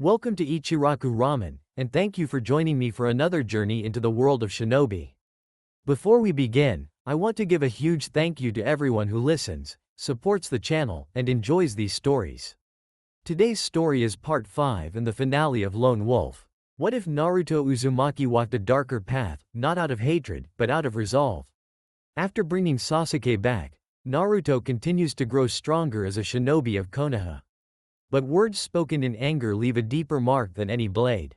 Welcome to Ichiraku Ramen, and thank you for joining me for another journey into the world of shinobi. Before we begin, I want to give a huge thank you to everyone who listens, supports the channel, and enjoys these stories. Today's story is part 5 and the finale of Lone Wolf. What if Naruto Uzumaki walked a darker path, not out of hatred, but out of resolve? After bringing Sasuke back, Naruto continues to grow stronger as a shinobi of Konoha. But words spoken in anger leave a deeper mark than any blade.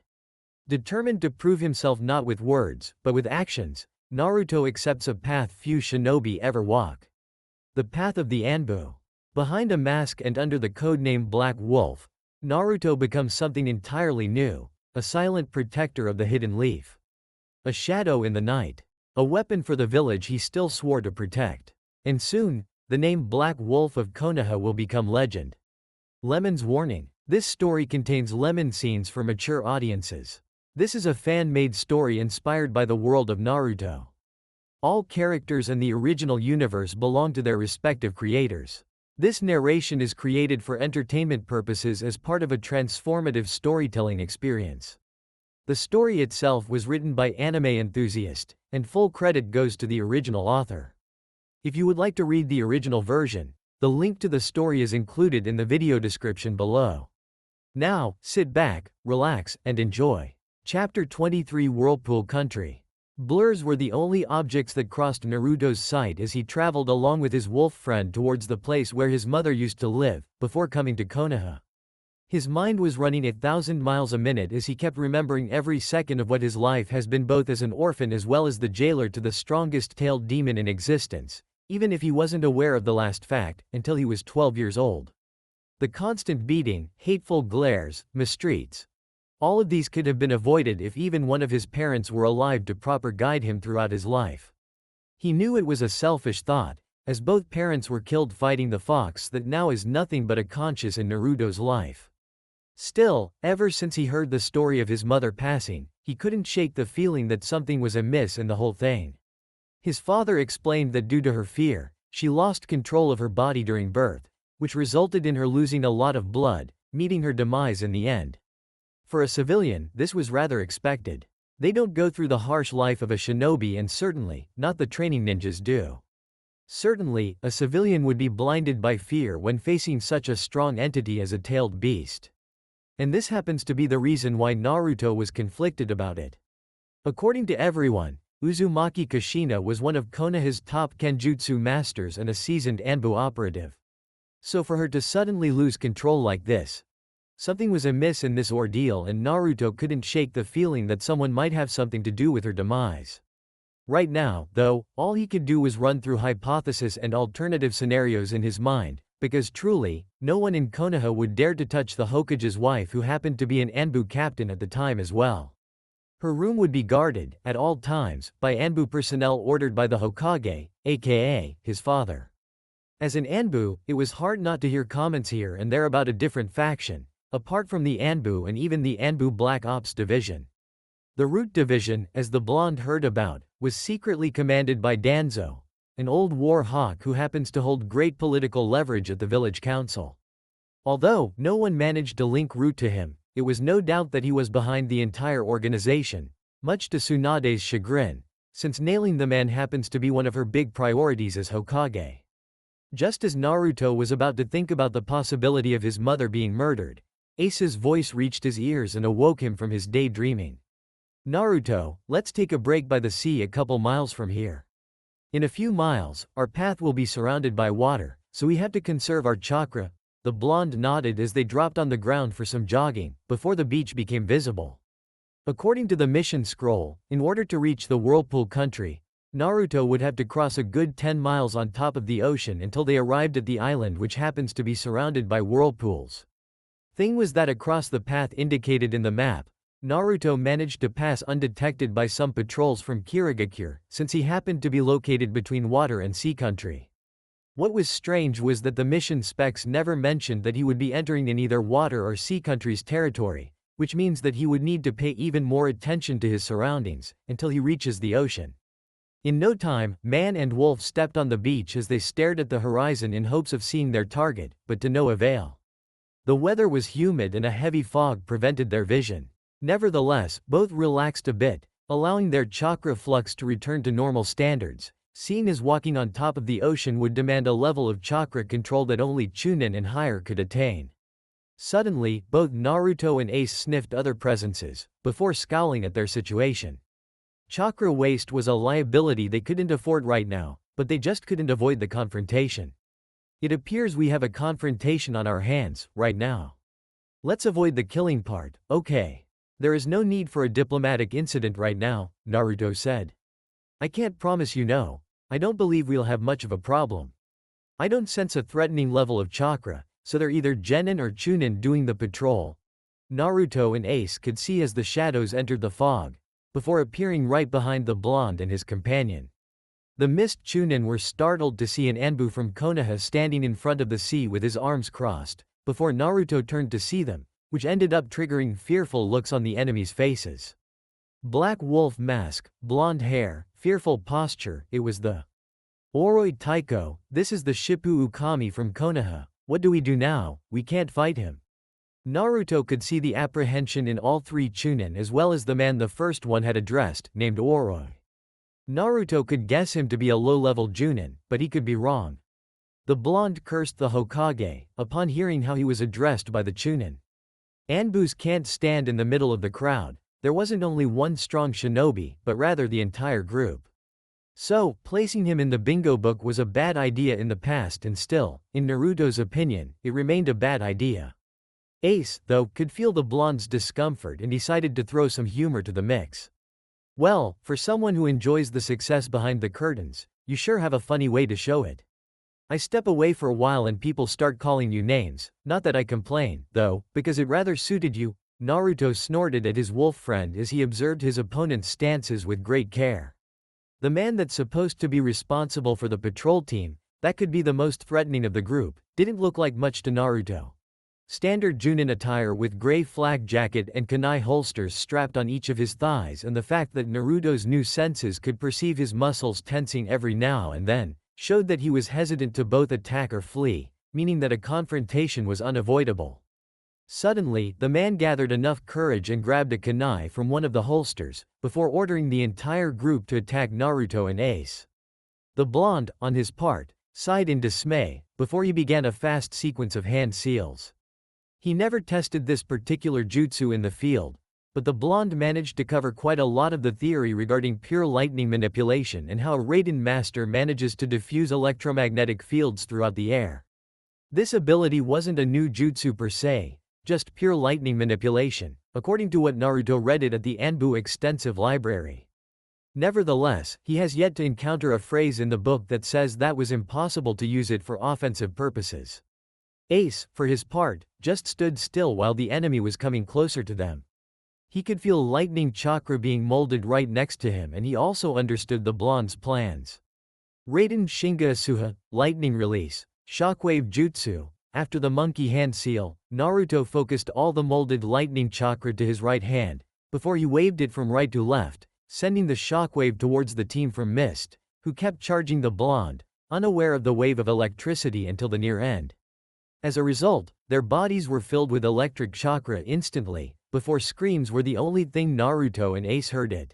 Determined to prove himself not with words, but with actions, Naruto accepts a path few shinobi ever walk. The path of the ANBU. Behind a mask and under the codename Black Wolf, Naruto becomes something entirely new, a silent protector of the hidden leaf. A shadow in the night. A weapon for the village he still swore to protect. And soon, the name Black Wolf of Konoha will become legend. Lemon's warning. This story contains lemon scenes for mature audiences. This is a fan-made story inspired by the world of Naruto. All characters in the original universe belong to their respective creators. This narration is created for entertainment purposes as part of a transformative storytelling experience. The story itself was written by Anime Enthusiast, and full credit goes to the original author. If you would like to read the original version, the link to the story is included in the video description below. Now, sit back, relax, and enjoy. Chapter 23 Whirlpool Country. Blurs were the only objects that crossed Naruto's sight as he traveled along with his wolf friend towards the place where his mother used to live, before coming to Konoha. His mind was running 1,000 miles a minute as he kept remembering every second of what his life has been, both as an orphan as well as the jailer to the strongest tailed demon in existence, even if he wasn't aware of the last fact, until he was 12 years old. The constant beating, hateful glares, mistreats. All of these could have been avoided if even one of his parents were alive to proper guide him throughout his life. He knew it was a selfish thought, as both parents were killed fighting the fox that now is nothing but a conscience in Naruto's life. Still, ever since he heard the story of his mother passing, he couldn't shake the feeling that something was amiss in the whole thing. His father explained that due to her fear, she lost control of her body during birth, which resulted in her losing a lot of blood, meeting her demise in the end. For a civilian, this was rather expected. They don't go through the harsh life of a shinobi, and certainly, not the training ninjas do. Certainly, a civilian would be blinded by fear when facing such a strong entity as a tailed beast. And this happens to be the reason why Naruto was conflicted about it. According to everyone, Uzumaki Kushina was one of Konoha's top kenjutsu masters and a seasoned ANBU operative. So for her to suddenly lose control like this, something was amiss in this ordeal, and Naruto couldn't shake the feeling that someone might have something to do with her demise. Right now, though, all he could do was run through hypotheses and alternative scenarios in his mind, because truly, no one in Konoha would dare to touch the Hokage's wife, who happened to be an ANBU captain at the time as well. Her room would be guarded, at all times, by ANBU personnel ordered by the Hokage, aka his father. As an ANBU, it was hard not to hear comments here and there about a different faction, apart from the ANBU and even the ANBU Black Ops Division. The Root Division, as the blonde heard about, was secretly commanded by Danzo, an old war hawk who happens to hold great political leverage at the village council. Although no one managed to link Root to him, it was no doubt that he was behind the entire organization, much to Tsunade's chagrin, since nailing the man happens to be one of her big priorities as Hokage. Just as Naruto was about to think about the possibility of his mother being murdered, Ace's voice reached his ears and awoke him from his daydreaming. "Naruto, let's take a break by the sea a couple miles from here. In a few miles, our path will be surrounded by water, so we have to conserve our chakra." The blonde nodded as they dropped on the ground for some jogging, before the beach became visible. According to the mission scroll, in order to reach the Whirlpool country, Naruto would have to cross a good 10 miles on top of the ocean until they arrived at the island, which happens to be surrounded by whirlpools. Thing was that across the path indicated in the map, Naruto managed to pass undetected by some patrols from Kirigakure, since he happened to be located between water and sea country. What was strange was that the mission specs never mentioned that he would be entering in either water or sea country's territory, which means that he would need to pay even more attention to his surroundings, until he reaches the ocean. In no time, man and wolf stepped on the beach as they stared at the horizon in hopes of seeing their target, but to no avail. The weather was humid and a heavy fog prevented their vision. Nevertheless, both relaxed a bit, allowing their chakra flux to return to normal standards, seeing as walking on top of the ocean would demand a level of chakra control that only Chunin and higher could attain. Suddenly, both Naruto and Ace sniffed other presences, before scowling at their situation. Chakra waste was a liability they couldn't afford right now, but they just couldn't avoid the confrontation. It appears we have a confrontation on our hands, right now. Let's avoid the killing part, okay? There is no need for a diplomatic incident right now, Naruto said. I can't promise you no. I don't believe we'll have much of a problem. I don't sense a threatening level of chakra, so they're either Genin or Chunin doing the patrol. Naruto and Ace could see as the shadows entered the fog, before appearing right behind the blonde and his companion. The mist Chunin were startled to see an ANBU from Konoha standing in front of the sea with his arms crossed, before Naruto turned to see them, which ended up triggering fearful looks on the enemies' faces. Black wolf mask, blonde hair, fearful posture, it was the Oroi Taiko. This is the Shippu Ukami from Konoha. What do we do now? We can't fight him. Naruto could see the apprehension in all three Chunin as well as the man the first one had addressed, named Oroi. Naruto could guess him to be a low-level Junin, but he could be wrong. The blonde cursed the Hokage, upon hearing how he was addressed by the Chunin. Anbus can't stand in the middle of the crowd. There wasn't only one strong shinobi, but rather the entire group. So, placing him in the bingo book was a bad idea in the past and still, in Naruto's opinion, it remained a bad idea. Ace, though, could feel the blonde's discomfort and decided to throw some humor to the mix. Well, for someone who enjoys the success behind the curtains, you sure have a funny way to show it. I step away for a while and people start calling you names, not that I complain, though, because it rather suited you. Naruto snorted at his wolf friend as he observed his opponent's stances with great care. The man that's supposed to be responsible for the patrol team, that could be the most threatening of the group, didn't look like much to Naruto. Standard Junin attire with gray flak jacket and kunai holsters strapped on each of his thighs, and the fact that Naruto's new senses could perceive his muscles tensing every now and then, showed that he was hesitant to both attack or flee, meaning that a confrontation was unavoidable. Suddenly, the man gathered enough courage and grabbed a kunai from one of the holsters, before ordering the entire group to attack Naruto and Ace. The blonde, on his part, sighed in dismay, before he began a fast sequence of hand seals. He never tested this particular jutsu in the field, but the blonde managed to cover quite a lot of the theory regarding pure lightning manipulation and how a Raiden master manages to diffuse electromagnetic fields throughout the air. This ability wasn't a new jutsu per se, just pure lightning manipulation, according to what Naruto read it at the ANBU extensive library. Nevertheless, he has yet to encounter a phrase in the book that says that was impossible to use it for offensive purposes. Ace, for his part, just stood still while the enemy was coming closer to them. He could feel lightning chakra being molded right next to him, and he also understood the blonde's plans. Raiden Shinga Asuha, lightning release, shockwave jutsu. After the monkey hand seal, Naruto focused all the molded lightning chakra to his right hand, before he waved it from right to left, sending the shockwave towards the team from Mist, who kept charging the blonde, unaware of the wave of electricity until the near end. As a result, their bodies were filled with electric chakra instantly, before screams were the only thing Naruto and Ace heard it.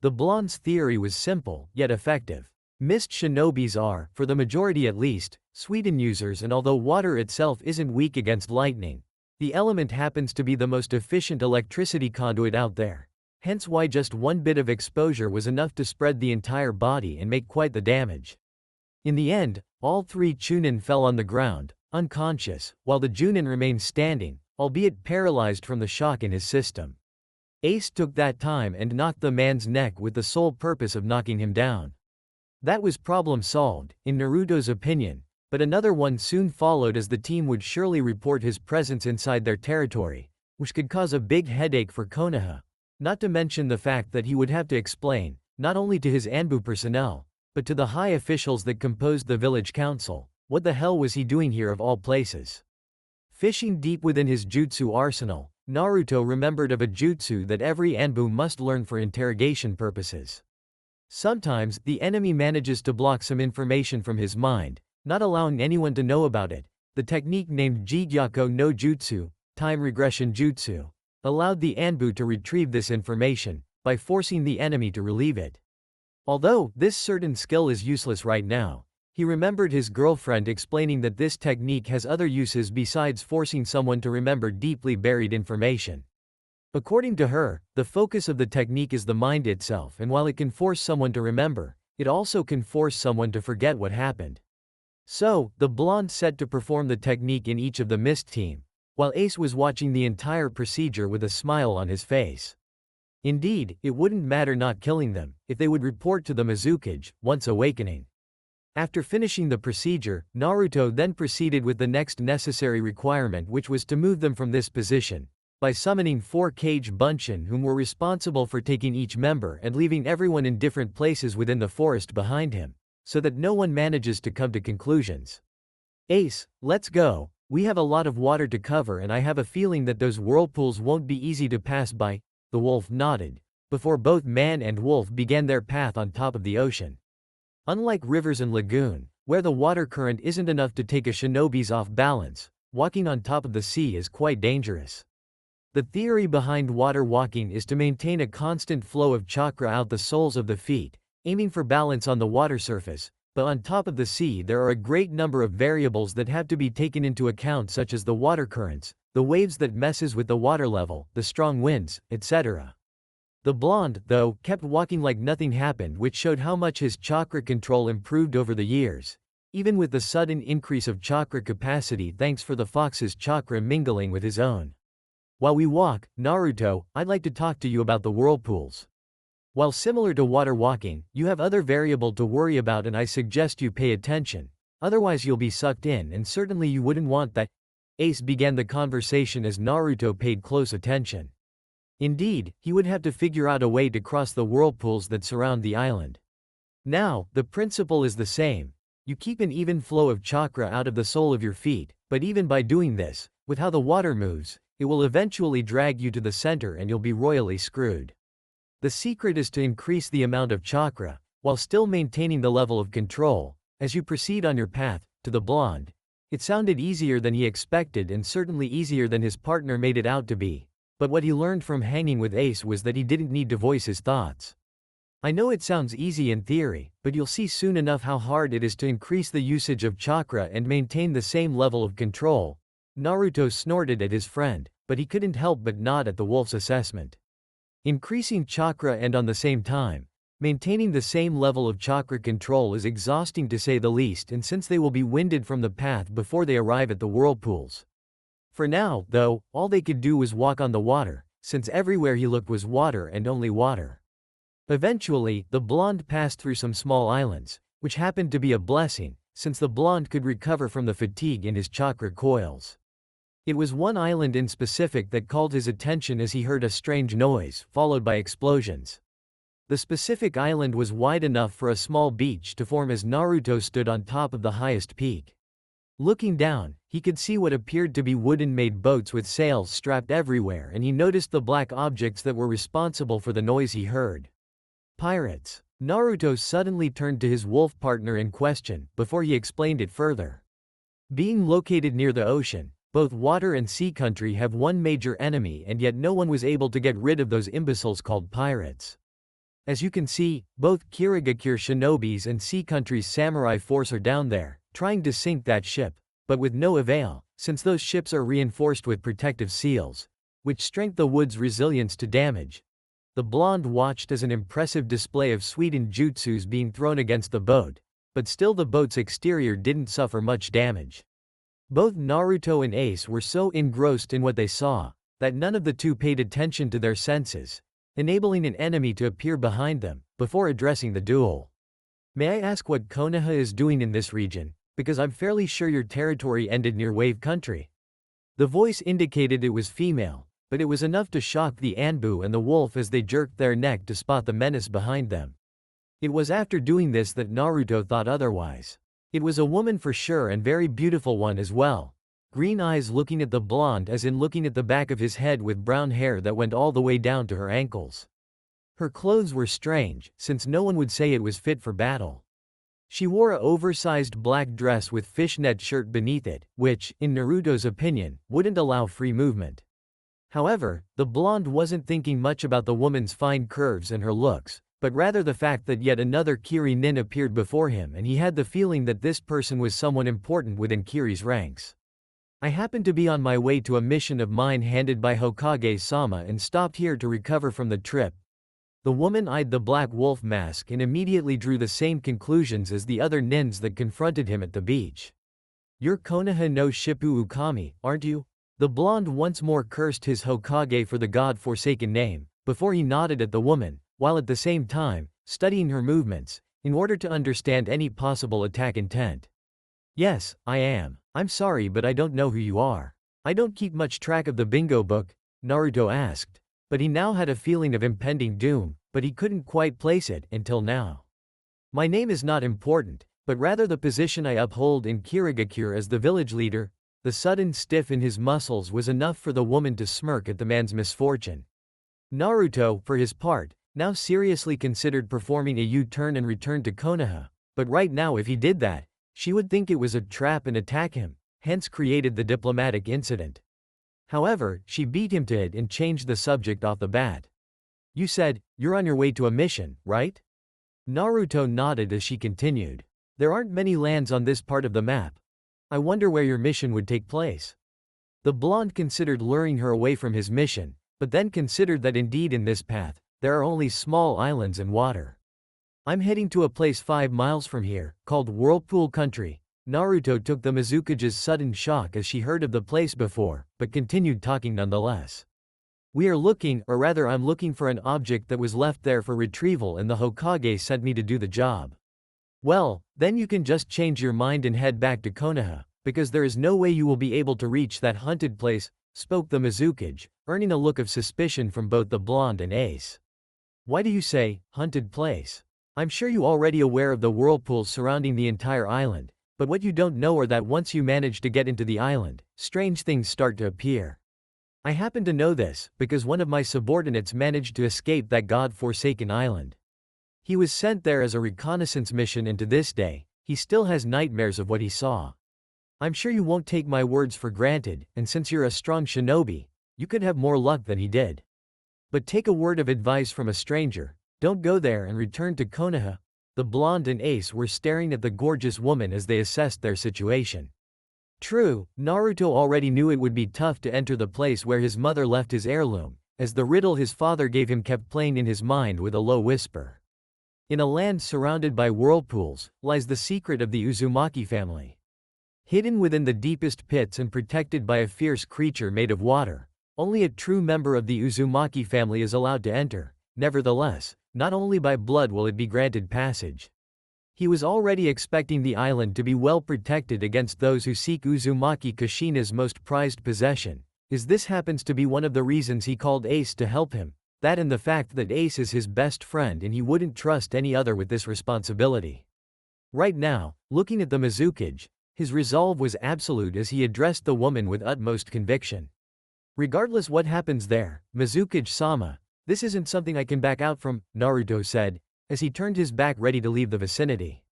The blonde's theory was simple, yet effective. Mist shinobis are, for the majority at least, Suiden users, and although water itself isn't weak against lightning, the element happens to be the most efficient electricity conduit out there. Hence why just one bit of exposure was enough to spread the entire body and make quite the damage. In the end, all three Chunin fell on the ground, unconscious, while the Junin remained standing, albeit paralyzed from the shock in his system. Ace took that time and knocked the man's neck with the sole purpose of knocking him down. That was problem solved, in Naruto's opinion, but another one soon followed as the team would surely report his presence inside their territory, which could cause a big headache for Konoha, not to mention the fact that he would have to explain, not only to his ANBU personnel, but to the high officials that composed the village council, what the hell was he doing here of all places? Fishing deep within his jutsu arsenal, Naruto remembered of a jutsu that every ANBU must learn for interrogation purposes. Sometimes, the enemy manages to block some information from his mind, not allowing anyone to know about it, the technique named Jigyako no Jutsu, time regression jutsu, allowed the ANBU to retrieve this information, by forcing the enemy to relieve it. Although this certain skill is useless right now, he remembered his girlfriend explaining that this technique has other uses besides forcing someone to remember deeply buried information. According to her, the focus of the technique is the mind itself, and while it can force someone to remember, it also can force someone to forget what happened. So, the blonde set to perform the technique in each of the mist team, while Ace was watching the entire procedure with a smile on his face. Indeed, it wouldn't matter not killing them, if they would report to the Mizukage, once awakening. After finishing the procedure, Naruto then proceeded with the next necessary requirement, which was to move them from this position, by summoning 4 Kage Bunshin whom were responsible for taking each member and leaving everyone in different places within the forest behind him, so that no one manages to come to conclusions. Ace, let's go, we have a lot of water to cover and I have a feeling that those whirlpools won't be easy to pass by, the wolf nodded, before both man and wolf began their path on top of the ocean. Unlike rivers and lagoon, where the water current isn't enough to take a shinobi's off balance, walking on top of the sea is quite dangerous. The theory behind water walking is to maintain a constant flow of chakra out the soles of the feet, aiming for balance on the water surface, but on top of the sea there are a great number of variables that have to be taken into account, such as the water currents, the waves that messes with the water level, the strong winds, etc. The blonde, though, kept walking like nothing happened, which showed how much his chakra control improved over the years, even with the sudden increase of chakra capacity thanks for the fox's chakra mingling with his own. While we walk, Naruto, I'd like to talk to you about the whirlpools. While similar to water walking, you have other variable to worry about and I suggest you pay attention, otherwise you'll be sucked in and certainly you wouldn't want that. Ace began the conversation as Naruto paid close attention. Indeed, he would have to figure out a way to cross the whirlpools that surround the island. Now, the principle is the same. You keep an even flow of chakra out of the sole of your feet, but even by doing this, with how the water moves, it will eventually drag you to the center and you'll be royally screwed. The secret is to increase the amount of chakra, while still maintaining the level of control, as you proceed on your path, to the blonde. It sounded easier than he expected and certainly easier than his partner made it out to be. But what he learned from hanging with Ace was that he didn't need to voice his thoughts. I know it sounds easy in theory, but you'll see soon enough how hard it is to increase the usage of chakra and maintain the same level of control. Naruto snorted at his friend, but he couldn't help but nod at the wolf's assessment. Increasing chakra and on the same time, maintaining the same level of chakra control is exhausting to say the least, and since they will be winded from the path before they arrive at the whirlpools. For now, though, all they could do was walk on the water, since everywhere he looked was water and only water. Eventually, the blonde passed through some small islands, which happened to be a blessing, since the blonde could recover from the fatigue in his chakra coils. It was one island in specific that called his attention as he heard a strange noise, followed by explosions. The specific island was wide enough for a small beach to form as Naruto stood on top of the highest peak. Looking down, he could see what appeared to be wooden-made boats with sails strapped everywhere, and he noticed the black objects that were responsible for the noise he heard. Pirates. Naruto suddenly turned to his wolf partner in question, before he explained it further. Being located near the ocean, both water and sea country have one major enemy, and yet no one was able to get rid of those imbeciles called pirates. As you can see, both Kirigakure shinobis and sea country's samurai force are down there, trying to sink that ship, but with no avail, since those ships are reinforced with protective seals, which strengthen the wood's resilience to damage. The blonde watched as an impressive display of sweetened jutsus being thrown against the boat, but still the boat's exterior didn't suffer much damage. Both Naruto and Ace were so engrossed in what they saw, that none of the two paid attention to their senses, enabling an enemy to appear behind them, before addressing the duel. May I ask what Konoha is doing in this region, because I'm fairly sure your territory ended near Wave Country. The voice indicated it was female, but it was enough to shock the ANBU and the wolf as they jerked their neck to spot the menace behind them. It was after doing this that Naruto thought otherwise. It was a woman for sure, and very beautiful one as well. Green eyes looking at the blonde as in looking at the back of his head, with brown hair that went all the way down to her ankles. Her clothes were strange, since no one would say it was fit for battle. She wore a oversized black dress with fishnet shirt beneath it, which, in Naruto's opinion, wouldn't allow free movement. However, the blonde wasn't thinking much about the woman's fine curves and her looks, but rather the fact that yet another Kiri nin appeared before him, and he had the feeling that this person was someone important within Kiri's ranks. I happened to be on my way to a mission of mine handed by Hokage-sama and stopped here to recover from the trip. The woman eyed the black wolf mask and immediately drew the same conclusions as the other nins that confronted him at the beach. You're Konoha no Shippu Ukami, aren't you? The blonde once more cursed his Hokage for the god-forsaken name, before he nodded at the woman, while at the same time, studying her movements, in order to understand any possible attack intent. Yes, I am. I'm sorry, but I don't know who you are. I don't keep much track of the bingo book, Naruto asked, but he now had a feeling of impending doom, but he couldn't quite place it until now. My name is not important, but rather the position I uphold in Kirigakure as the village leader. The sudden stiff in his muscles was enough for the woman to smirk at the man's misfortune. Naruto, for his part, now seriously considered performing a U-turn and return to Konoha, but right now if he did that, she would think it was a trap and attack him, hence created the diplomatic incident. However, she beat him to it and changed the subject off the bat. You said, you're on your way to a mission, right? Naruto nodded as she continued. There aren't many lands on this part of the map. I wonder where your mission would take place. The blonde considered luring her away from his mission, but then considered that indeed in this path, there are only small islands and water. I'm heading to a place 5 miles from here, called Whirlpool Country. Naruto took the Mizukage's sudden shock as she heard of the place before, but continued talking nonetheless. We are looking, or rather I'm looking for an object that was left there for retrieval and the Hokage sent me to do the job. Well, then you can just change your mind and head back to Konoha, because there is no way you will be able to reach that hunted place, spoke the Mizukage, earning a look of suspicion from both the blonde and Ace. Why do you say, hunted place? I'm sure you already aware of the whirlpools surrounding the entire island, but what you don't know are that once you manage to get into the island, strange things start to appear. I happen to know this, because one of my subordinates managed to escape that god-forsaken island. He was sent there as a reconnaissance mission and to this day, he still has nightmares of what he saw. I'm sure you won't take my words for granted, and since you're a strong shinobi, you could have more luck than he did. But take a word of advice from a stranger, don't go there and return to Konoha. The blonde and Ace were staring at the gorgeous woman as they assessed their situation. True, Naruto already knew it would be tough to enter the place where his mother left his heirloom, as the riddle his father gave him kept playing in his mind with a low whisper. In a land surrounded by whirlpools, lies the secret of the Uzumaki family. Hidden within the deepest pits and protected by a fierce creature made of water, only a true member of the Uzumaki family is allowed to enter. Nevertheless, not only by blood will it be granted passage. He was already expecting the island to be well protected against those who seek Uzumaki Kushina's most prized possession, as this happens to be one of the reasons he called Ace to help him, that and the fact that Ace is his best friend and he wouldn't trust any other with this responsibility. Right now, looking at the Mizukage, his resolve was absolute as he addressed the woman with utmost conviction. Regardless what happens there, Mizukage-sama, this isn't something I can back out from, Naruto said, as he turned his back ready to leave the vicinity.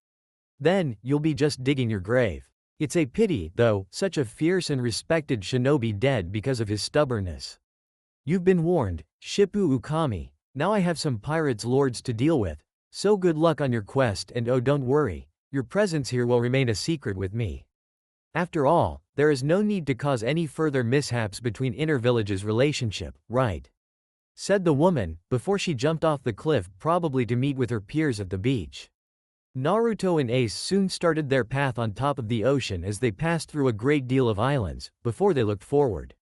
Then, you'll be just digging your grave. It's a pity, though, such a fierce and respected shinobi dead because of his stubbornness. You've been warned, Shippu Ukami, now I have some pirates lords to deal with, so good luck on your quest and oh don't worry, your presence here will remain a secret with me. After all, there is no need to cause any further mishaps between inter-villages relationship, right? Said the woman, before she jumped off the cliff probably to meet with her peers at the beach. Naruto and Ace soon started their path on top of the ocean as they passed through a great deal of islands, before they looked forward.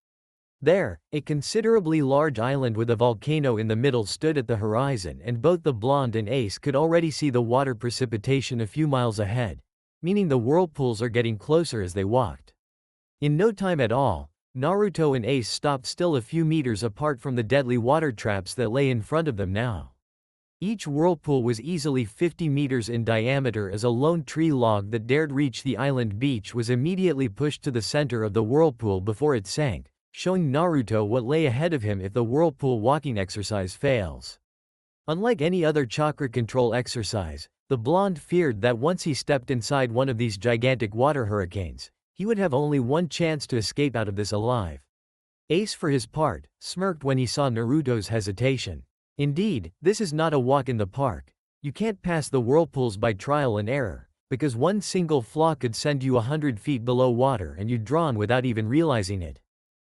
There, a considerably large island with a volcano in the middle stood at the horizon and both the blonde and Ace could already see the water precipitation a few miles ahead, meaning the whirlpools are getting closer as they walked. In no time at all, Naruto and Ace stopped still a few meters apart from the deadly water traps that lay in front of them now. Each whirlpool was easily 50 meters in diameter as a lone tree log that dared reach the island beach was immediately pushed to the center of the whirlpool before it sank, showing Naruto what lay ahead of him if the whirlpool walking exercise fails. Unlike any other chakra control exercise, The blonde feared that once he stepped inside one of these gigantic water hurricanes, he would have only one chance to escape out of this alive. Ace, for his part, smirked when he saw Naruto's hesitation. Indeed, this is not a walk in the park. You can't pass the whirlpools by trial and error, because one single flaw could send you 100 feet below water and you'd drown without even realizing it.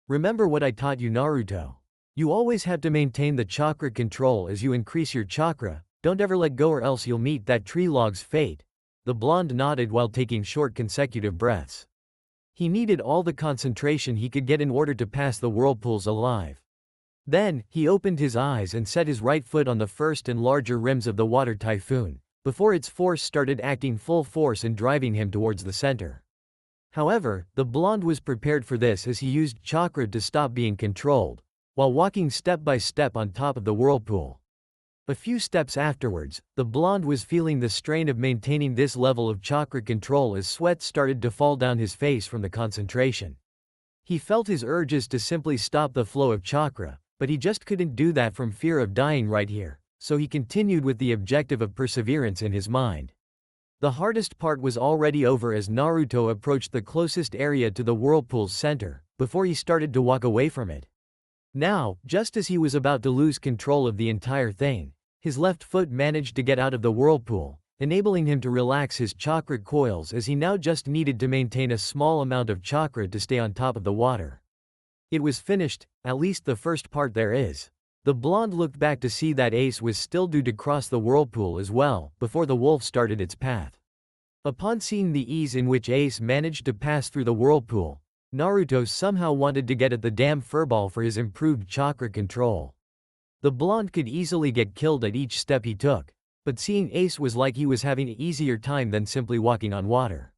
Remember what I taught you, Naruto. You always have to maintain the chakra control as you increase your chakra. Don't ever let go or else you'll meet that tree log's fate. The blonde nodded while taking short consecutive breaths. He needed all the concentration he could get in order to pass the whirlpools alive. Then, he opened his eyes and set his right foot on the first and larger rims of the water typhoon, before its force started acting full force and driving him towards the center. However, the blonde was prepared for this as he used chakra to stop being controlled, while walking step by step on top of the whirlpool. A few steps afterwards, the blonde was feeling the strain of maintaining this level of chakra control as sweat started to fall down his face from the concentration. He felt his urges to simply stop the flow of chakra, but he just couldn't do that from fear of dying right here, so he continued with the objective of perseverance in his mind. The hardest part was already over as Naruto approached the closest area to the whirlpool's center, before he started to walk away from it. Now, just as he was about to lose control of the entire thing, his left foot managed to get out of the whirlpool, enabling him to relax his chakra coils as he now just needed to maintain a small amount of chakra to stay on top of the water. It was finished, at least the first part there is. The blonde looked back to see that Ace was still due to cross the whirlpool as well, before the wolf started its path. Upon seeing the ease in which Ace managed to pass through the whirlpool, Naruto somehow wanted to get at the damn furball for his improved chakra control. The blonde could easily get killed at each step he took, but seeing Ace was like he was having an easier time than simply walking on water.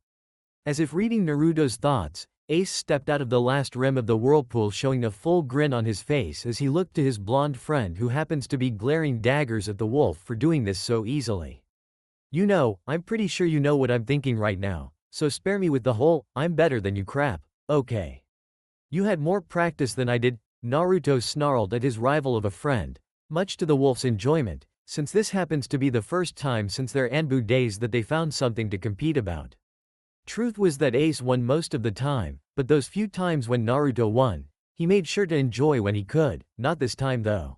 As if reading Naruto's thoughts, Ace stepped out of the last rim of the whirlpool showing a full grin on his face as he looked to his blonde friend who happens to be glaring daggers at the wolf for doing this so easily. You know, I'm pretty sure you know what I'm thinking right now, so spare me with the whole, I'm better than you crap, okay. You had more practice than I did, Naruto snarled at his rival of a friend, much to the wolf's enjoyment, since this happens to be the first time since their ANBU days that they found something to compete about. Truth was that Ace won most of the time, but those few times when Naruto won, he made sure to enjoy when he could, not this time though.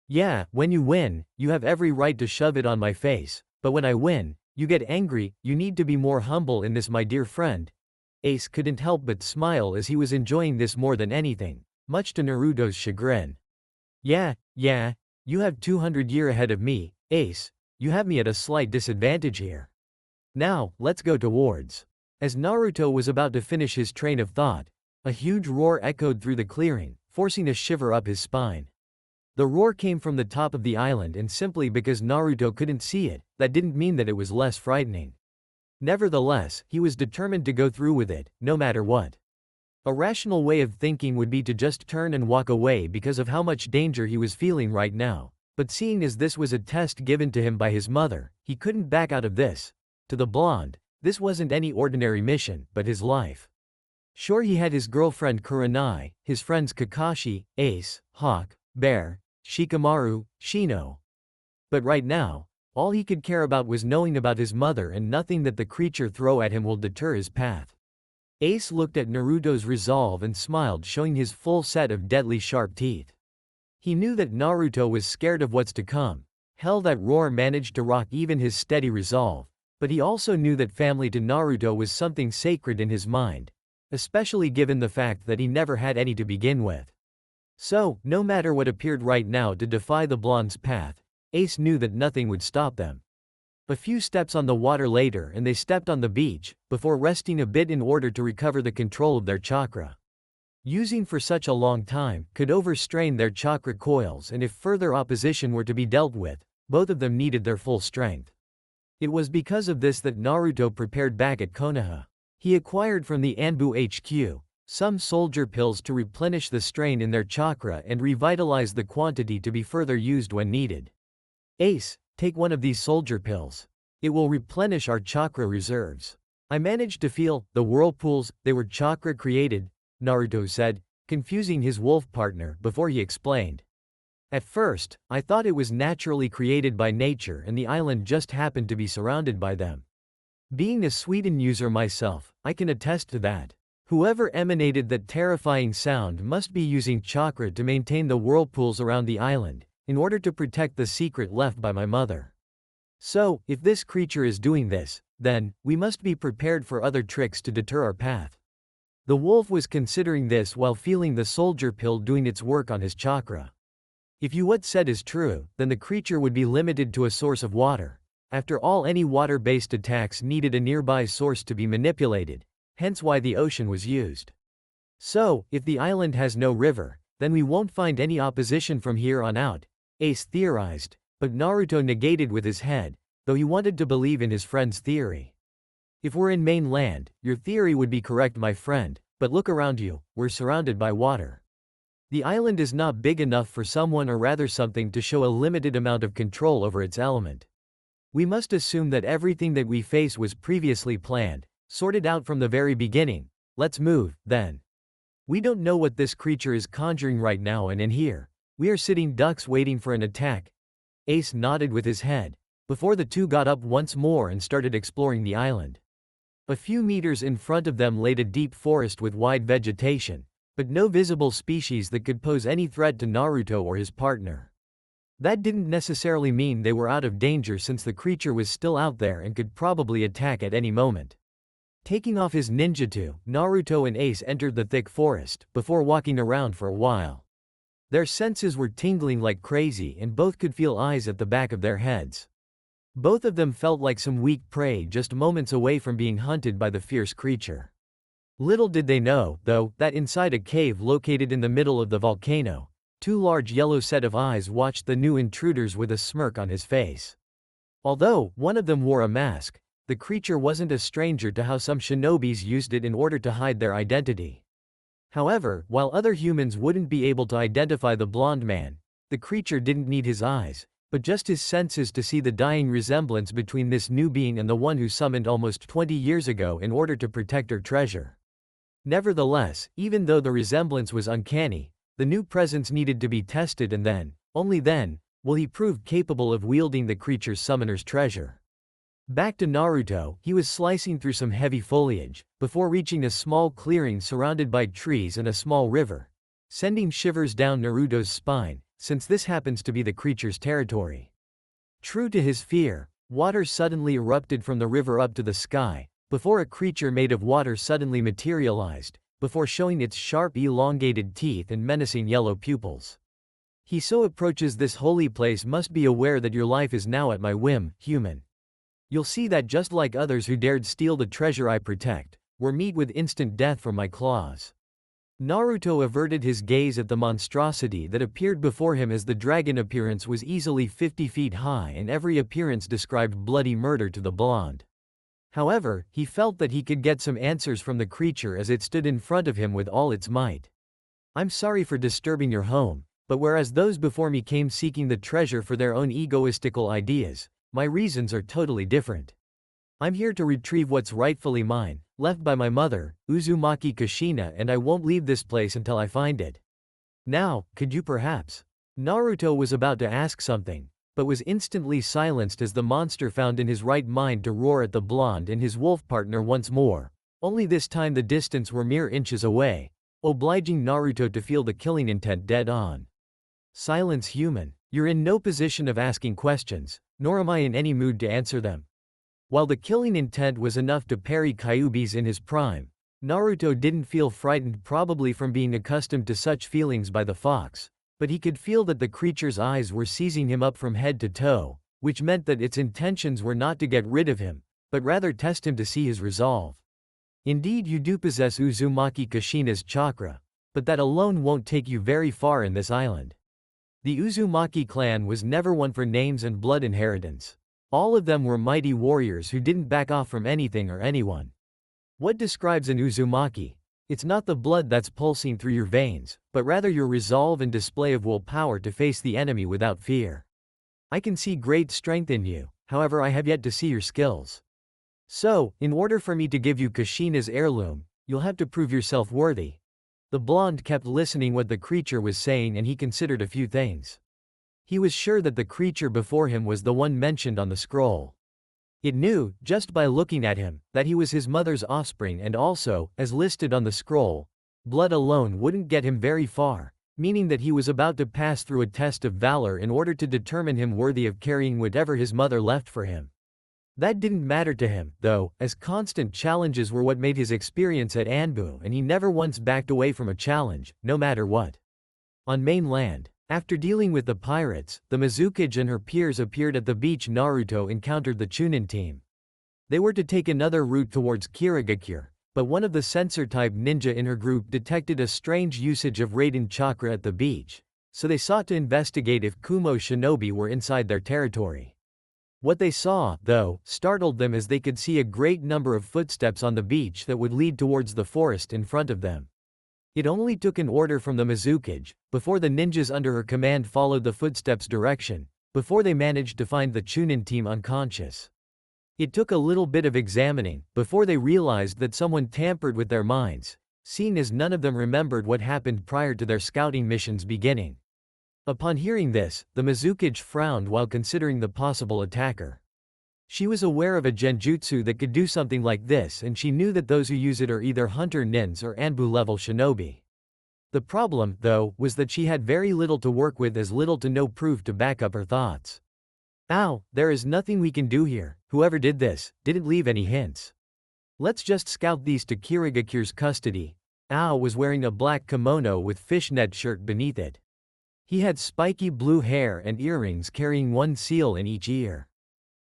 Yeah, when you win, you have every right to shove it on my face, but when I win, you get angry. You need to be more humble in this, my dear friend. Ace couldn't help but smile as he was enjoying this more than anything, much to Naruto's chagrin. Yeah, you have 200 years ahead of me, Ace. You have me at a slight disadvantage here. Now, let's go towards. As Naruto was about to finish his train of thought, a huge roar echoed through the clearing, forcing a shiver up his spine. The roar came from the top of the island, and simply because Naruto couldn't see it, that didn't mean that it was less frightening. Nevertheless, he was determined to go through with it, no matter what. A rational way of thinking would be to just turn and walk away because of how much danger he was feeling right now, but seeing as this was a test given to him by his mother, he couldn't back out of this. To the blonde, this wasn't any ordinary mission, but his life. Sure, he had his girlfriend Kurenai, his friends Kakashi, Ace, Hawk, Bear, Shikamaru, Shino. But right now, all he could care about was knowing about his mother, and nothing that the creature throw at him will deter his path. Ace looked at Naruto's resolve and smiled, showing his full set of deadly sharp teeth. He knew that Naruto was scared of what's to come. Hell, that roar managed to rock even his steady resolve. But he also knew that family to Naruto was something sacred in his mind, especially given the fact that he never had any to begin with. So, no matter what appeared right now to defy the blonde's path, Ace knew that nothing would stop them. A few steps on the water later and they stepped on the beach, before resting a bit in order to recover the control of their chakra. Using for such a long time could overstrain their chakra coils, and if further opposition were to be dealt with, both of them needed their full strength. It was because of this that Naruto prepared back at Konoha. He acquired from the ANBU HQ some soldier pills to replenish the strain in their chakra and revitalize the quantity to be further used when needed. Ace, take one of these soldier pills. It will replenish our chakra reserves. I managed to feel the whirlpools, they were chakra created, Naruto said, confusing his wolf partner before he explained. At first, I thought it was naturally created by nature and the island just happened to be surrounded by them. Being a Sweden user myself, I can attest to that. Whoever emanated that terrifying sound must be using chakra to maintain the whirlpools around the island, in order to protect the secret left by my mother. So, if this creature is doing this, then, we must be prepared for other tricks to deter our path. The wolf was considering this while feeling the soldier pill doing its work on his chakra. If what said is true, then the creature would be limited to a source of water. After all, any water-based attacks needed a nearby source to be manipulated, hence why the ocean was used. So, if the island has no river, then we won't find any opposition from here on out, Ace theorized, but Naruto negated with his head, though he wanted to believe in his friend's theory. If we're in mainland, your theory would be correct, my friend, but look around you, we're surrounded by water. The island is not big enough for someone or rather something to show a limited amount of control over its element. We must assume that everything that we face was previously planned, sorted out from the very beginning. Let's move, then. We don't know what this creature is conjuring right now, and in here, we are sitting ducks waiting for an attack. Ace nodded with his head, before the two got up once more and started exploring the island. A few meters in front of them laid a deep forest with wide vegetation, but no visible species that could pose any threat to Naruto or his partner. That didn't necessarily mean they were out of danger, since the creature was still out there and could probably attack at any moment. Taking off his ninjutsu, Naruto and Ace entered the thick forest, before walking around for a while. Their senses were tingling like crazy and both could feel eyes at the back of their heads. Both of them felt like some weak prey just moments away from being hunted by the fierce creature. Little did they know, though, that inside a cave located in the middle of the volcano, two large yellow set of eyes watched the new intruders with a smirk on his face. Although one of them wore a mask, the creature wasn't a stranger to how some shinobis used it in order to hide their identity. However, while other humans wouldn't be able to identify the blonde man, the creature didn't need his eyes, but just his senses to see the dying resemblance between this new being and the one who summoned almost 20 years ago in order to protect her treasure. Nevertheless, even though the resemblance was uncanny, the new presence needed to be tested, and then, only then, will he prove capable of wielding the creature's summoner's treasure. Back to Naruto, he was slicing through some heavy foliage, before reaching a small clearing surrounded by trees and a small river, sending shivers down Naruto's spine, since this happens to be the creature's territory. True to his fear, water suddenly erupted from the river up to the sky, before a creature made of water suddenly materialized, before showing its sharp elongated teeth and menacing yellow pupils. He so approaches this holy place must be aware that your life is now at my whim, human. You'll see that just like others who dared steal the treasure I protect, were meet with instant death from my claws. Naruto averted his gaze at the monstrosity that appeared before him, as the dragon appearance was easily 50 feet high and every appearance described bloody murder to the blonde. However, he felt that he could get some answers from the creature as it stood in front of him with all its might. I'm sorry for disturbing your home, but whereas those before me came seeking the treasure for their own egoistical ideas, my reasons are totally different. I'm here to retrieve what's rightfully mine, left by my mother, Uzumaki Kushina, and I won't leave this place until I find it. Now, could you perhaps? Naruto was about to ask something, but was instantly silenced as the monster found in his right mind to roar at the blonde and his wolf partner once more, only this time the distance were mere inches away, obliging Naruto to feel the killing intent dead on. Silence, human. You're in no position of asking questions, nor am I in any mood to answer them. While the killing intent was enough to parry Kyuubi's in his prime, Naruto didn't feel frightened, probably from being accustomed to such feelings by the fox, but he could feel that the creature's eyes were seizing him up from head to toe, which meant that its intentions were not to get rid of him, but rather test him to see his resolve. Indeed, you do possess Uzumaki Kushina's chakra, but that alone won't take you very far in this island. The Uzumaki clan was never one for names and blood inheritance. All of them were mighty warriors who didn't back off from anything or anyone. What describes an Uzumaki? It's not the blood that's pulsing through your veins, but rather your resolve and display of willpower to face the enemy without fear. I can see great strength in you, however I have yet to see your skills. So, in order for me to give you Kushina's heirloom, you'll have to prove yourself worthy. The blonde kept listening what the creature was saying, and he considered a few things. He was sure that the creature before him was the one mentioned on the scroll. It knew, just by looking at him, that he was his mother's offspring and also, as listed on the scroll, blood alone wouldn't get him very far, meaning that he was about to pass through a test of valor in order to determine him worthy of carrying whatever his mother left for him. That didn't matter to him, though, as constant challenges were what made his experience at ANBU, and he never once backed away from a challenge, no matter what. On mainland, after dealing with the pirates, the Mizukage and her peers appeared at the beach. Naruto encountered the Chunin team. They were to take another route towards Kirigakure, but one of the sensor-type ninja in her group detected a strange usage of Raiden chakra at the beach, so they sought to investigate if Kumo shinobi were inside their territory. What they saw, though, startled them as they could see a great number of footsteps on the beach that would lead towards the forest in front of them. It only took an order from the Mizukage, before the ninjas under her command followed the footsteps' direction, before they managed to find the Chunin team unconscious. It took a little bit of examining, before they realized that someone tampered with their minds, seeing as none of them remembered what happened prior to their scouting missions beginning. Upon hearing this, the Mizukage frowned while considering the possible attacker. She was aware of a genjutsu that could do something like this, and she knew that those who use it are either hunter nins or ANBU-level shinobi. The problem, though, was that she had very little to work with, as little to no proof to back up her thoughts. "Ow, there is nothing we can do here. Whoever did this didn't leave any hints. Let's just scout these to Kirigakure's custody." Ao was wearing a black kimono with fishnet shirt beneath it. He had spiky blue hair and earrings carrying one seal in each ear.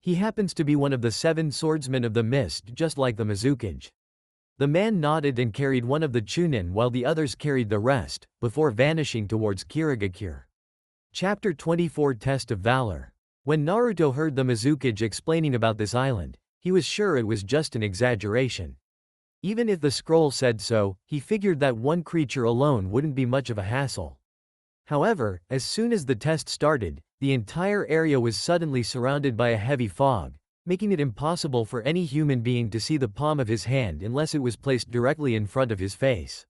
He happens to be one of the 7 swordsmen of the mist, just like the Mizukage. The man nodded and carried one of the Chunin while the others carried the rest, before vanishing towards Kirigakure. Chapter 24 Test of Valor. When Naruto heard the Mizukage explaining about this island, he was sure it was just an exaggeration. Even if the scroll said so, he figured that one creature alone wouldn't be much of a hassle. However, as soon as the test started, the entire area was suddenly surrounded by a heavy fog, making it impossible for any human being to see the palm of his hand unless it was placed directly in front of his face.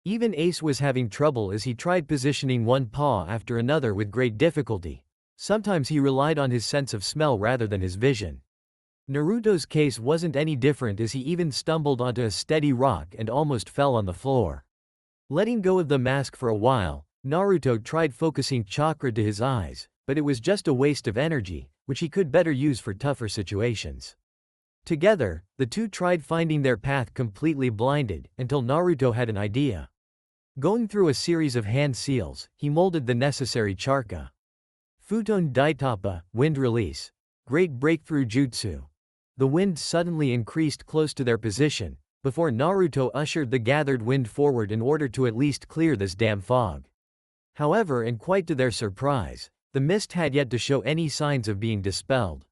Even Ace was having trouble as he tried positioning one paw after another with great difficulty. Sometimes he relied on his sense of smell rather than his vision. Naruto's case wasn't any different, as he even stumbled onto a steady rock and almost fell on the floor. Letting go of the mask for a while, Naruto tried focusing chakra to his eyes, but it was just a waste of energy, which he could better use for tougher situations. Together, the two tried finding their path completely blinded, until Naruto had an idea. Going through a series of hand seals, he molded the necessary chakra. Futon Daitapa, wind release. Great breakthrough jutsu. The wind suddenly increased close to their position, before Naruto ushered the gathered wind forward in order to at least clear this damn fog. However, and quite to their surprise, the mist had yet to show any signs of being dispelled.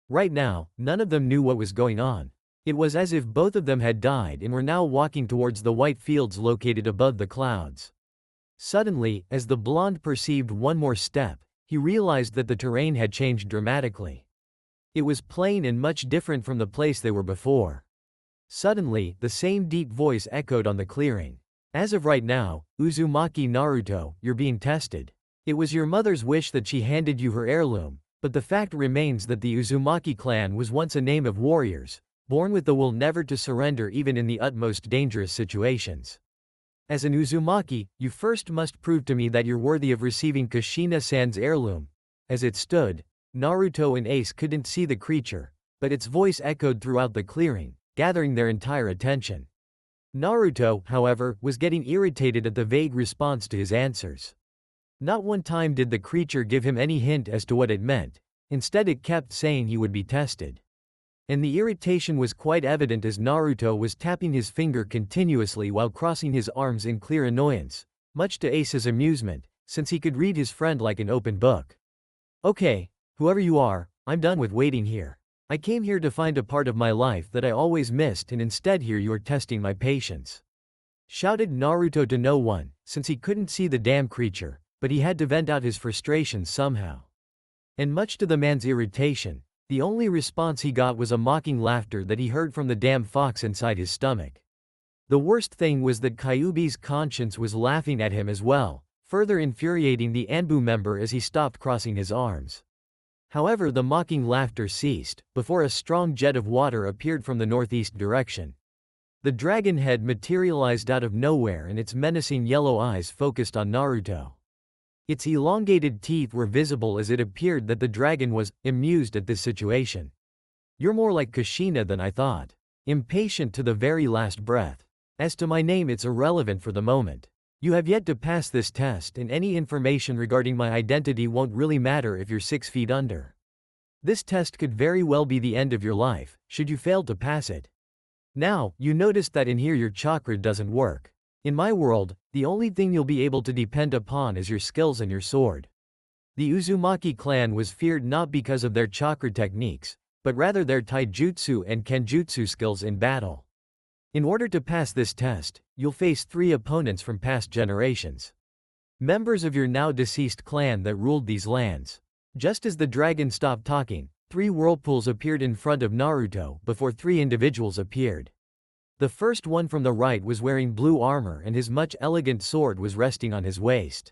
Right now, none of them knew what was going on. It was as if both of them had died and were now walking towards the white fields located above the clouds. Suddenly, as the blonde perceived one more step, he realized that the terrain had changed dramatically. It was plain and much different from the place they were before. Suddenly, the same deep voice echoed on the clearing. "As of right now, Uzumaki Naruto, you're being tested. It was your mother's wish that she handed you her heirloom, but the fact remains that the Uzumaki clan was once a name of warriors, born with the will never to surrender even in the utmost dangerous situations. As an Uzumaki, you first must prove to me that you're worthy of receiving Kushina-san's heirloom." As it stood, Naruto and Ace couldn't see the creature, but its voice echoed throughout the clearing, gathering their entire attention. Naruto, however, was getting irritated at the vague response to his answers. Not one time did the creature give him any hint as to what it meant. Instead, it kept saying he would be tested. And the irritation was quite evident as Naruto was tapping his finger continuously while crossing his arms in clear annoyance, much to Ace's amusement, since he could read his friend like an open book. "Okay, whoever you are, I'm done with waiting here. I came here to find a part of my life that I always missed, and instead here you are testing my patience," shouted Naruto to no one, since he couldn't see the damn creature, but he had to vent out his frustrations somehow. And much to the man's irritation, the only response he got was a mocking laughter that he heard from the damn fox inside his stomach. The worst thing was that Kyuubi's conscience was laughing at him as well, further infuriating the ANBU member as he stopped crossing his arms. However, the mocking laughter ceased, before a strong jet of water appeared from the northeast direction. The dragon head materialized out of nowhere and its menacing yellow eyes focused on Naruto. Its elongated teeth were visible as it appeared that the dragon was amused at this situation. "You're more like Kushina than I thought. Impatient to the very last breath. As to my name, it's irrelevant for the moment. You have yet to pass this test, and any information regarding my identity won't really matter if you're 6 feet under. This test could very well be the end of your life, should you fail to pass it. Now, you noticed that in here your chakra doesn't work. In my world, the only thing you'll be able to depend upon is your skills and your sword." The Uzumaki clan was feared not because of their chakra techniques, but rather their taijutsu and kenjutsu skills in battle. In order to pass this test, you'll face 3 opponents from past generations. Members of your now deceased clan that ruled these lands. Just as the dragon stopped talking, 3 whirlpools appeared in front of Naruto before 3 individuals appeared. The first one from the right was wearing blue armor and his much elegant sword was resting on his waist.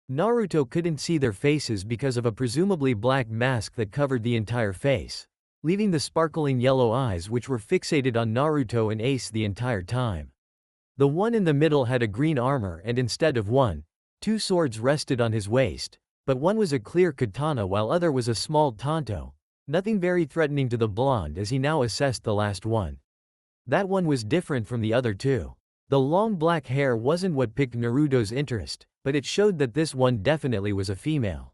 Naruto couldn't see their faces because of a presumably black mask that covered the entire face, leaving the sparkling yellow eyes which were fixated on Naruto and Ace the entire time. The one in the middle had a green armor and instead of 2 swords rested on his waist, but one was a clear katana while other was a small tanto, nothing very threatening to the blonde as he now assessed the last one. That one was different from the other 2. The long black hair wasn't what piqued Naruto's interest, but it showed that this one definitely was a female.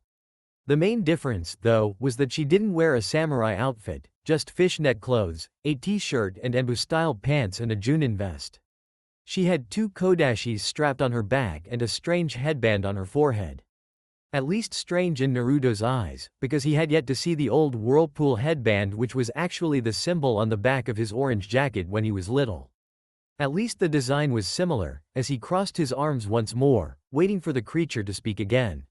The main difference, though, was that she didn't wear a samurai outfit, just fishnet clothes, a t-shirt and ANBU-style pants and a junin vest. She had 2 kodashis strapped on her back and a strange headband on her forehead. At least strange in Naruto's eyes, because he had yet to see the old Whirlpool headband which was actually the symbol on the back of his orange jacket when he was little. At least the design was similar, as he crossed his arms once more, waiting for the creature to speak again.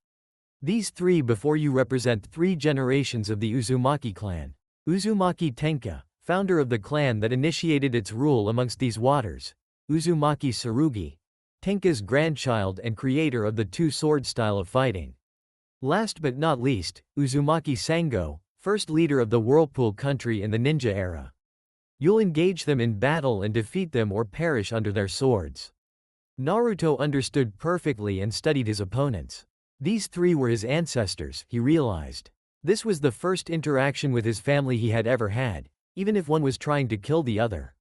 "These 3 before you represent 3 generations of the Uzumaki clan. Uzumaki Tenka, founder of the clan that initiated its rule amongst these waters. Uzumaki Tsurugi, Tenka's grandchild and creator of the 2-sword style of fighting. Last but not least, Uzumaki Sango, first leader of the Whirlpool country in the ninja era. You'll engage them in battle and defeat them or perish under their swords." Naruto understood perfectly and studied his opponents. These 3 were his ancestors, he realized. This was the first interaction with his family he had ever had, even if one was trying to kill the other.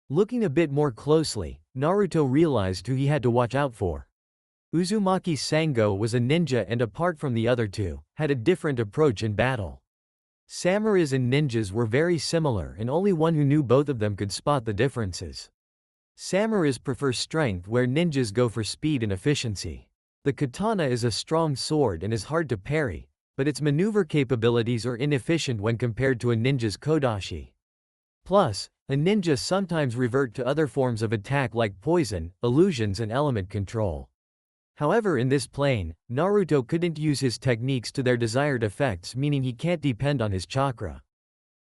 Looking a bit more closely, Naruto realized who he had to watch out for. Uzumaki Sango was a ninja and apart from the other 2, had a different approach in battle. Samurais and ninjas were very similar and only one who knew both of them could spot the differences. Samurais prefer strength where ninjas go for speed and efficiency. The katana is a strong sword and is hard to parry, but its maneuver capabilities are inefficient when compared to a ninja's kodashi. Plus, a ninja sometimes revert to other forms of attack like poison, illusions and element control. However, in this plane, Naruto couldn't use his techniques to their desired effects, meaning he can't depend on his chakra.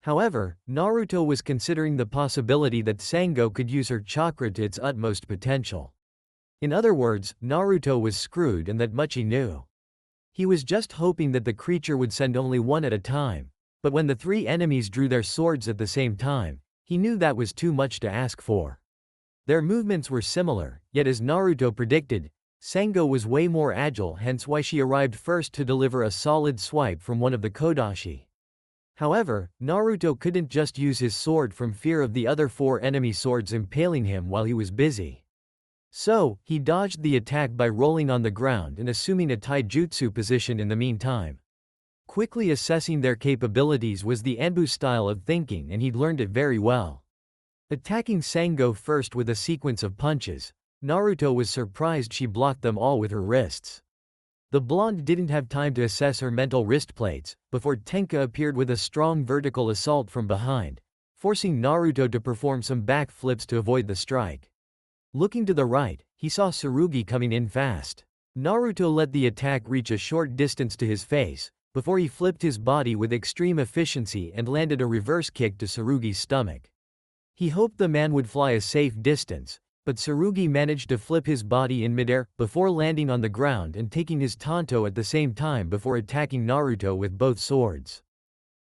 However, Naruto was considering the possibility that Sango could use her chakra to its utmost potential. In other words, Naruto was screwed and that much he knew. He was just hoping that the creature would send only one at a time, but when the 3 enemies drew their swords at the same time, he knew that was too much to ask for. Their movements were similar, yet as Naruto predicted, Sango was way more agile, hence why she arrived first to deliver a solid swipe from one of the kodashi. However, Naruto couldn't just use his sword from fear of the other 4 enemy swords impaling him while he was busy. So, he dodged the attack by rolling on the ground and assuming a taijutsu position in the meantime. Quickly assessing their capabilities was the ANBU style of thinking and he'd learned it very well. Attacking Sango first with a sequence of punches, Naruto was surprised she blocked them all with her wrists. The blonde didn't have time to assess her mental wrist plates, before Tenka appeared with a strong vertical assault from behind, forcing Naruto to perform some back flips to avoid the strike. Looking to the right, he saw Tsurugi coming in fast. Naruto let the attack reach a short distance to his face, before he flipped his body with extreme efficiency and landed a reverse kick to Tsurugi's stomach. He hoped the man would fly a safe distance, but Tsurugi managed to flip his body in midair before landing on the ground and taking his tanto at the same time before attacking Naruto with both swords.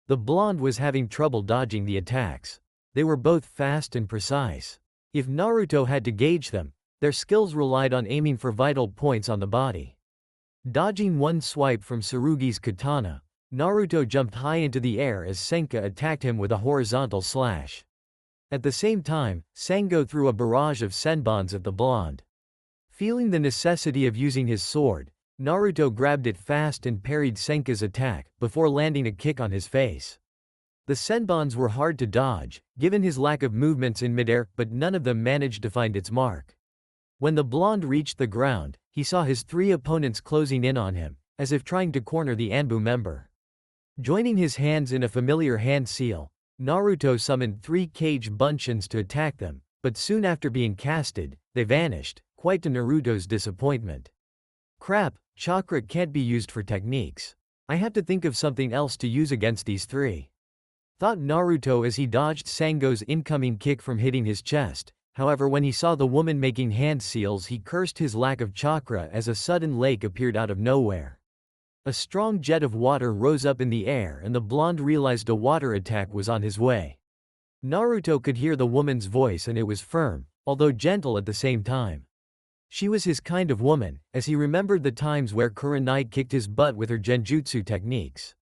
The blonde was having trouble dodging the attacks. They were both fast and precise. If Naruto had to gauge them, their skills relied on aiming for vital points on the body. Dodging one swipe from Tsurugi's katana, Naruto jumped high into the air as Senka attacked him with a horizontal slash. At the same time, Sango threw a barrage of senbons at the blonde. Feeling the necessity of using his sword, Naruto grabbed it fast and parried Senka's attack, before landing a kick on his face. The senbons were hard to dodge, given his lack of movements in midair, but none of them managed to find its mark. When the blonde reached the ground, he saw his three opponents closing in on him, as if trying to corner the ANBU member. Joining his hands in a familiar hand seal, Naruto summoned 3 cage bunchins to attack them, but soon after being casted, they vanished, quite to Naruto's disappointment. Crap, chakra can't be used for techniques. I have to think of something else to use against these 3. Thought Naruto as he dodged Sango's incoming kick from hitting his chest. However, when he saw the woman making hand seals, he cursed his lack of chakra as a sudden lake appeared out of nowhere. A strong jet of water rose up in the air and the blonde realized a water attack was on his way. Naruto could hear the woman's voice and it was firm, although gentle at the same time. She was his kind of woman, as he remembered the times where kurenai kicked his butt with her genjutsu techniques.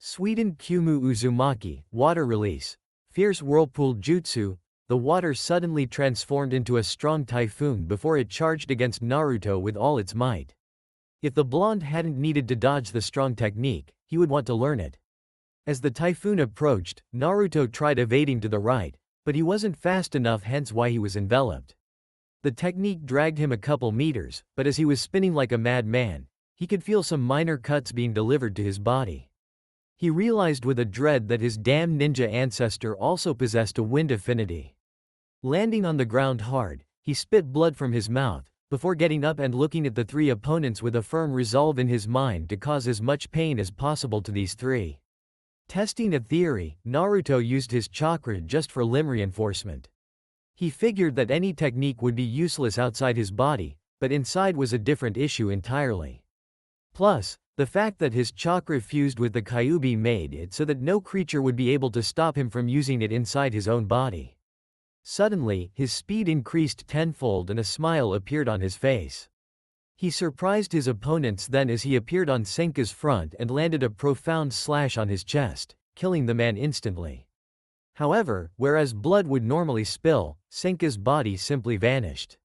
Sweetened Kumu Uzumaki, water release. Fierce Whirlpool Jutsu. The water suddenly transformed into a strong typhoon before it charged against Naruto with all its might. If the blonde hadn't needed to dodge the strong technique, he would want to learn it. As the typhoon approached, Naruto tried evading to the right, but he wasn't fast enough, hence why he was enveloped. The technique dragged him a couple meters, but as he was spinning like a madman, he could feel some minor cuts being delivered to his body. He realized with a dread that his damn ninja ancestor also possessed a wind affinity. Landing on the ground hard, he spit blood from his mouth, before getting up and looking at the 3 opponents with a firm resolve in his mind to cause as much pain as possible to these 3. Testing a theory, Naruto used his chakra just for limb reinforcement. He figured that any technique would be useless outside his body, but inside was a different issue entirely. Plus, the fact that his chakra fused with the Kyuubi made it so that no creature would be able to stop him from using it inside his own body. Suddenly, his speed increased tenfold and a smile appeared on his face. He surprised his opponents then as he appeared on Senka's front and landed a profound slash on his chest, killing the man instantly. However, whereas blood would normally spill, Senka's body simply vanished.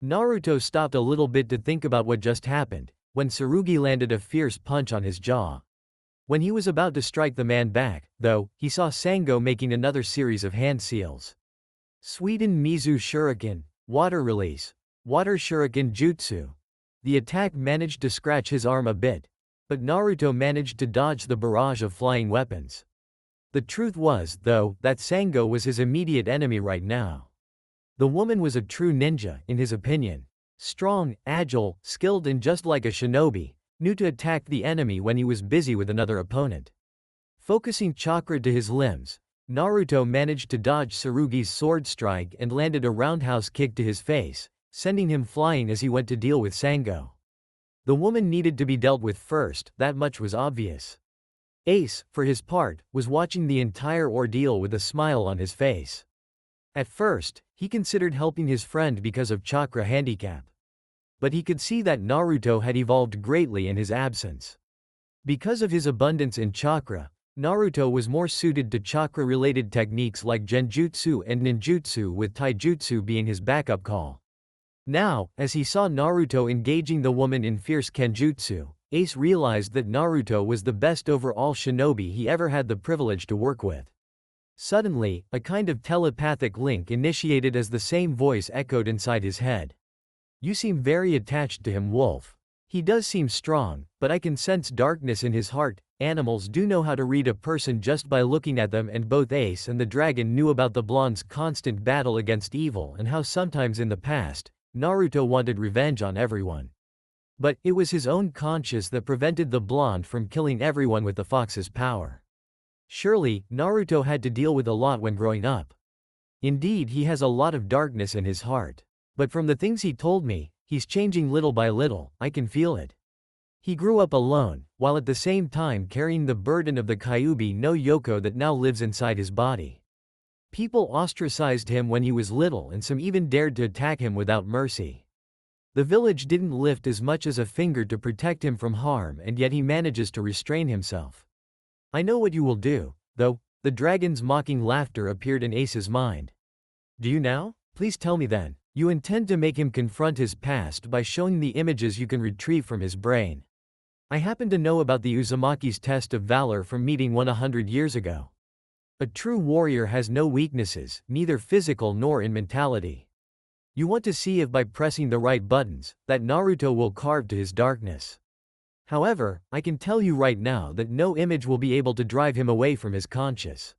Naruto stopped a little bit to think about what just happened, when Tsurugi landed a fierce punch on his jaw. When he was about to strike the man back, though, he saw Sango making another series of hand seals. Sweetened Mizu Shuriken, water release. Water Shuriken Jutsu. The attack managed to scratch his arm a bit, but Naruto managed to dodge the barrage of flying weapons. The truth was, though, that Sango was his immediate enemy right now. The woman was a true ninja, in his opinion. Strong, agile, skilled and just like a shinobi, knew to attack the enemy when he was busy with another opponent. Focusing chakra to his limbs, Naruto managed to dodge Tsurugi's sword strike and landed a roundhouse kick to his face, sending him flying as he went to deal with Sango. The woman needed to be dealt with first, that much was obvious. Ace, for his part, was watching the entire ordeal with a smile on his face. At first, he considered helping his friend because of chakra handicap. But he could see that Naruto had evolved greatly in his absence. Because of his abundance in chakra, Naruto was more suited to chakra-related techniques like genjutsu and ninjutsu, with taijutsu being his backup call. Now, as he saw Naruto engaging the woman in fierce kenjutsu, Ace realized that Naruto was the best overall shinobi he ever had the privilege to work with. Suddenly, a kind of telepathic link initiated as the same voice echoed inside his head. "You seem very attached to him, Wolf. He does seem strong, but I can sense darkness in his heart." Animals do know how to read a person just by looking at them, and both Ace and the dragon knew about the blonde's constant battle against evil and how sometimes in the past, Naruto wanted revenge on everyone. But it was his own conscience that prevented the blonde from killing everyone with the fox's power. Surely, Naruto had to deal with a lot when growing up. Indeed, he has a lot of darkness in his heart. But from the things he told me, he's changing little by little, I can feel it. He grew up alone, while at the same time carrying the burden of the Kyuubi no Yoko that now lives inside his body. People ostracized him when he was little and some even dared to attack him without mercy. The village didn't lift as much as a finger to protect him from harm, and yet he manages to restrain himself. I know what you will do, though. The dragon's mocking laughter appeared in Ace's mind. Do you now? Please tell me then. You intend to make him confront his past by showing the images you can retrieve from his brain. I happen to know about the Uzumaki's test of valor from meeting one 100 years ago. A true warrior has no weaknesses, neither physical nor in mentality. You want to see if by pressing the right buttons, that Naruto will carve to his darkness. However, I can tell you right now that no image will be able to drive him away from his conscience.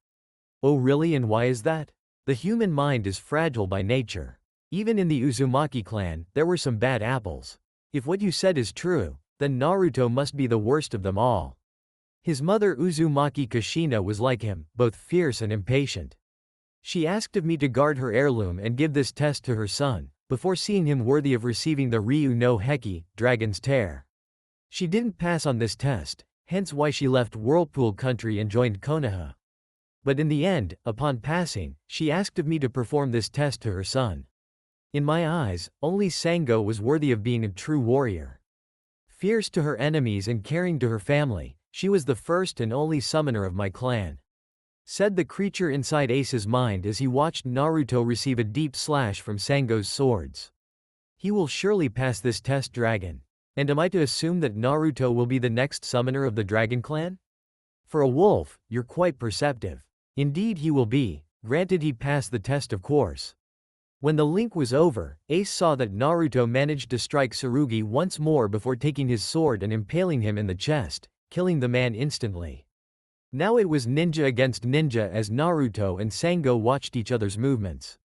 Oh really, and why is that? The human mind is fragile by nature. Even in the Uzumaki clan, there were some bad apples. If what you said is true, then Naruto must be the worst of them all. His mother Uzumaki Kushina was like him, both fierce and impatient. She asked of me to guard her heirloom and give this test to her son, before seeing him worthy of receiving the Ryu no Heki, Dragon's Tear. She didn't pass on this test, hence why she left Whirlpool country and joined Konoha. But in the end, upon passing, she asked of me to perform this test to her son. In my eyes, only Sango was worthy of being a true warrior. Fierce to her enemies and caring to her family, she was the first and only summoner of my clan. Said the creature inside Ace's mind as he watched Naruto receive a deep slash from Sango's swords. He will surely pass this test, dragon. And am I to assume that Naruto will be the next summoner of the Dragon Clan? For a wolf, you're quite perceptive. Indeed he will be, granted he passed the test of course. When the link was over, Ace saw that Naruto managed to strike Tsurugi once more before taking his sword and impaling him in the chest, killing the man instantly. Now it was ninja against ninja as Naruto and Sango watched each other's movements.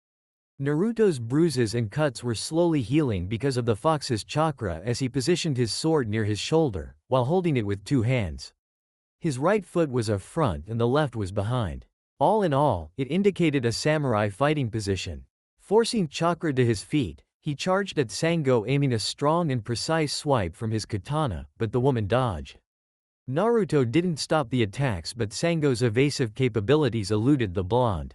Naruto's bruises and cuts were slowly healing because of the fox's chakra as he positioned his sword near his shoulder, while holding it with two hands. His right foot was up front and the left was behind. All in all, it indicated a samurai fighting position. Forcing chakra to his feet, he charged at Sango, aiming a strong and precise swipe from his katana, but the woman dodged. Naruto didn't stop the attacks, but Sango's evasive capabilities eluded the blonde.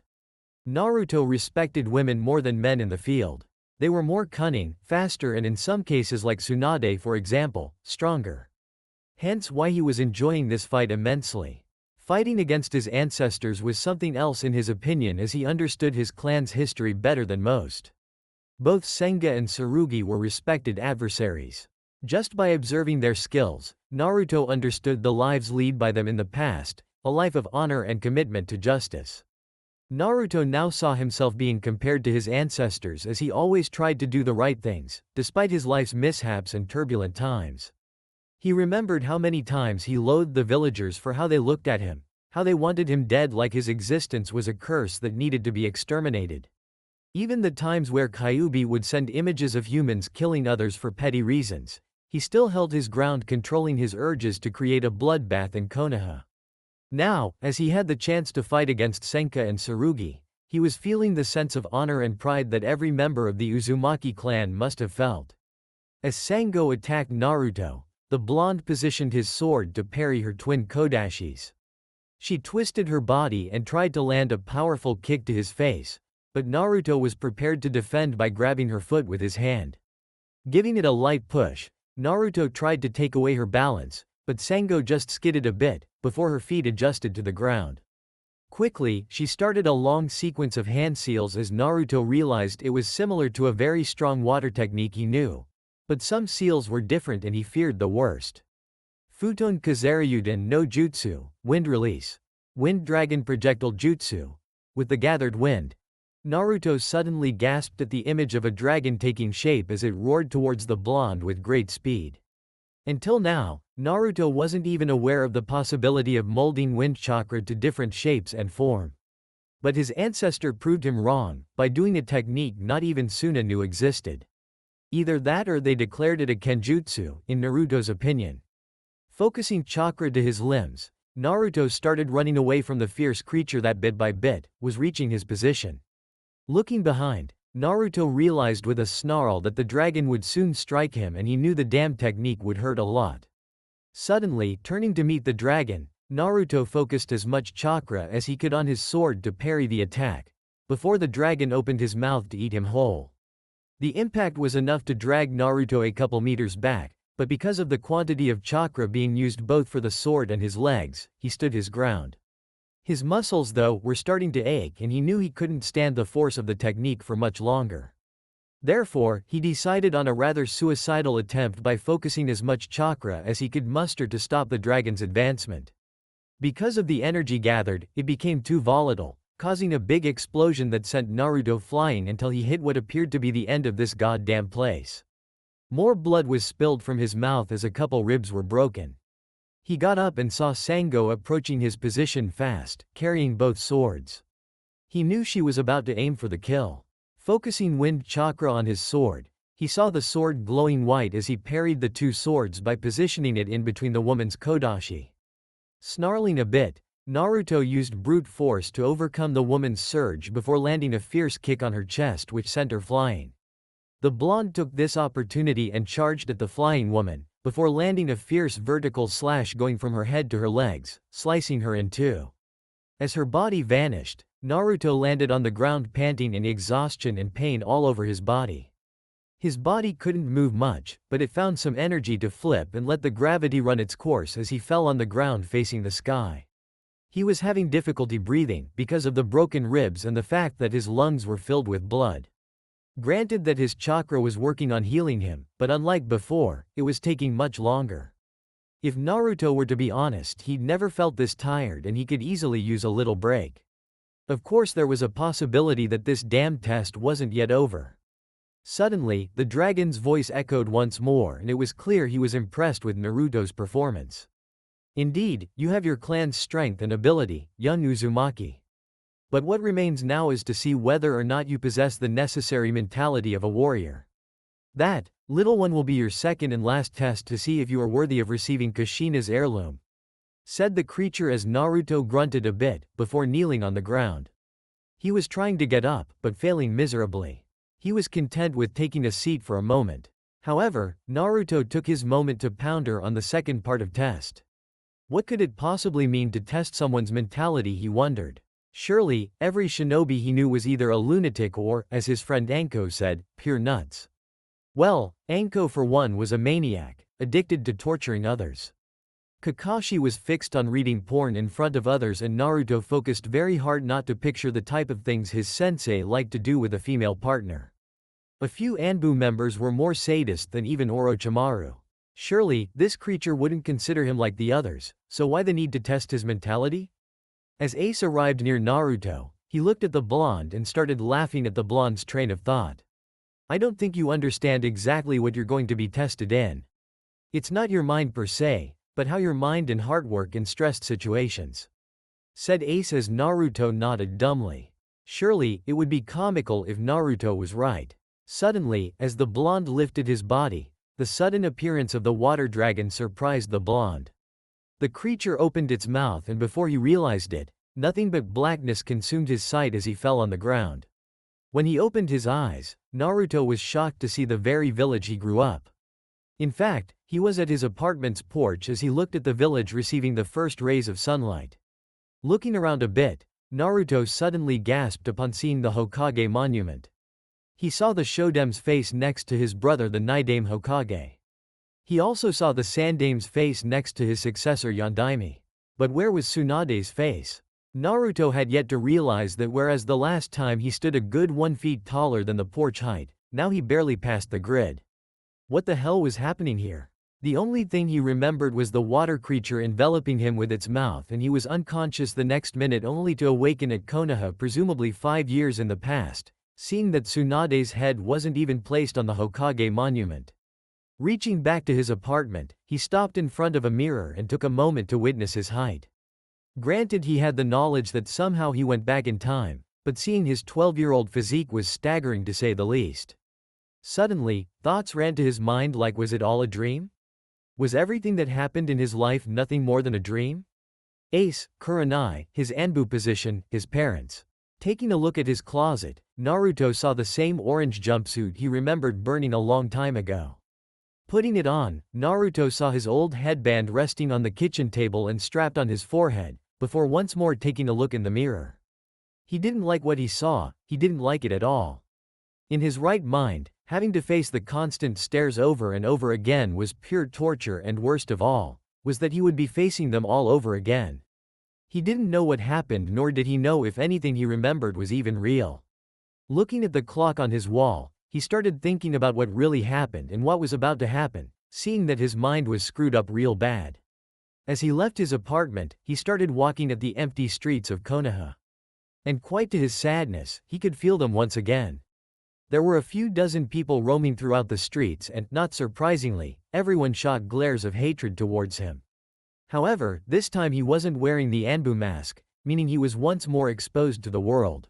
Naruto respected women more than men in the field. They were more cunning, faster, and in some cases, like Tsunade for example, stronger. Hence why he was enjoying this fight immensely. Fighting against his ancestors was something else in his opinion, as he understood his clan's history better than most. Both Senga and Tsurugi were respected adversaries. Just by observing their skills, Naruto understood the lives led by them in the past, a life of honor and commitment to justice. Naruto now saw himself being compared to his ancestors, as he always tried to do the right things, despite his life's mishaps and turbulent times. He remembered how many times he loathed the villagers for how they looked at him, how they wanted him dead, like his existence was a curse that needed to be exterminated. Even the times where Kyuubi would send images of humans killing others for petty reasons, he still held his ground, controlling his urges to create a bloodbath in Konoha. Now, as he had the chance to fight against Senka and Tsurugi, he was feeling the sense of honor and pride that every member of the Uzumaki clan must have felt. As Sango attacked Naruto, the blonde positioned his sword to parry her twin kodashis. She twisted her body and tried to land a powerful kick to his face, but Naruto was prepared to defend by grabbing her foot with his hand. Giving it a light push, Naruto tried to take away her balance, but Sango just skidded a bit, before her feet adjusted to the ground. Quickly, she started a long sequence of hand seals as Naruto realized it was similar to a very strong water technique he knew. But some seals were different and he feared the worst. Futon Kazaryuden no Jutsu, Wind Release. Wind Dragon Projectile Jutsu. With the gathered wind, Naruto suddenly gasped at the image of a dragon taking shape as it roared towards the blonde with great speed. Until now, Naruto wasn't even aware of the possibility of molding wind chakra to different shapes and form. But his ancestor proved him wrong, by doing a technique not even Suna knew existed. Either that or they declared it a kenjutsu, in Naruto's opinion. Focusing chakra to his limbs, Naruto started running away from the fierce creature that bit by bit was reaching his position. Looking behind, Naruto realized with a snarl that the dragon would soon strike him, and he knew the damn technique would hurt a lot. Suddenly, turning to meet the dragon, Naruto focused as much chakra as he could on his sword to parry the attack, before the dragon opened his mouth to eat him whole. The impact was enough to drag Naruto a couple meters back, but because of the quantity of chakra being used both for the sword and his legs, he stood his ground. His muscles, though, were starting to ache, and he knew he couldn't stand the force of the technique for much longer. Therefore, he decided on a rather suicidal attempt by focusing as much chakra as he could muster to stop the dragon's advancement. Because of the energy gathered, it became too volatile, causing a big explosion that sent Naruto flying until he hit what appeared to be the end of this goddamn place. More blood was spilled from his mouth as a couple ribs were broken. He got up and saw Sango approaching his position fast, carrying both swords. He knew she was about to aim for the kill. Focusing wind chakra on his sword, he saw the sword glowing white as he parried the two swords by positioning it in between the woman's kodashi. Snarling a bit, Naruto used brute force to overcome the woman's surge before landing a fierce kick on her chest which sent her flying. The blonde took this opportunity and charged at the flying woman, before landing a fierce vertical slash going from her head to her legs, slicing her in two. As her body vanished, Naruto landed on the ground panting in exhaustion and pain all over his body. His body couldn't move much, but it found some energy to flip and let the gravity run its course as he fell on the ground facing the sky. He was having difficulty breathing because of the broken ribs and the fact that his lungs were filled with blood. Granted that his chakra was working on healing him, but unlike before, it was taking much longer. If Naruto were to be honest, he'd never felt this tired and he could easily use a little break. Of course, there was a possibility that this damn test wasn't yet over. Suddenly, the dragon's voice echoed once more, and it was clear he was impressed with Naruto's performance. Indeed, you have your clan's strength and ability, young Uzumaki. But what remains now is to see whether or not you possess the necessary mentality of a warrior. That, little one, will be your second and last test to see if you are worthy of receiving Kushina's heirloom, said the creature as Naruto grunted a bit, before kneeling on the ground. He was trying to get up, but failing miserably. He was content with taking a seat for a moment. However, Naruto took his moment to ponder on the second part of test. What could it possibly mean to test someone's mentality, he wondered. Surely, every shinobi he knew was either a lunatic or, as his friend Anko said, pure nuts. Well, Anko for one was a maniac, addicted to torturing others. Kakashi was fixed on reading porn in front of others, and Naruto focused very hard not to picture the type of things his sensei liked to do with a female partner. A few ANBU members were more sadist than even Orochimaru. Surely, this creature wouldn't consider him like the others, so why the need to test his mentality? As Ace arrived near Naruto, he looked at the blonde and started laughing at the blonde's train of thought. I don't think you understand exactly what you're going to be tested in. It's not your mind per se, but how your mind and heart work in stressed situations, said Ace as Naruto nodded dumbly. Surely, it would be comical if Naruto was right. Suddenly, as the blonde lifted his body, the sudden appearance of the water dragon surprised the blonde. The creature opened its mouth, and before he realized it, nothing but blackness consumed his sight as he fell on the ground. When he opened his eyes, Naruto was shocked to see the very village he grew up. In fact, he was at his apartment's porch as he looked at the village receiving the first rays of sunlight. Looking around a bit, Naruto suddenly gasped upon seeing the Hokage monument. He saw the Shodame's face next to his brother, the Naidame Hokage. He also saw the Sandame's face next to his successor Yondaime. But where was Tsunade's face? Naruto had yet to realize that whereas the last time he stood a good 1 foot taller than the porch height, now he barely passed the grid. What the hell was happening here? The only thing he remembered was the water creature enveloping him with its mouth, and he was unconscious the next minute, only to awaken at Konoha presumably 5 years in the past, seeing that Tsunade's head wasn't even placed on the Hokage monument. Reaching back to his apartment, he stopped in front of a mirror and took a moment to witness his height. Granted, he had the knowledge that somehow he went back in time, but seeing his 12-year-old physique was staggering to say the least. Suddenly, thoughts ran to his mind like, was it all a dream? Was everything that happened in his life nothing more than a dream? Ace, kurenai, his ANBU position, his parents. Taking a look at his closet, Naruto saw the same orange jumpsuit he remembered burning a long time ago. Putting it on, Naruto saw his old headband resting on the kitchen table and strapped on his forehead, before once more taking a look in the mirror. He didn't like what he saw, he didn't like it at all. In his right mind, having to face the constant stares over and over again was pure torture, and worst of all, was that he would be facing them all over again. He didn't know what happened, nor did he know if anything he remembered was even real. Looking at the clock on his wall, he started thinking about what really happened and what was about to happen, seeing that his mind was screwed up real bad. As he left his apartment, he started walking at the empty streets of Konoha. And quite to his sadness, he could feel them once again. There were a few dozen people roaming throughout the streets and, not surprisingly, everyone shot glares of hatred towards him. However, this time he wasn't wearing the ANBU mask, meaning he was once more exposed to the world.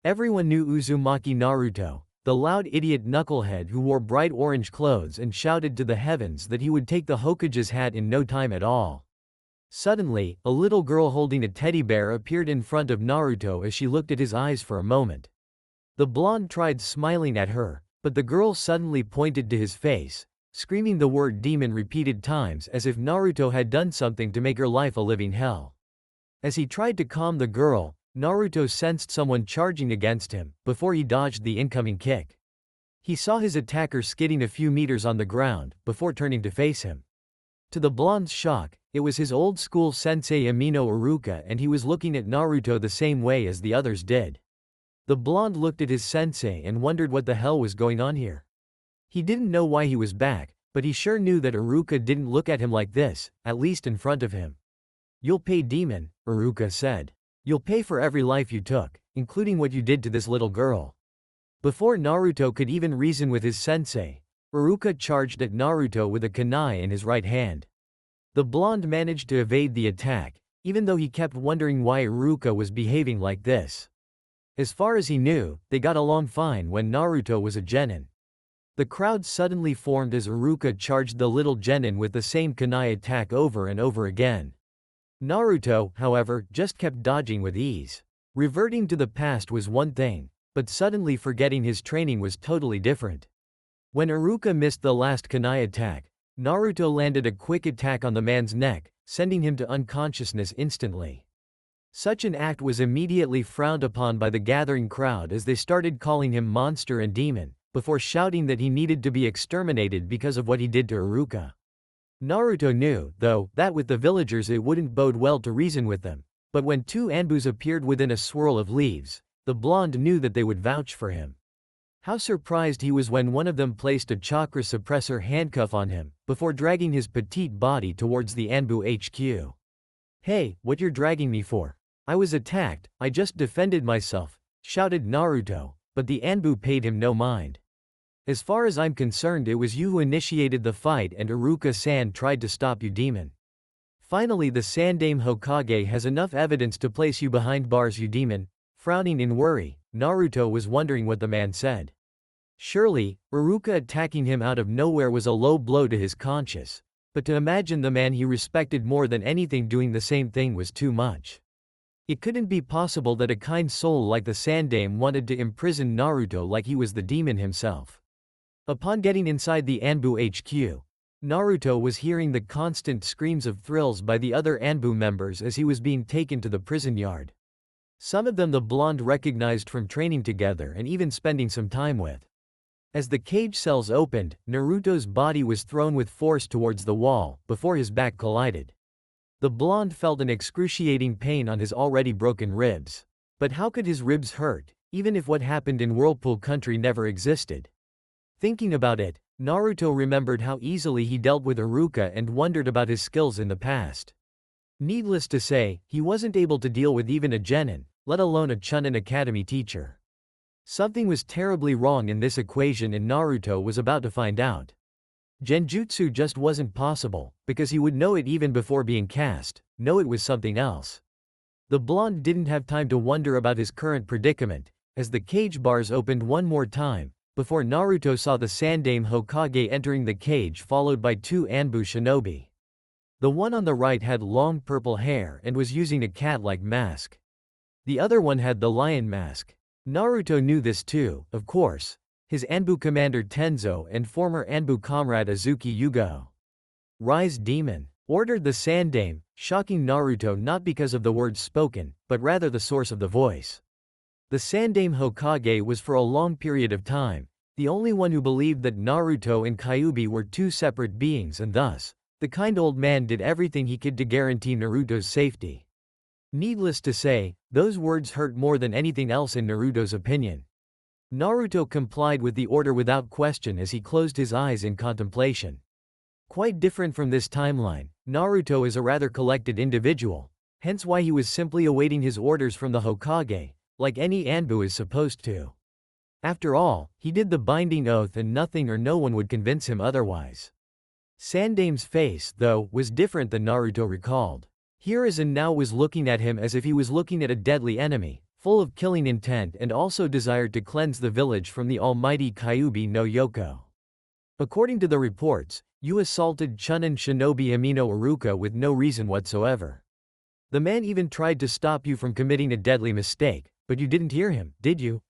Everyone knew Uzumaki Naruto, the loud idiot knucklehead who wore bright orange clothes and shouted to the heavens that he would take the Hokage's hat in no time at all. Suddenly, a little girl holding a teddy bear appeared in front of Naruto as she looked at his eyes for a moment. The blonde tried smiling at her, but the girl suddenly pointed to his face, screaming the word demon repeated times as if Naruto had done something to make her life a living hell. As he tried to calm the girl, Naruto sensed someone charging against him, before he dodged the incoming kick. He saw his attacker skidding a few meters on the ground, before turning to face him. To the blonde's shock, it was his old school sensei Amino Iruka, and he was looking at Naruto the same way as the others did. The blonde looked at his sensei and wondered what the hell was going on here. He didn't know why he was back, but he sure knew that Iruka didn't look at him like this, at least in front of him. "You'll pay, demon," Iruka said. "You'll pay for every life you took, including what you did to this little girl." Before Naruto could even reason with his sensei, Iruka charged at Naruto with a kunai in his right hand. The blonde managed to evade the attack, even though he kept wondering why Iruka was behaving like this. As far as he knew, they got along fine when Naruto was a genin. The crowd suddenly formed as Iruka charged the little genin with the same kunai attack over and over again. Naruto, however, just kept dodging with ease. Reverting to the past was one thing, but suddenly forgetting his training was totally different. When Iruka missed the last kunai attack, Naruto landed a quick attack on the man's neck, sending him to unconsciousness instantly. Such an act was immediately frowned upon by the gathering crowd as they started calling him monster and demon, before shouting that he needed to be exterminated because of what he did to Iruka. Naruto knew, though, that with the villagers it wouldn't bode well to reason with them, but when two ANBUs appeared within a swirl of leaves, the blonde knew that they would vouch for him. How surprised he was when one of them placed a chakra suppressor handcuff on him, before dragging his petite body towards the ANBU HQ. "Hey, what you're dragging me for? I was attacked, I just defended myself," shouted Naruto, but the ANBU paid him no mind. "As far as I'm concerned, it was you who initiated the fight, and Iruka-san tried to stop you, demon. Finally, the Sandaime Hokage has enough evidence to place you behind bars, you demon." Frowning in worry, Naruto was wondering what the man said. Surely, Iruka attacking him out of nowhere was a low blow to his conscience, but to imagine the man he respected more than anything doing the same thing was too much. It couldn't be possible that a kind soul like the Sandaime wanted to imprison Naruto like he was the demon himself. Upon getting inside the ANBU HQ, Naruto was hearing the constant screams of thrills by the other ANBU members as he was being taken to the prison yard. Some of them the blonde recognized from training together and even spending some time with. As the cage cells opened, Naruto's body was thrown with force towards the wall, before his back collided. The blonde felt an excruciating pain on his already broken ribs. But how could his ribs hurt, even if what happened in Whirlpool country never existed? Thinking about it, Naruto remembered how easily he dealt with Iruka and wondered about his skills in the past. Needless to say, he wasn't able to deal with even a genin, let alone a Chunin Academy teacher. Something was terribly wrong in this equation, and Naruto was about to find out. Genjutsu just wasn't possible, because he would know it even before being cast. No, it was something else. The blonde didn't have time to wonder about his current predicament, as the cage bars opened one more time, before Naruto saw the Sandaime Hokage entering the cage, followed by two ANBU shinobi. The one on the right had long purple hair and was using a cat-like mask. The other one had the lion mask. Naruto knew this too, of course. His ANBU commander Tenzo and former ANBU comrade Azuki Yugo. Rise demon, ordered the Sandame, shocking Naruto not because of the words spoken, but rather the source of the voice. The Sandame Hokage was for a long period of time the only one who believed that Naruto and Kyuubi were two separate beings, and thus, the kind old man did everything he could to guarantee Naruto's safety. Needless to say, those words hurt more than anything else in Naruto's opinion. Naruto complied with the order without question as he closed his eyes in contemplation. Quite different from this timeline, Naruto is a rather collected individual, hence why he was simply awaiting his orders from the Hokage, like any ANBU is supposed to. After all, he did the binding oath and nothing or no one would convince him otherwise. Sandame's face, though, was different than Naruto recalled. Hiruzen now was looking at him as if he was looking at a deadly enemy, full of killing intent and also desired to cleanse the village from the almighty Kyuubi no Yoko. According to the reports, you assaulted Chunin shinobi Amino Iruka with no reason whatsoever. The man even tried to stop you from committing a deadly mistake, but you didn't hear him, did you?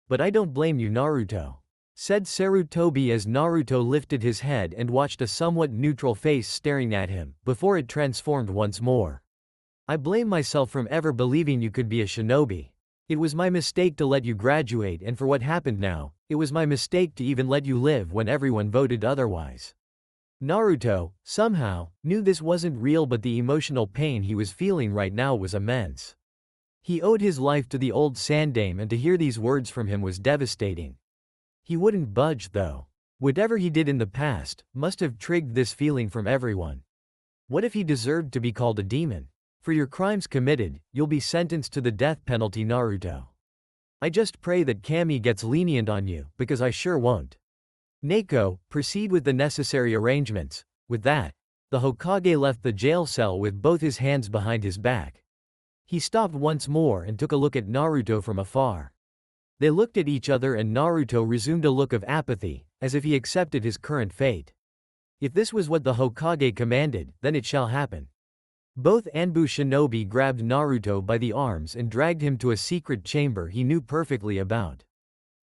But I don't blame you, Naruto, said Sarutobi as Naruto lifted his head and watched a somewhat neutral face staring at him, before it transformed once more. I blame myself from ever believing you could be a shinobi. It was my mistake to let you graduate, and for what happened now, it was my mistake to even let you live when everyone voted otherwise. Naruto, somehow, knew this wasn't real, but the emotional pain he was feeling right now was immense. He owed his life to the old Sandame, and to hear these words from him was devastating. He wouldn't budge, though. Whatever he did in the past must have triggered this feeling from everyone. What if he deserved to be called a demon? For your crimes committed, you'll be sentenced to the death penalty, Naruto. I just pray that Kami gets lenient on you, because I sure won't. Neko, proceed with the necessary arrangements. With that, the Hokage left the jail cell with both his hands behind his back. He stopped once more and took a look at Naruto from afar. They looked at each other and Naruto resumed a look of apathy, as if he accepted his current fate. If this was what the Hokage commanded, then it shall happen. Both ANBU shinobi grabbed Naruto by the arms and dragged him to a secret chamber he knew perfectly about.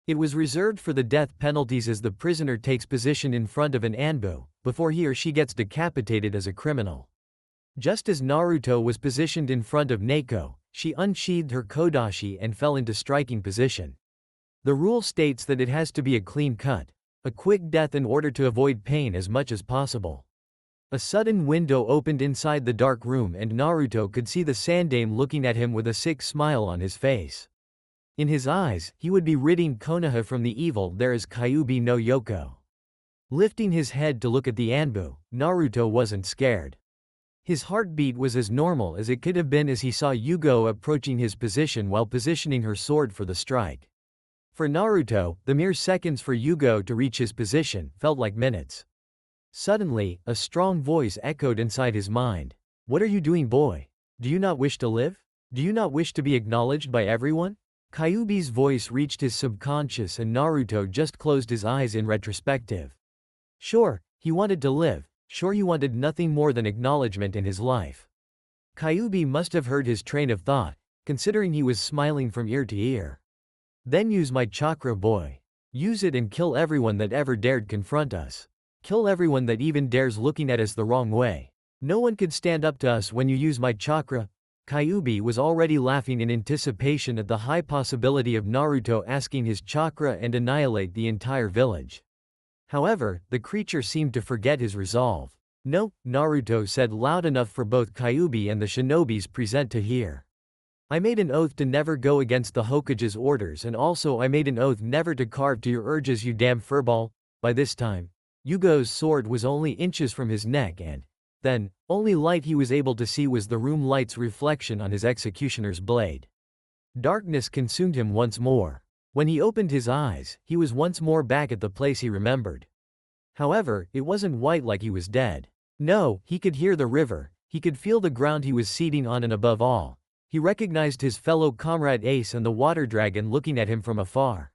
It was reserved for the death penalties as the prisoner takes position in front of an ANBU, before he or she gets decapitated as a criminal. Just as Naruto was positioned in front of Neko, she unsheathed her kodashi and fell into striking position. The rule states that it has to be a clean cut, a quick death in order to avoid pain as much as possible. A sudden window opened inside the dark room and Naruto could see the Sandame looking at him with a sick smile on his face. In his eyes, he would be ridding Konoha from the evil there is Kyuubi no Yoko. Lifting his head to look at the ANBU, Naruto wasn't scared. His heartbeat was as normal as it could have been as he saw Yugo approaching his position while positioning her sword for the strike. For Naruto, the mere seconds for Yugo to reach his position felt like minutes. Suddenly, a strong voice echoed inside his mind. What are you doing, boy? Do you not wish to live? Do you not wish to be acknowledged by everyone? Kyuubi's voice reached his subconscious and Naruto just closed his eyes in retrospective. Sure, he wanted to live. Sure, he wanted nothing more than acknowledgement in his life. Kyuubi must have heard his train of thought, considering he was smiling from ear to ear. Then use my chakra, boy. Use it and kill everyone that ever dared confront us. Kill everyone that even dares looking at us the wrong way. No one could stand up to us when you use my chakra. Kyuubi was already laughing in anticipation at the high possibility of Naruto asking his chakra and annihilate the entire village. However, the creature seemed to forget his resolve. No, Naruto said loud enough for both Kyuubi and the shinobis present to hear. I made an oath to never go against the Hokage's orders, and also I made an oath never to carve to your urges, you damn furball. By this time, Yugo's sword was only inches from his neck and, then, only light he was able to see was the room light's reflection on his executioner's blade. Darkness consumed him once more. When he opened his eyes, he was once more back at the place he remembered. However, it wasn't white like he was dead. No, he could hear the river, he could feel the ground he was seating on, and above all, he recognized his fellow comrade Ace and the water dragon looking at him from afar.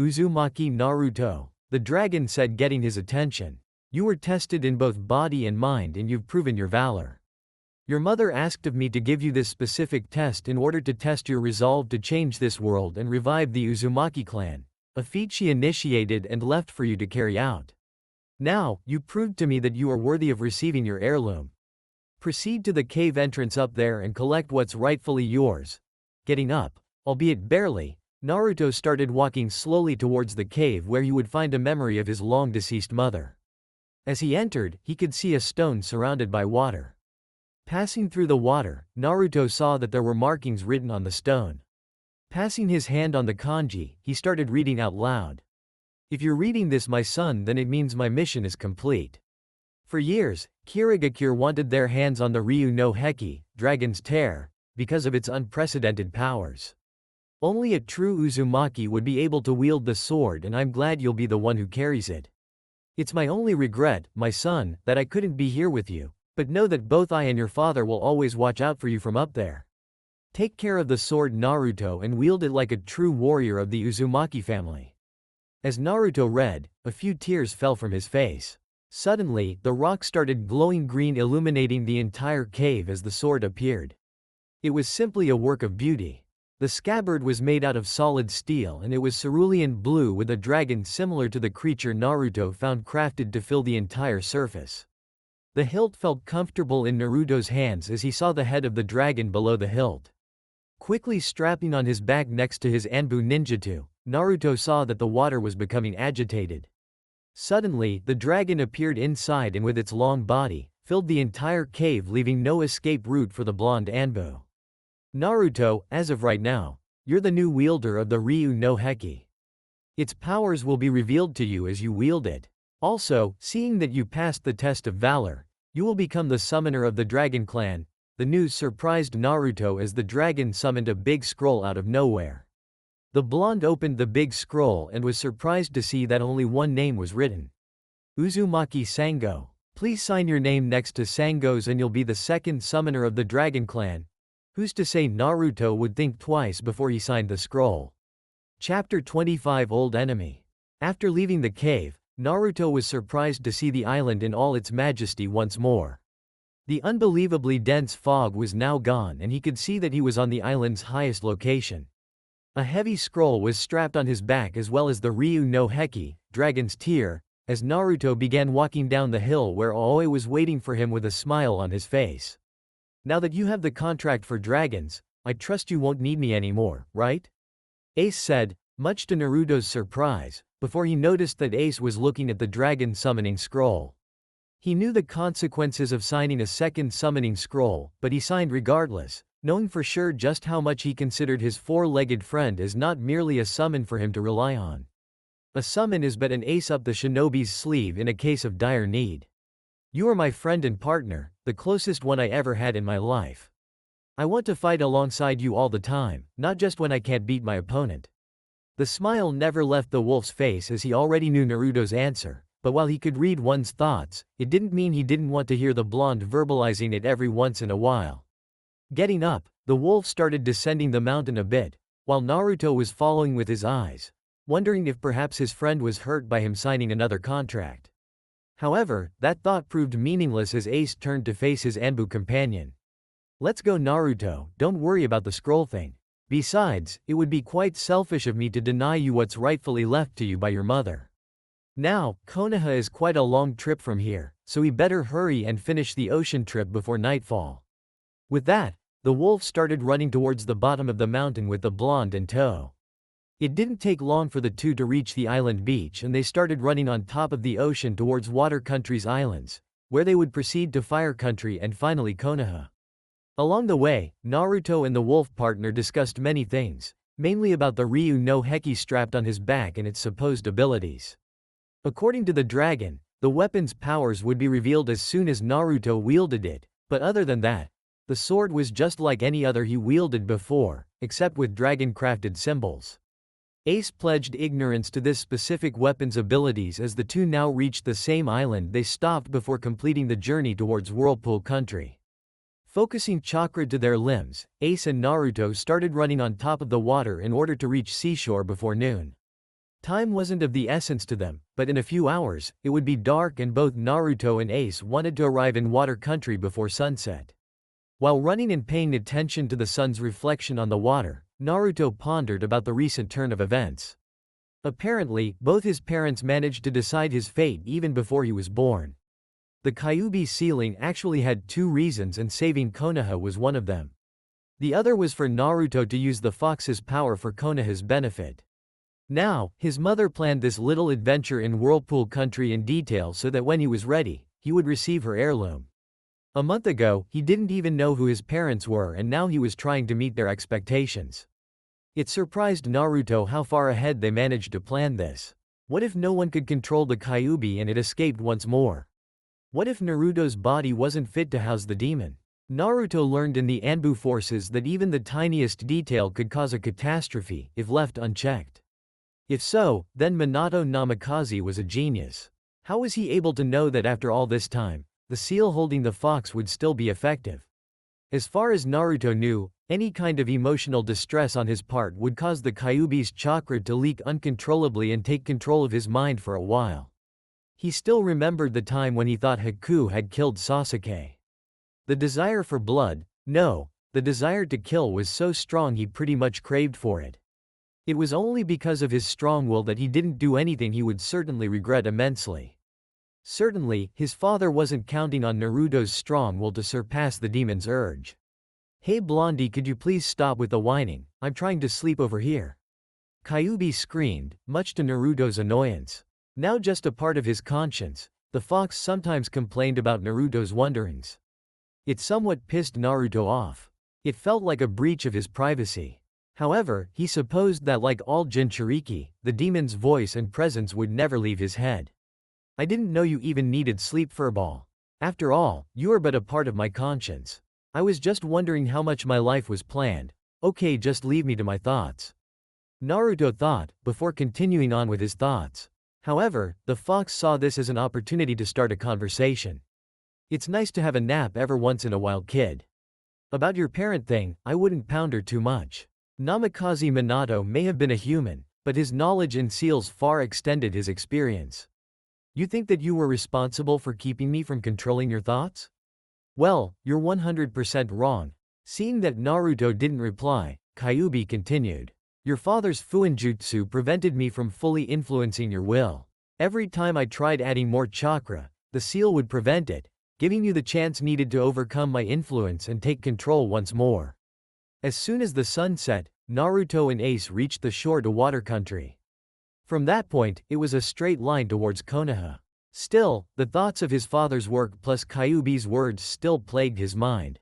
Uzumaki Naruto, the dragon said, getting his attention. You were tested in both body and mind and you've proven your valor. Your mother asked of me to give you this specific test in order to test your resolve to change this world and revive the Uzumaki clan, a feat she initiated and left for you to carry out. Now, you proved to me that you are worthy of receiving your heirloom. Proceed to the cave entrance up there and collect what's rightfully yours. Getting up, albeit barely, Naruto started walking slowly towards the cave where he would find a memory of his long-deceased mother. As he entered, he could see a stone surrounded by water. Passing through the water, Naruto saw that there were markings written on the stone. Passing his hand on the kanji, he started reading out loud. If you're reading this, my son, then it means my mission is complete. For years, Kirigakure wanted their hands on the Ryu no Heki, Dragon's Tear, because of its unprecedented powers. Only a true Uzumaki would be able to wield the sword, and I'm glad you'll be the one who carries it. It's my only regret, my son, that I couldn't be here with you, but know that both I and your father will always watch out for you from up there. Take care of the sword, Naruto, and wield it like a true warrior of the Uzumaki family. As Naruto read, a few tears fell from his face. Suddenly, the rock started glowing green, illuminating the entire cave as the sword appeared. It was simply a work of beauty. The scabbard was made out of solid steel and it was cerulean blue with a dragon similar to the creature Naruto found crafted to fill the entire surface. The hilt felt comfortable in Naruto's hands as he saw the head of the dragon below the hilt. Quickly strapping on his back next to his ANBU ninjutsu, Naruto saw that the water was becoming agitated. Suddenly, the dragon appeared inside and with its long body, filled the entire cave, leaving no escape route for the blonde ANBU. Naruto, as of right now, you're the new wielder of the Ryu no Heki. Its powers will be revealed to you as you wield it. Also, seeing that you passed the test of valor, you will become the summoner of the Dragon Clan. The news surprised Naruto as the dragon summoned a big scroll out of nowhere. The blonde opened the big scroll and was surprised to see that only one name was written. Uzumaki Sango. Please sign your name next to Sango's and you'll be the second summoner of the Dragon Clan. Who's to say Naruto would think twice before he signed the scroll? Chapter 25 Old Enemy. After leaving the cave, Naruto was surprised to see the island in all its majesty once more. The unbelievably dense fog was now gone and he could see that he was on the island's highest location. A heavy scroll was strapped on his back as well as the Ryu no Heki, Dragon's Tear, as Naruto began walking down the hill where Aoi was waiting for him with a smile on his face. Now that you have the contract for dragons, I trust you won't need me anymore, right? Ace said, much to Naruto's surprise, before he noticed that Ace was looking at the dragon summoning scroll. He knew the consequences of signing a second summoning scroll, but he signed regardless, knowing for sure just how much he considered his four-legged friend as not merely a summon for him to rely on. A summon is but an ace up the shinobi's sleeve in a case of dire need. You are my friend and partner, the closest one I ever had in my life. I want to fight alongside you all the time, not just when I can't beat my opponent. The smile never left the wolf's face as he already knew Naruto's answer, but while he could read one's thoughts, it didn't mean he didn't want to hear the blonde verbalizing it every once in a while. Getting up, the wolf started descending the mountain a bit, while Naruto was following with his eyes, wondering if perhaps his friend was hurt by him signing another contract. However, that thought proved meaningless as Ace turned to face his ANBU companion. Let's go, Naruto, don't worry about the scroll thing. Besides, it would be quite selfish of me to deny you what's rightfully left to you by your mother. Now, Konoha is quite a long trip from here, so we better hurry and finish the ocean trip before nightfall. With that, the wolf started running towards the bottom of the mountain with the blonde in tow. It didn't take long for the two to reach the island beach and they started running on top of the ocean towards Water Country's islands, where they would proceed to Fire Country and finally Konoha. Along the way, Naruto and the wolf partner discussed many things, mainly about the Ryu no Heki strapped on his back and its supposed abilities. According to the dragon, the weapon's powers would be revealed as soon as Naruto wielded it, but other than that, the sword was just like any other he wielded before, except with dragon-crafted symbols. Ace pledged ignorance to this specific weapon's abilities as the two now reached the same island they stopped before completing the journey towards Whirlpool Country. Focusing chakra to their limbs, Ace and Naruto started running on top of the water in order to reach seashore before noon. Time wasn't of the essence to them, but in a few hours, it would be dark and both Naruto and Ace wanted to arrive in Water Country before sunset. While running and paying attention to the sun's reflection on the water, Naruto pondered about the recent turn of events. Apparently, both his parents managed to decide his fate even before he was born. The Kyuubi sealing actually had two reasons, and saving Konoha was one of them. The other was for Naruto to use the fox's power for Konoha's benefit. Now, his mother planned this little adventure in Whirlpool country in detail so that when he was ready, he would receive her heirloom. A month ago, he didn't even know who his parents were, and now he was trying to meet their expectations. It surprised Naruto how far ahead they managed to plan this. What if no one could control the Kyuubi and it escaped once more? What if Naruto's body wasn't fit to house the demon? Naruto learned in the ANBU forces that even the tiniest detail could cause a catastrophe if left unchecked. If so, then Minato Namikaze was a genius. How was he able to know that after all this time, the seal holding the fox would still be effective? As far as Naruto knew, any kind of emotional distress on his part would cause the Kyuubi's chakra to leak uncontrollably and take control of his mind for a while. He still remembered the time when he thought Haku had killed Sasuke. The desire for blood, no, the desire to kill was so strong he pretty much craved for it. It was only because of his strong will that he didn't do anything he would certainly regret immensely. Certainly, his father wasn't counting on Naruto's strong will to surpass the demon's urge. "Hey Blondie, could you please stop with the whining? I'm trying to sleep over here." Kyuubi screamed, much to Naruto's annoyance. Now just a part of his conscience, the fox sometimes complained about Naruto's wanderings. It somewhat pissed Naruto off. It felt like a breach of his privacy. However, he supposed that like all Jinchuriki, the demon's voice and presence would never leave his head. "I didn't know you even needed sleep, furball. After all, you are but a part of my conscience. I was just wondering how much my life was planned. Okay, just leave me to my thoughts." Naruto thought, before continuing on with his thoughts. However, the fox saw this as an opportunity to start a conversation. "It's nice to have a nap every once in a while, kid. About your parent thing, I wouldn't pounder too much. Namikaze Minato may have been a human, but his knowledge in seals far extended his experience. You think that you were responsible for keeping me from controlling your thoughts? Well, you're 100% wrong." Seeing that Naruto didn't reply, Kyuubi continued. "Your father's fuinjutsu prevented me from fully influencing your will. Every time I tried adding more chakra, the seal would prevent it, giving you the chance needed to overcome my influence and take control once more." As soon as the sun set, Naruto and Ace reached the shore to water country. From that point, it was a straight line towards Konoha. Still, the thoughts of his father's work plus Kyuubi's words still plagued his mind.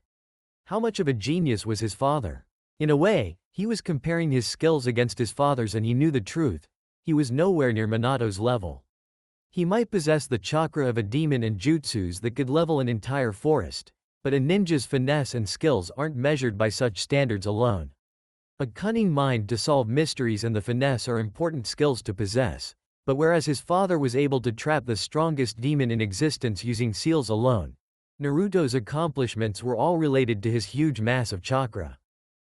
How much of a genius was his father? In a way, he was comparing his skills against his father's, and he knew the truth. He was nowhere near Minato's level. He might possess the chakra of a demon and jutsus that could level an entire forest, but a ninja's finesse and skills aren't measured by such standards alone. A cunning mind to solve mysteries and the finesse are important skills to possess, but whereas his father was able to trap the strongest demon in existence using seals alone, Naruto's accomplishments were all related to his huge mass of chakra.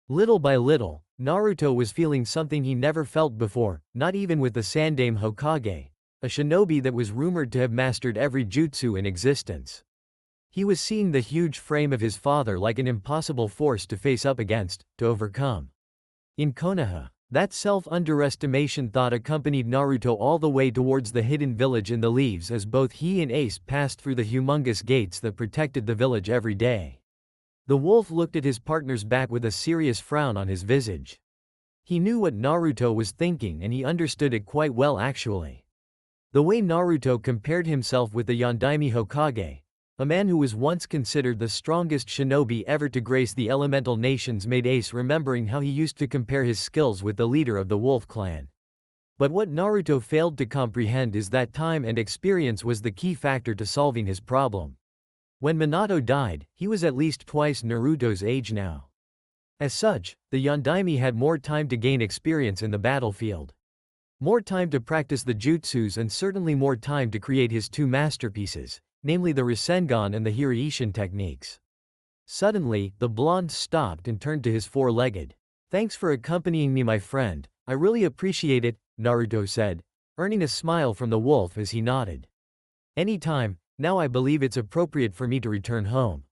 Little by little, Naruto was feeling something he never felt before, not even with the Sandaime Hokage, a shinobi that was rumored to have mastered every jutsu in existence. He was seeing the huge frame of his father like an impossible force to face up against, to overcome. In Konoha, that self-underestimation thought accompanied Naruto all the way towards the hidden village in the leaves as both he and Ace passed through the humongous gates that protected the village every day. The wolf looked at his partner's back with a serious frown on his visage. He knew what Naruto was thinking, and he understood it quite well actually. The way Naruto compared himself with the Yondaime Hokage, a man who was once considered the strongest shinobi ever to grace the elemental nations, made Ace remembering how he used to compare his skills with the leader of the Wolf clan. But what Naruto failed to comprehend is that time and experience was the key factor to solving his problem. When Minato died, he was at least twice Naruto's age now. As such, the Yondaime had more time to gain experience in the battlefield. More time to practice the jutsus, and certainly more time to create his two masterpieces, namely the Rasengan and the Hiraishin techniques. Suddenly, the blonde stopped and turned to his four-legged. "Thanks for accompanying me, my friend, I really appreciate it," Naruto said, earning a smile from the wolf as he nodded. "Anytime, now I believe it's appropriate for me to return home.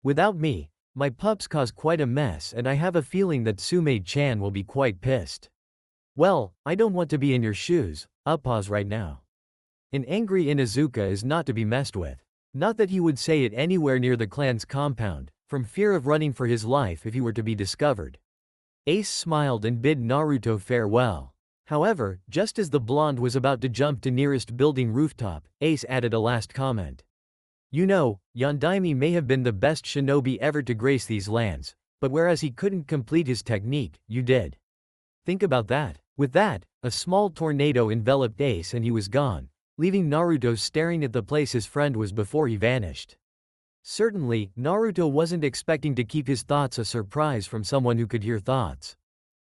Without me, My pups cause quite a mess and I have a feeling that Sume-chan will be quite pissed. Well, I don't want to be in your shoes, pause right now. An angry Inuzuka is not to be messed with. Not that he would say it anywhere near the clan's compound, from fear of running for his life if he were to be discovered. Ace smiled and bid Naruto farewell. However, just as the blonde was about to jump to nearest building rooftop, Ace added a last comment. You know, Yondaime may have been the best shinobi ever to grace these lands, but whereas he couldn't complete his technique, you did. Think about that. With that, a small tornado enveloped Ace and he was gone, leaving Naruto staring at the place his friend was before he vanished. Certainly, Naruto wasn't expecting to keep his thoughts a surprise from someone who could hear thoughts.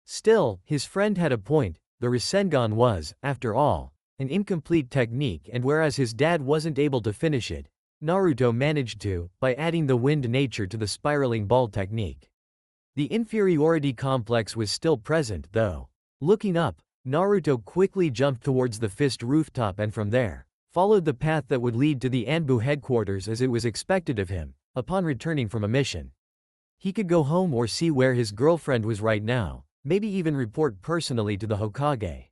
Still, his friend had a point. The Rasengan was, after all, an incomplete technique, and whereas his dad wasn't able to finish it, Naruto managed to, by adding the wind nature to the spiraling ball technique. The inferiority complex was still present, though. Looking up, Naruto quickly jumped towards the fist rooftop and from there, followed the path that would lead to the ANBU headquarters as it was expected of him, upon returning from a mission. He could go home or see where his girlfriend was right now, maybe even report personally to the Hokage.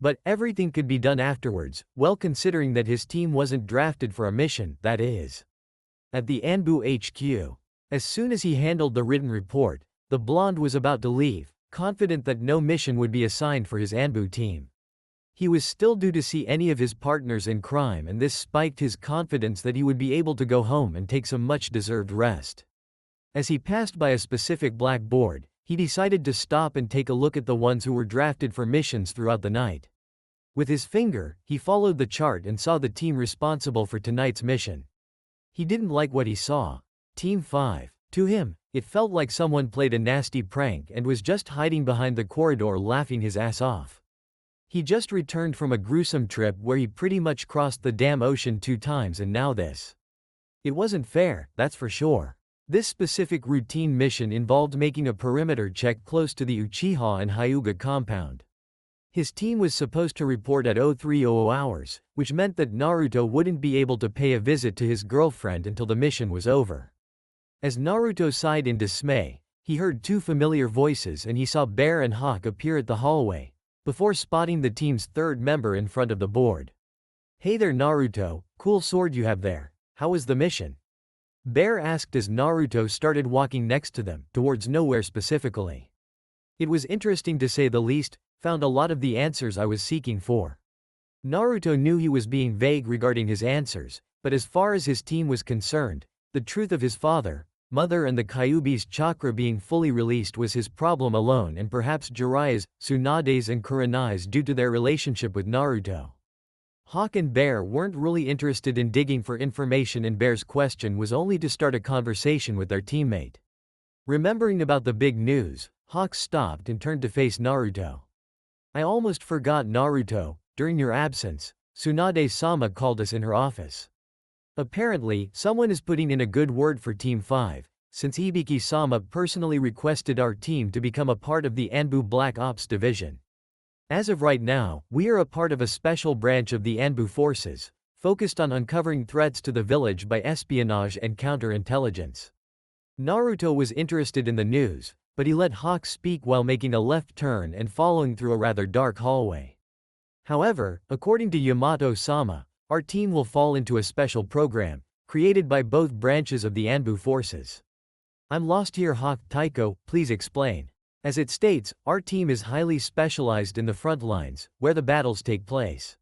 But everything could be done afterwards, well considering that his team wasn't drafted for a mission, that is. At the ANBU HQ. As soon as he handled the written report, the blonde was about to leave, confident that no mission would be assigned for his ANBU team. He was still due to see any of his partners in crime, and this spiked his confidence that he would be able to go home and take some much-deserved rest. As he passed by a specific blackboard, he decided to stop and take a look at the ones who were drafted for missions throughout the night. With his finger, he followed the chart and saw the team responsible for tonight's mission. He didn't like what he saw. Team 5. To him, it felt like someone played a nasty prank and was just hiding behind the corridor laughing his ass off. He just returned from a gruesome trip where he pretty much crossed the damn ocean 2 times, and now this. It wasn't fair, that's for sure. This specific routine mission involved making a perimeter check close to the Uchiha and Hyuga compound. His team was supposed to report at 0300 hours, which meant that Naruto wouldn't be able to pay a visit to his girlfriend until the mission was over. As Naruto sighed in dismay, he heard 2 familiar voices and he saw Bear and Hawk appear at the hallway, before spotting the team's 3rd member in front of the board. Hey there Naruto, cool sword you have there. How was the mission? Bear asked as Naruto started walking next to them, towards nowhere specifically. It was interesting to say the least, found a lot of the answers I was seeking for. Naruto knew he was being vague regarding his answers, but as far as his team was concerned, the truth of his father, mother and the Kyuubi's chakra being fully released was his problem alone, and perhaps Jiraiya's, Tsunade's and Kurenai's due to their relationship with Naruto. Hawk and Bear weren't really interested in digging for information, and Bear's question was only to start a conversation with their teammate. Remembering about the big news, Hawk stopped and turned to face Naruto. I almost forgot Naruto, during your absence, Tsunade-sama called us in her office. Apparently, someone is putting in a good word for Team 5, since Hibiki-sama personally requested our team to become a part of the ANBU Black Ops division. As of right now, we are a part of a special branch of the ANBU forces, focused on uncovering threats to the village by espionage and counterintelligence. Naruto was interested in the news, but he let Hawk speak while making a left turn and following through a rather dark hallway. However, according to Yamato-sama, our team will fall into a special program, created by both branches of the ANBU forces. I'm lost here Hawk. Taiko, please explain. As it states, our team is highly specialized in the front lines, where the battles take place.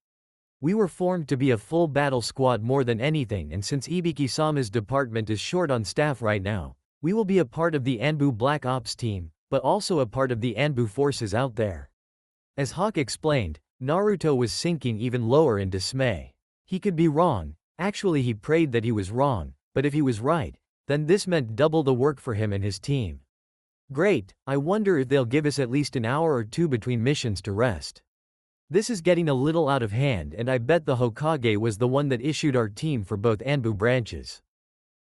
We were formed to be a full battle squad more than anything, and since Ibiki-sama's department is short on staff right now, we will be a part of the ANBU Black Ops team, but also a part of the ANBU forces out there. As Hawk explained, Naruto was sinking even lower in dismay. He could be wrong, actually he prayed that he was wrong, but if he was right, then this meant double the work for him and his team. Great, I wonder if they'll give us at least an hour or 2 between missions to rest. This is getting a little out of hand, and I bet the Hokage was the one that issued our team for both ANBU branches.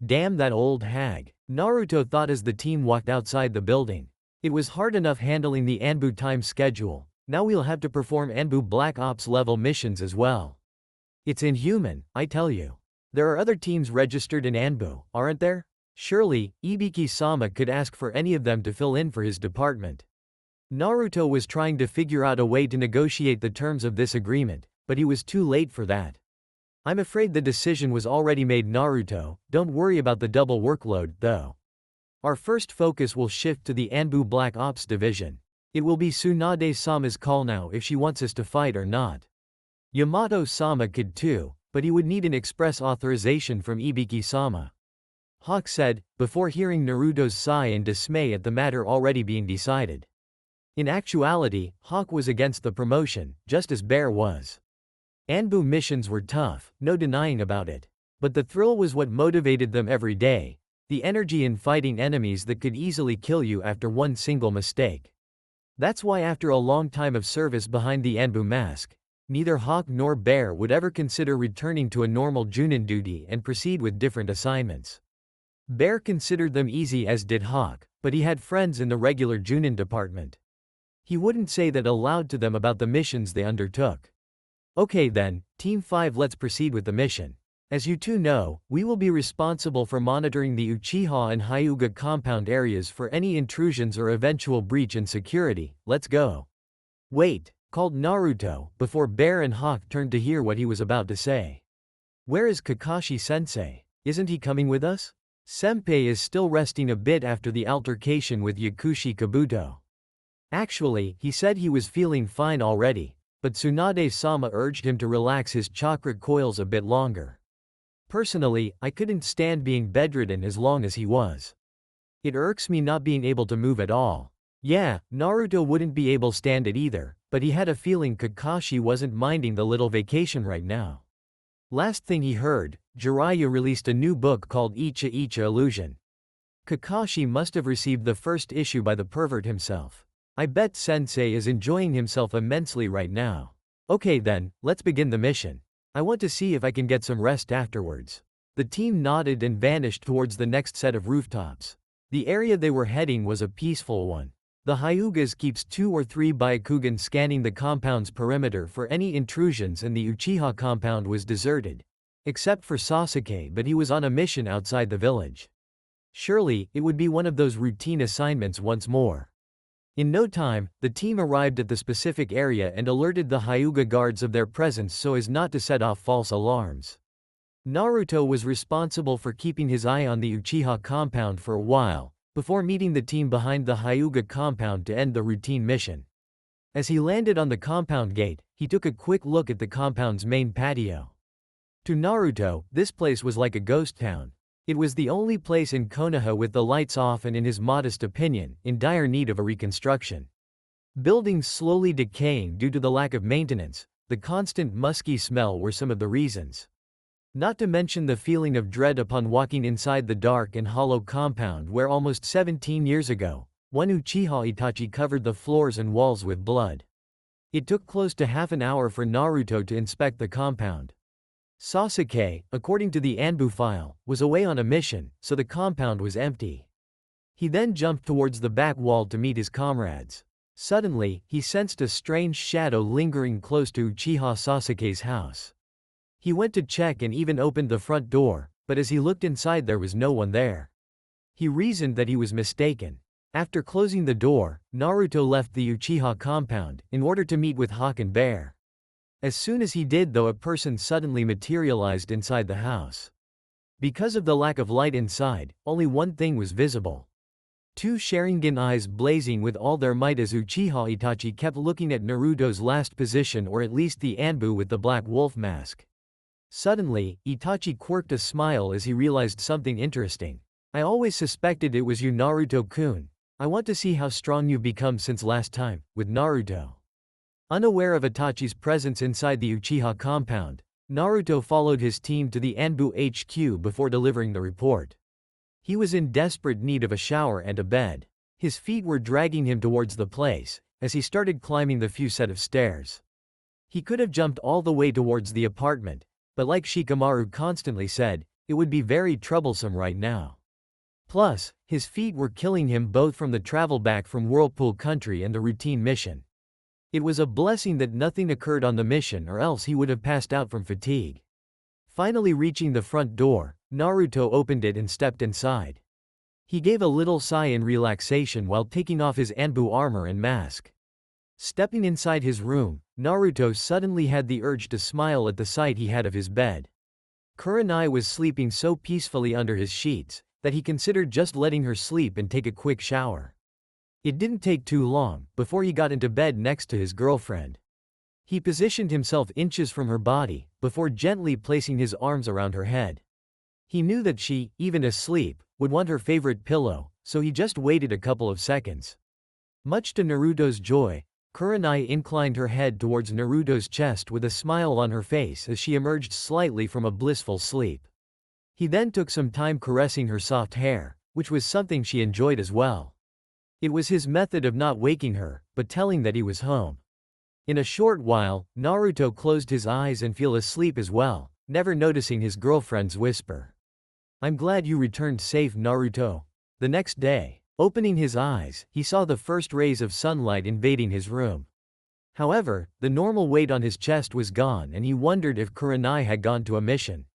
Damn that old hag, Naruto thought as the team walked outside the building. It was hard enough handling the ANBU time schedule, now we'll have to perform ANBU Black Ops level missions as well. It's inhuman, I tell you. There are other teams registered in ANBU, aren't there? Surely, Ibiki-sama could ask for any of them to fill in for his department. Naruto was trying to figure out a way to negotiate the terms of this agreement, but he was too late for that. I'm afraid the decision was already made, Naruto. Don't worry about the double workload, though. Our first focus will shift to the ANBU Black Ops Division. It will be Tsunade-sama's call now if she wants us to fight or not. Yamato-sama could too, but he would need an express authorization from Ibiki-sama. Hawk said, before hearing Naruto's sigh and dismay at the matter already being decided. In actuality, Hawk was against the promotion, just as Bear was. ANBU missions were tough, no denying about it. But the thrill was what motivated them every day, the energy in fighting enemies that could easily kill you after one single mistake. That's why after a long time of service behind the ANBU mask, neither Hawk nor Bear would ever consider returning to a normal Junin duty and proceed with different assignments. Bear considered them easy, as did Hawk, but he had friends in the regular Junin department. He wouldn't say that aloud to them about the missions they undertook. Okay then, Team 5, let's proceed with the mission. As you two know, we will be responsible for monitoring the Uchiha and Hyuga compound areas for any intrusions or eventual breach in security. Let's go. Wait, called Naruto, before Bear and Hawk turned to hear what he was about to say. Where is Kakashi-sensei? Isn't he coming with us? Senpai is still resting a bit after the altercation with Yakushi Kabuto. Actually, he said he was feeling fine already, but Tsunade-sama urged him to relax his chakra coils a bit longer. Personally, I couldn't stand being bedridden as long as he was. It irks me not being able to move at all. Yeah, Naruto wouldn't be able to stand it either, but he had a feeling Kakashi wasn't minding the little vacation right now. Last thing he heard, Jiraiya released a new book called Icha Illusion. Kakashi must have received the first issue by the pervert himself. I bet Sensei is enjoying himself immensely right now. Okay then, let's begin the mission. I want to see if I can get some rest afterwards. The team nodded and vanished towards the next set of rooftops. The area they were heading was a peaceful one. The Hyugas keeps 2 or 3 Byakugan scanning the compound's perimeter for any intrusions, and the Uchiha compound was deserted. Except for Sasuke, but he was on a mission outside the village. Surely, it would be one of those routine assignments once more. In no time, the team arrived at the specific area and alerted the Hyuga guards of their presence so as not to set off false alarms. Naruto was responsible for keeping his eye on the Uchiha compound for a while, before meeting the team behind the Hyuga compound to end the routine mission. As he landed on the compound gate, he took a quick look at the compound's main patio. To Naruto, this place was like a ghost town. It was the only place in Konoha with the lights off and, in his modest opinion, in dire need of a reconstruction. Buildings slowly decaying due to the lack of maintenance, the constant musky smell were some of the reasons. Not to mention the feeling of dread upon walking inside the dark and hollow compound where almost 17 years ago, one Uchiha Itachi covered the floors and walls with blood. It took close to half an hour for Naruto to inspect the compound. Sasuke, according to the ANBU file, was away on a mission, so the compound was empty. He then jumped towards the back wall to meet his comrades. Suddenly, he sensed a strange shadow lingering close to Uchiha Sasuke's house. He went to check and even opened the front door, but as he looked inside there was no one there. He reasoned that he was mistaken. After closing the door, Naruto left the Uchiha compound, in order to meet with Hawk and Bear. As soon as he did though, a person suddenly materialized inside the house. Because of the lack of light inside, only one thing was visible. 2 Sharingan eyes blazing with all their might as Uchiha Itachi kept looking at Naruto's last position, or at least the ANBU with the black wolf mask. Suddenly, Itachi quirked a smile as he realized something interesting. I always suspected it was you, Naruto-kun. I want to see how strong you've become since last time, with Naruto. Unaware of Itachi's presence inside the Uchiha compound, Naruto followed his team to the ANBU HQ before delivering the report. He was in desperate need of a shower and a bed. His feet were dragging him towards the place, as he started climbing the few set of stairs. He could have jumped all the way towards the apartment, but like Shikamaru constantly said, it would be very troublesome right now. Plus, his feet were killing him both from the travel back from Whirlpool country and the routine mission. It was a blessing that nothing occurred on the mission, or else he would have passed out from fatigue. Finally reaching the front door, Naruto opened it and stepped inside. He gave a little sigh in relaxation while taking off his ANBU armor and mask. Stepping inside his room, Naruto suddenly had the urge to smile at the sight he had of his bed. Kurenai was sleeping so peacefully under his sheets that he considered just letting her sleep and take a quick shower. It didn't take too long before he got into bed next to his girlfriend. He positioned himself inches from her body before gently placing his arms around her head. He knew that she, even asleep, would want her favorite pillow, so he just waited a couple of seconds. Much to Naruto's joy, Kurenai inclined her head towards Naruto's chest with a smile on her face as she emerged slightly from a blissful sleep. He then took some time caressing her soft hair, which was something she enjoyed as well. It was his method of not waking her, but telling that he was home. In a short while, Naruto closed his eyes and fell asleep as well, never noticing his girlfriend's whisper. "I'm glad you returned safe, Naruto." The next day, opening his eyes, he saw the first rays of sunlight invading his room. However, the normal weight on his chest was gone and he wondered if Kurenai had gone to a mission.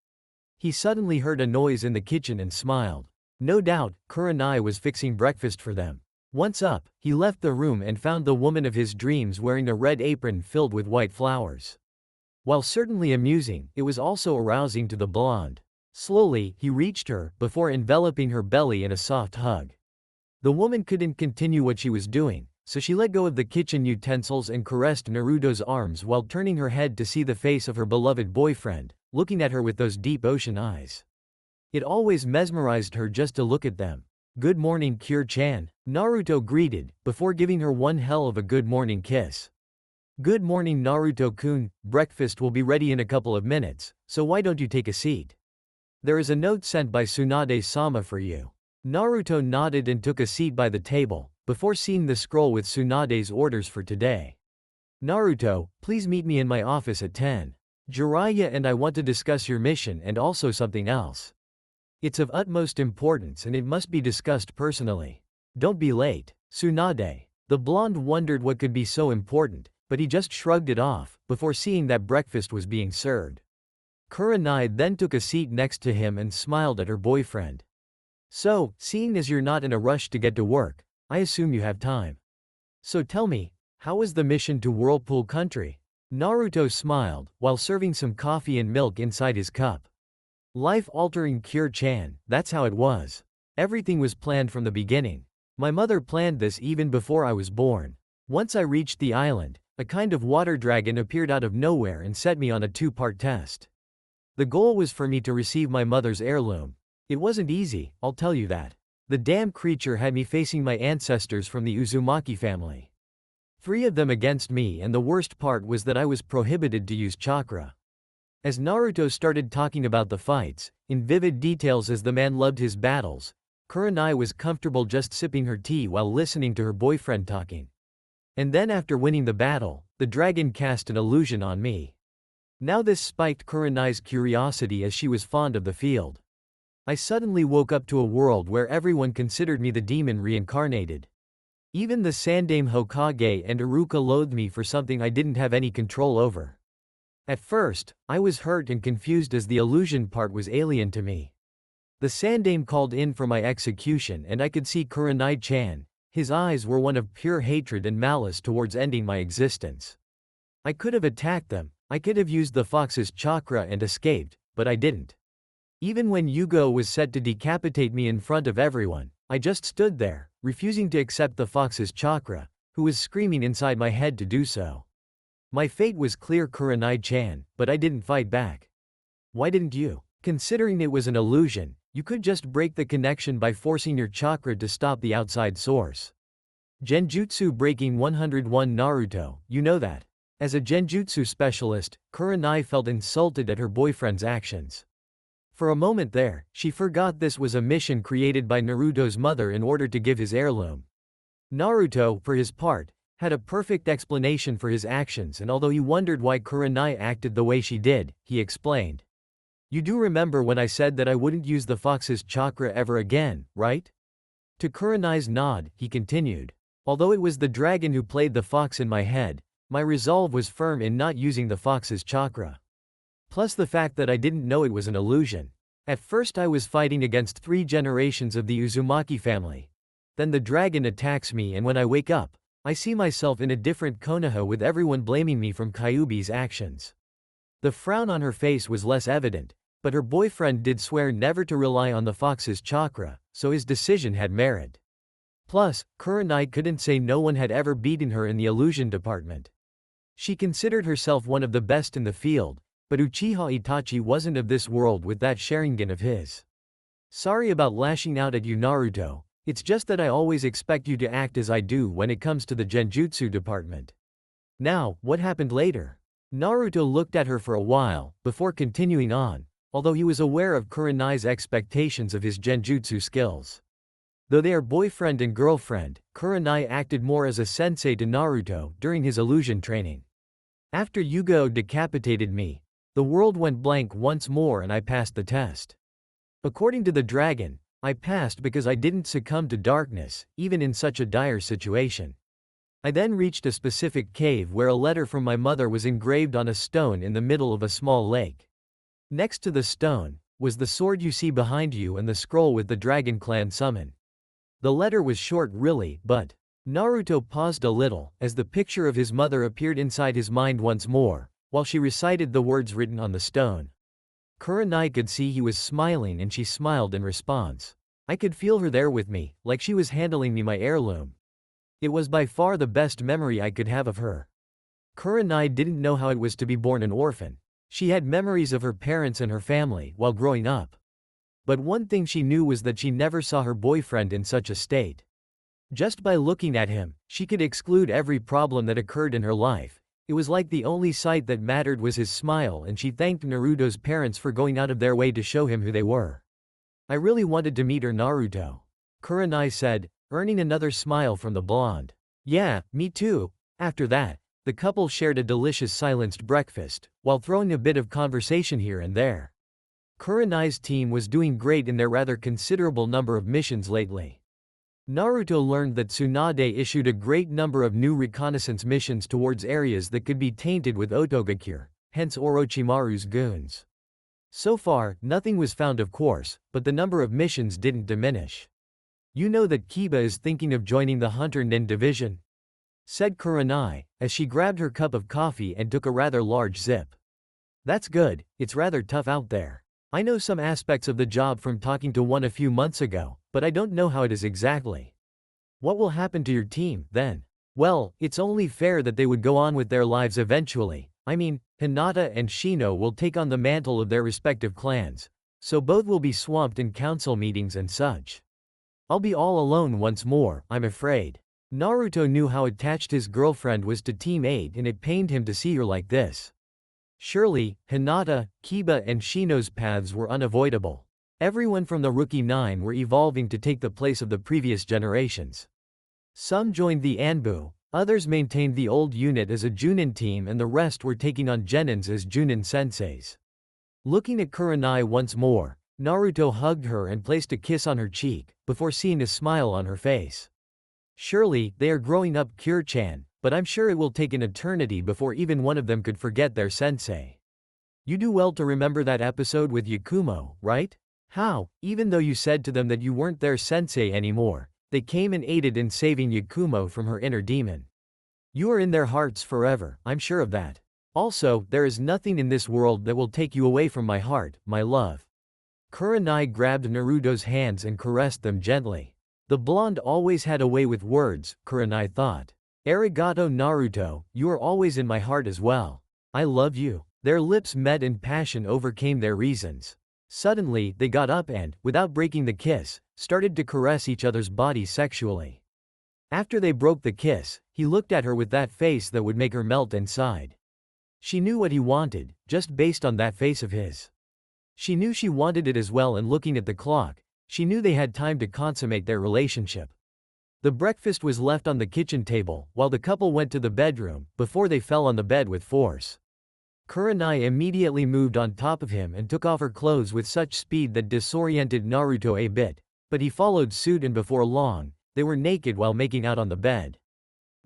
He suddenly heard a noise in the kitchen and smiled. No doubt, Kurenai was fixing breakfast for them. Once up, he left the room and found the woman of his dreams wearing a red apron filled with white flowers. While certainly amusing, it was also arousing to the blonde. Slowly, he reached her, before enveloping her belly in a soft hug. The woman couldn't continue what she was doing, so she let go of the kitchen utensils and caressed Naruto's arms while turning her head to see the face of her beloved boyfriend, looking at her with those deep ocean eyes. It always mesmerized her just to look at them. "Good morning, Kure-chan," Naruto greeted, before giving her one hell of a good morning kiss. "Good morning, Naruto-kun, breakfast will be ready in a couple of minutes, so why don't you take a seat? There is a note sent by Tsunade-sama for you." Naruto nodded and took a seat by the table, before seeing the scroll with Tsunade's orders for today. "Naruto, please meet me in my office at 10. Jiraiya and I want to discuss your mission and also something else. It's of utmost importance and it must be discussed personally. Don't be late." Tsunade. The blonde wondered what could be so important, but he just shrugged it off, before seeing that breakfast was being served. Kurenai then took a seat next to him and smiled at her boyfriend. "So, seeing as you're not in a rush to get to work, I assume you have time. So tell me, how was the mission to Whirlpool country?" Naruto smiled, while serving some coffee and milk inside his cup. "Life-altering, Kure-chan, that's how it was. Everything was planned from the beginning. My mother planned this even before I was born. Once I reached the island, a kind of water dragon appeared out of nowhere and set me on a two-part test. The goal was for me to receive my mother's heirloom. It wasn't easy, I'll tell you that. The damn creature had me facing my ancestors from the Uzumaki family. 3 of them against me, and the worst part was that I was prohibited to use chakra." As Naruto started talking about the fights, in vivid details as the man loved his battles, Kurenai was comfortable just sipping her tea while listening to her boyfriend talking. "And then after winning the battle, the dragon cast an illusion on me." Now this spiked Kurenai's curiosity as she was fond of the field. "I suddenly woke up to a world where everyone considered me the demon reincarnated. Even the Sandaime Hokage and Iruka loathed me for something I didn't have any control over. At first, I was hurt and confused as the illusion part was alien to me. The Sandaime called in for my execution and I could see Kurenai-chan. His eyes were one of pure hatred and malice towards ending my existence. I could have attacked them, I could have used the fox's chakra and escaped, but I didn't. Even when Yugo was set to decapitate me in front of everyone, I just stood there, refusing to accept the fox's chakra, who was screaming inside my head to do so. My fate was clear, Kurenai-chan, but I didn't fight back. Why didn't you? Considering it was an illusion, you could just break the connection by forcing your chakra to stop the outside source. Genjutsu breaking 101 Naruto, you know that. As a genjutsu specialist, Kurenai felt insulted at her boyfriend's actions. For a moment there, she forgot this was a mission created by Naruto's mother in order to give his heirloom. Naruto, for his part, had a perfect explanation for his actions, and although he wondered why Kurenai acted the way she did, he explained. "You do remember when I said that I wouldn't use the fox's chakra ever again, right?" To Kurenai's nod, he continued. "Although it was the dragon who played the fox in my head, my resolve was firm in not using the fox's chakra. Plus the fact that I didn't know it was an illusion. At first I was fighting against 3 generations of the Uzumaki family. Then the dragon attacks me and when I wake up, I see myself in a different Konoha with everyone blaming me from Kyuubi's actions. The frown on her face was less evident, but her boyfriend did swear never to rely on the fox's chakra, so his decision had merit. Plus, Kurenai couldn't say no one had ever beaten her in the illusion department. She considered herself one of the best in the field, but Uchiha Itachi wasn't of this world with that Sharingan of his. Sorry about lashing out at you, Naruto, it's just that I always expect you to act as I do when it comes to the genjutsu department. Now, what happened later? Naruto looked at her for a while, before continuing on, although he was aware of Kurenai's expectations of his genjutsu skills. Though they are boyfriend and girlfriend, Kurenai acted more as a sensei to Naruto during his illusion training. After Yugo decapitated me, the world went blank once more and I passed the test. According to the dragon, I passed because I didn't succumb to darkness, even in such a dire situation. I then reached a specific cave where a letter from my mother was engraved on a stone in the middle of a small lake. Next to the stone, was the sword you see behind you and the scroll with the Dragon Clan summon. The letter was short really, but Naruto paused a little, as the picture of his mother appeared inside his mind once more, while she recited the words written on the stone. Kurenai could see he was smiling and she smiled in response. I could feel her there with me, like she was handling me my heirloom. It was by far the best memory I could have of her. Kurenai didn't know how it was to be born an orphan. She had memories of her parents and her family while growing up. But one thing she knew was that she never saw her boyfriend in such a state. Just by looking at him, she could exclude every problem that occurred in her life. It was like the only sight that mattered was his smile, and she thanked Naruto's parents for going out of their way to show him who they were. I really wanted to meet her, Naruto, Kurenai said, earning another smile from the blonde. Yeah, me too. After that, the couple shared a delicious silenced breakfast, while throwing a bit of conversation here and there. Kurenai's team was doing great in their rather considerable number of missions lately. Naruto learned that Tsunade issued a great number of new reconnaissance missions towards areas that could be tainted with Otogakure, hence Orochimaru's goons. So far, nothing was found of course, but the number of missions didn't diminish. You know that Kiba is thinking of joining the Hunter Nin division? Said Kurenai, as she grabbed her cup of coffee and took a rather large sip. That's good, it's rather tough out there. I know some aspects of the job from talking to one a few months ago, but I don't know how it is exactly. What will happen to your team, then? Well, it's only fair that they would go on with their lives eventually. I mean, Hinata and Shino will take on the mantle of their respective clans, so both will be swamped in council meetings and such. I'll be all alone once more, I'm afraid. Naruto knew how attached his girlfriend was to Team 8 and it pained him to see her like this. Surely, Hinata, Kiba and Shino's paths were unavoidable. Everyone from the Rookie 9 were evolving to take the place of the previous generations. Some joined the ANBU, others maintained the old unit as a Junin team and the rest were taking on Genins as Junin senseis. Looking at Kurenai once more, Naruto hugged her and placed a kiss on her cheek, before seeing a smile on her face. Surely, they are growing up, Kure-chan, but I'm sure it will take an eternity before even one of them could forget their sensei. You do well to remember that episode with Yakumo, right? How, even though you said to them that you weren't their sensei anymore, they came and aided in saving Yakumo from her inner demon. You are in their hearts forever, I'm sure of that. Also, there is nothing in this world that will take you away from my heart, my love. Kurenai grabbed Naruto's hands and caressed them gently. The blonde always had a way with words, Kurenai thought. Arigato Naruto, you are always in my heart as well. I love you. Their lips met and passion overcame their reasons. Suddenly, they got up and, without breaking the kiss, started to caress each other's bodies sexually. After they broke the kiss, he looked at her with that face that would make her melt inside. She knew what he wanted, just based on that face of his. She knew she wanted it as well, and looking at the clock, she knew they had time to consummate their relationship. The breakfast was left on the kitchen table, while the couple went to the bedroom, before they fell on the bed with force. Kurenai immediately moved on top of him and took off her clothes with such speed that disoriented Naruto a bit, but he followed suit and before long, they were naked while making out on the bed.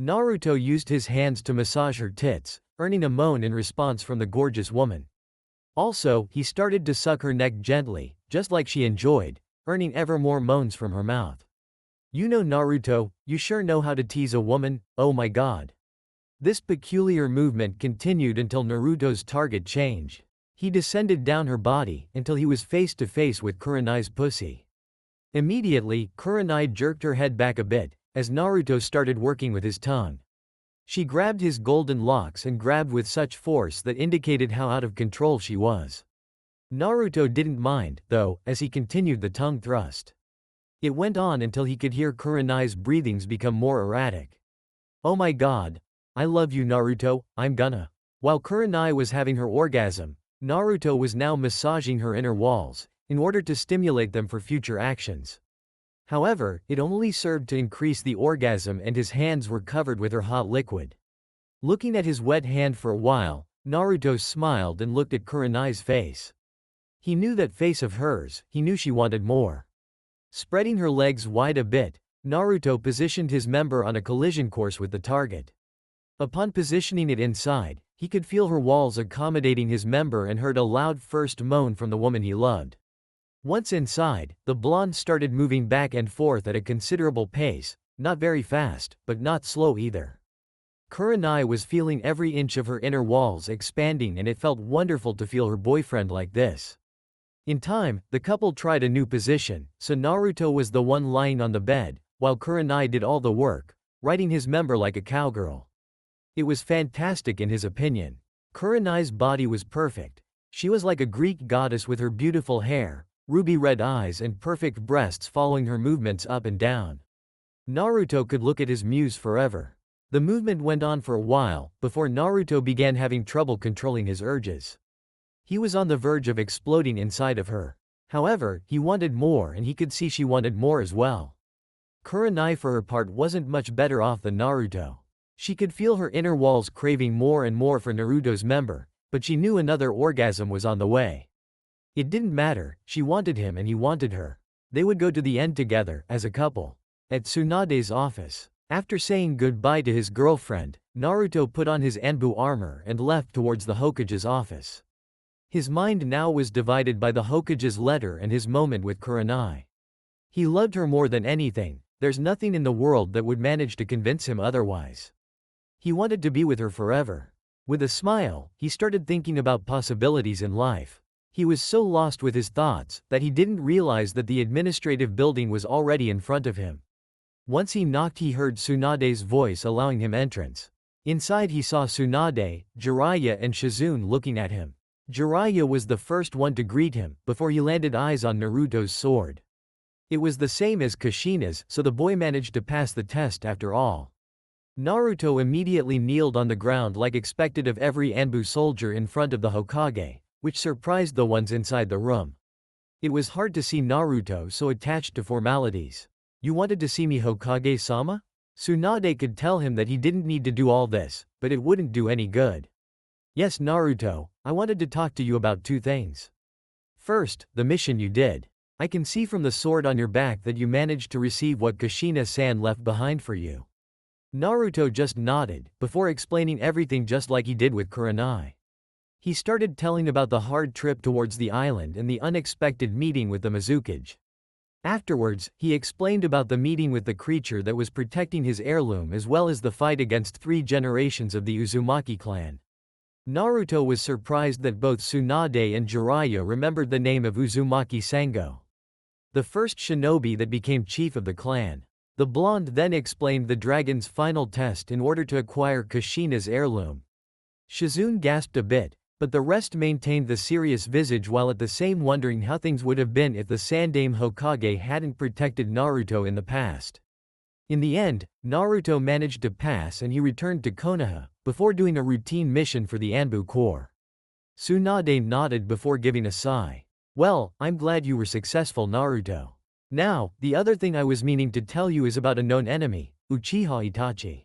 Naruto used his hands to massage her tits, earning a moan in response from the gorgeous woman. Also, he started to suck her neck gently, just like she enjoyed, earning ever more moans from her mouth. You know Naruto, you sure know how to tease a woman, oh my god. This peculiar movement continued until Naruto's target changed. He descended down her body until he was face to face with Kurenai's pussy. Immediately, Kurenai jerked her head back a bit, as Naruto started working with his tongue. She grabbed his golden locks and grabbed with such force that indicated how out of control she was. Naruto didn't mind, though, as he continued the tongue thrust. It went on until he could hear Kurenai's breathings become more erratic. Oh my god. I love you Naruto, I'm gonna. While Kurenai was having her orgasm, Naruto was now massaging her inner walls, in order to stimulate them for future actions. However, it only served to increase the orgasm and his hands were covered with her hot liquid. Looking at his wet hand for a while, Naruto smiled and looked at Kurenai's face. He knew that face of hers, he knew she wanted more. Spreading her legs wide a bit, Naruto positioned his member on a collision course with the target. Upon positioning it inside, he could feel her walls accommodating his member and heard a loud first moan from the woman he loved. Once inside, the blonde started moving back and forth at a considerable pace, not very fast, but not slow either. Kurenai was feeling every inch of her inner walls expanding and it felt wonderful to feel her boyfriend like this. In time, the couple tried a new position, so Naruto was the one lying on the bed, while Kurenai did all the work, riding his member like a cowgirl. It was fantastic in his opinion. Kurenai's body was perfect. She was like a Greek goddess with her beautiful hair, ruby red eyes and perfect breasts following her movements up and down. Naruto could look at his muse forever. The movement went on for a while, before Naruto began having trouble controlling his urges. He was on the verge of exploding inside of her. However, he wanted more and he could see she wanted more as well. Kurenai for her part wasn't much better off than Naruto. She could feel her inner walls craving more and more for Naruto's member, but she knew another orgasm was on the way. It didn't matter, she wanted him and he wanted her. They would go to the end together, as a couple. At Tsunade's office. After saying goodbye to his girlfriend, Naruto put on his ANBU armor and left towards the Hokage's office. His mind now was divided by the Hokage's letter and his moment with Kurenai. He loved her more than anything, there's nothing in the world that would manage to convince him otherwise. He wanted to be with her forever. With a smile, he started thinking about possibilities in life. He was so lost with his thoughts that he didn't realize that the administrative building was already in front of him. Once he knocked, he heard Tsunade's voice allowing him entrance. Inside he saw Tsunade, Jiraiya and Shizune looking at him. Jiraiya was the first one to greet him, before he landed eyes on Naruto's sword. It was the same as Kushina's, so the boy managed to pass the test after all. Naruto immediately kneeled on the ground like expected of every ANBU soldier in front of the Hokage, which surprised the ones inside the room. It was hard to see Naruto so attached to formalities. You wanted to see me Hokage-sama? Tsunade could tell him that he didn't need to do all this, but it wouldn't do any good. Yes Naruto, I wanted to talk to you about two things. First, the mission you did. I can see from the sword on your back that you managed to receive what Kushina-san left behind for you. Naruto just nodded, before explaining everything just like he did with Kurenai. He started telling about the hard trip towards the island and the unexpected meeting with the Mizukage. Afterwards, he explained about the meeting with the creature that was protecting his heirloom as well as the fight against 3 generations of the Uzumaki clan. Naruto was surprised that both Tsunade and Jiraiya remembered the name of Uzumaki Sango, the first shinobi that became chief of the clan. The blonde then explained the dragon's final test in order to acquire Kushina's heirloom. Shizune gasped a bit, but the rest maintained the serious visage while at the same wondering how things would have been if the Sandaime Hokage hadn't protected Naruto in the past. In the end, Naruto managed to pass and he returned to Konoha, before doing a routine mission for the ANBU Corps. Tsunade nodded before giving a sigh. Well, I'm glad you were successful Naruto. Now, the other thing I was meaning to tell you is about a known enemy, Uchiha Itachi.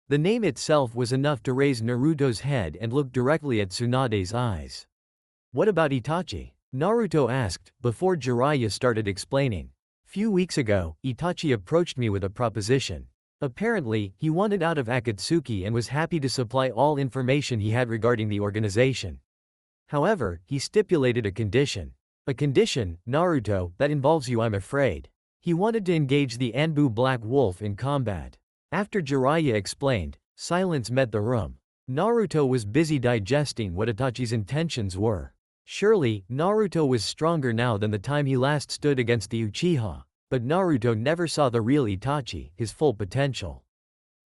The name itself was enough to raise Naruto's head and look directly at Tsunade's eyes. What about Itachi? Naruto asked, before Jiraiya started explaining. Few weeks ago, Itachi approached me with a proposition. Apparently, he wanted out of Akatsuki and was happy to supply all information he had regarding the organization. However, he stipulated a condition. A condition, Naruto, that involves you, I'm afraid. He wanted to engage the ANBU Black Wolf in combat. After Jiraiya explained, silence met the room. Naruto was busy digesting what Itachi's intentions were. Surely, Naruto was stronger now than the time he last stood against the Uchiha, but Naruto never saw the real Itachi, his full potential.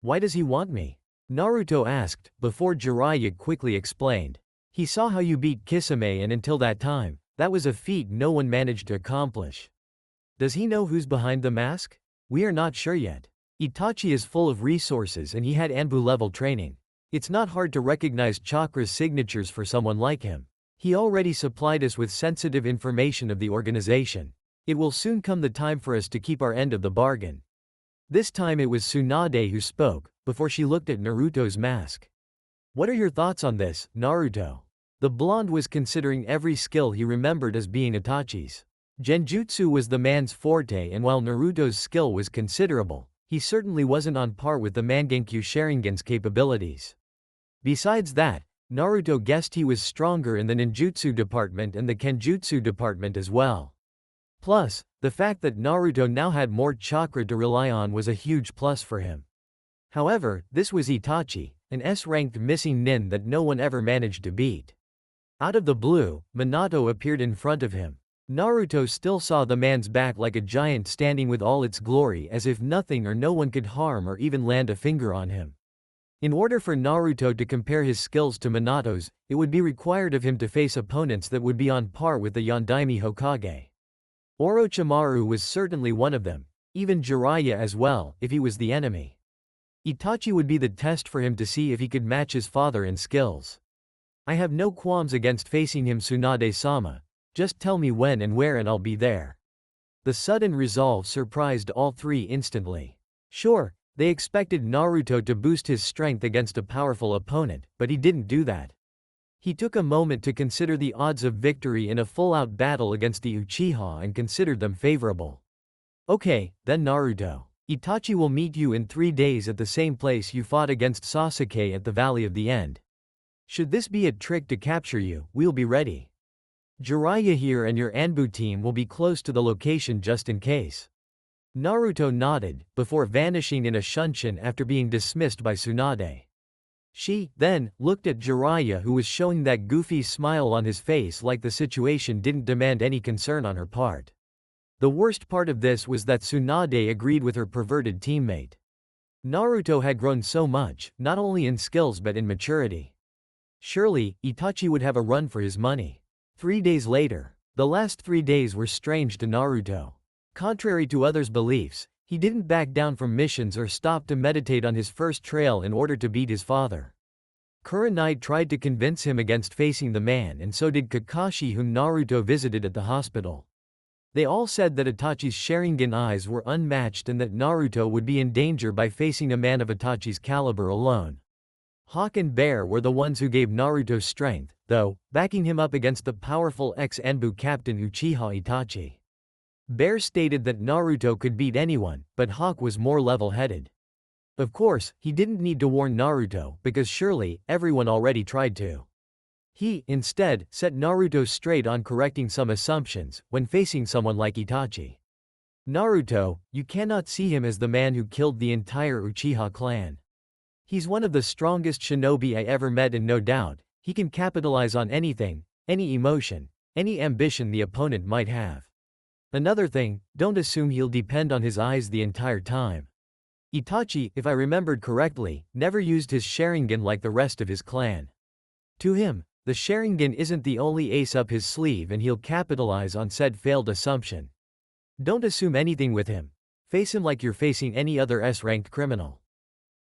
Why does he want me? Naruto asked, before Jiraiya quickly explained. He saw how you beat Kisame, and until that time, that was a feat no one managed to accomplish. Does he know who's behind the mask? We are not sure yet. Itachi is full of resources and he had ANBU level training. It's not hard to recognize chakra's signatures for someone like him. He already supplied us with sensitive information of the organization. It will soon come the time for us to keep our end of the bargain. This time it was Tsunade who spoke, before she looked at Naruto's mask. What are your thoughts on this, Naruto? The blonde was considering every skill he remembered as being Itachi's. Genjutsu was the man's forte, and while Naruto's skill was considerable, he certainly wasn't on par with the Mangenkyu Sharingan's capabilities. Besides that, Naruto guessed he was stronger in the ninjutsu department and the kenjutsu department as well. Plus, the fact that Naruto now had more chakra to rely on was a huge plus for him. However, this was Itachi, an S-ranked missing nin that no one ever managed to beat. Out of the blue, Minato appeared in front of him. Naruto still saw the man's back like a giant standing with all its glory, as if nothing or no one could harm or even land a finger on him. In order for Naruto to compare his skills to Minato's, it would be required of him to face opponents that would be on par with the Yondaime Hokage. Orochimaru was certainly one of them, even Jiraiya as well, if he was the enemy. Itachi would be the test for him to see if he could match his father in skills. I have no qualms against facing him, Tsunade-sama. Just tell me when and where and I'll be there. The sudden resolve surprised all three instantly. Sure, they expected Naruto to boost his strength against a powerful opponent, but he didn't do that. He took a moment to consider the odds of victory in a full-out battle against the Uchiha and considered them favorable. Okay, then Naruto. Itachi will meet you in 3 days at the same place you fought against Sasuke at the Valley of the End. Should this be a trick to capture you, we'll be ready. Jiraiya here and your ANBU team will be close to the location just in case. Naruto nodded, before vanishing in a shunshin after being dismissed by Tsunade. She, then, looked at Jiraiya, who was showing that goofy smile on his face like the situation didn't demand any concern on her part. The worst part of this was that Tsunade agreed with her perverted teammate. Naruto had grown so much, not only in skills but in maturity. Surely, Itachi would have a run for his money. 3 days later. The last 3 days were strange to Naruto. Contrary to others' beliefs, he didn't back down from missions or stop to meditate on his first trail in order to beat his father. Kurenai tried to convince him against facing the man, and so did Kakashi, whom Naruto visited at the hospital. They all said that Itachi's Sharingan eyes were unmatched and that Naruto would be in danger by facing a man of Itachi's caliber alone. Hawk and Bear were the ones who gave Naruto strength, though, backing him up against the powerful ex-ANBU captain Uchiha Itachi. Bear stated that Naruto could beat anyone, but Hawk was more level-headed. Of course, he didn't need to warn Naruto, because surely, everyone already tried to. He, instead, set Naruto straight on correcting some assumptions, when facing someone like Itachi. Naruto, you cannot see him as the man who killed the entire Uchiha clan. He's one of the strongest shinobi I ever met, and no doubt, he can capitalize on anything, any emotion, any ambition the opponent might have. Another thing, don't assume he'll depend on his eyes the entire time. Itachi, if I remembered correctly, never used his Sharingan like the rest of his clan. To him, the Sharingan isn't the only ace up his sleeve, and he'll capitalize on said failed assumption. Don't assume anything with him. Face him like you're facing any other S-ranked criminal.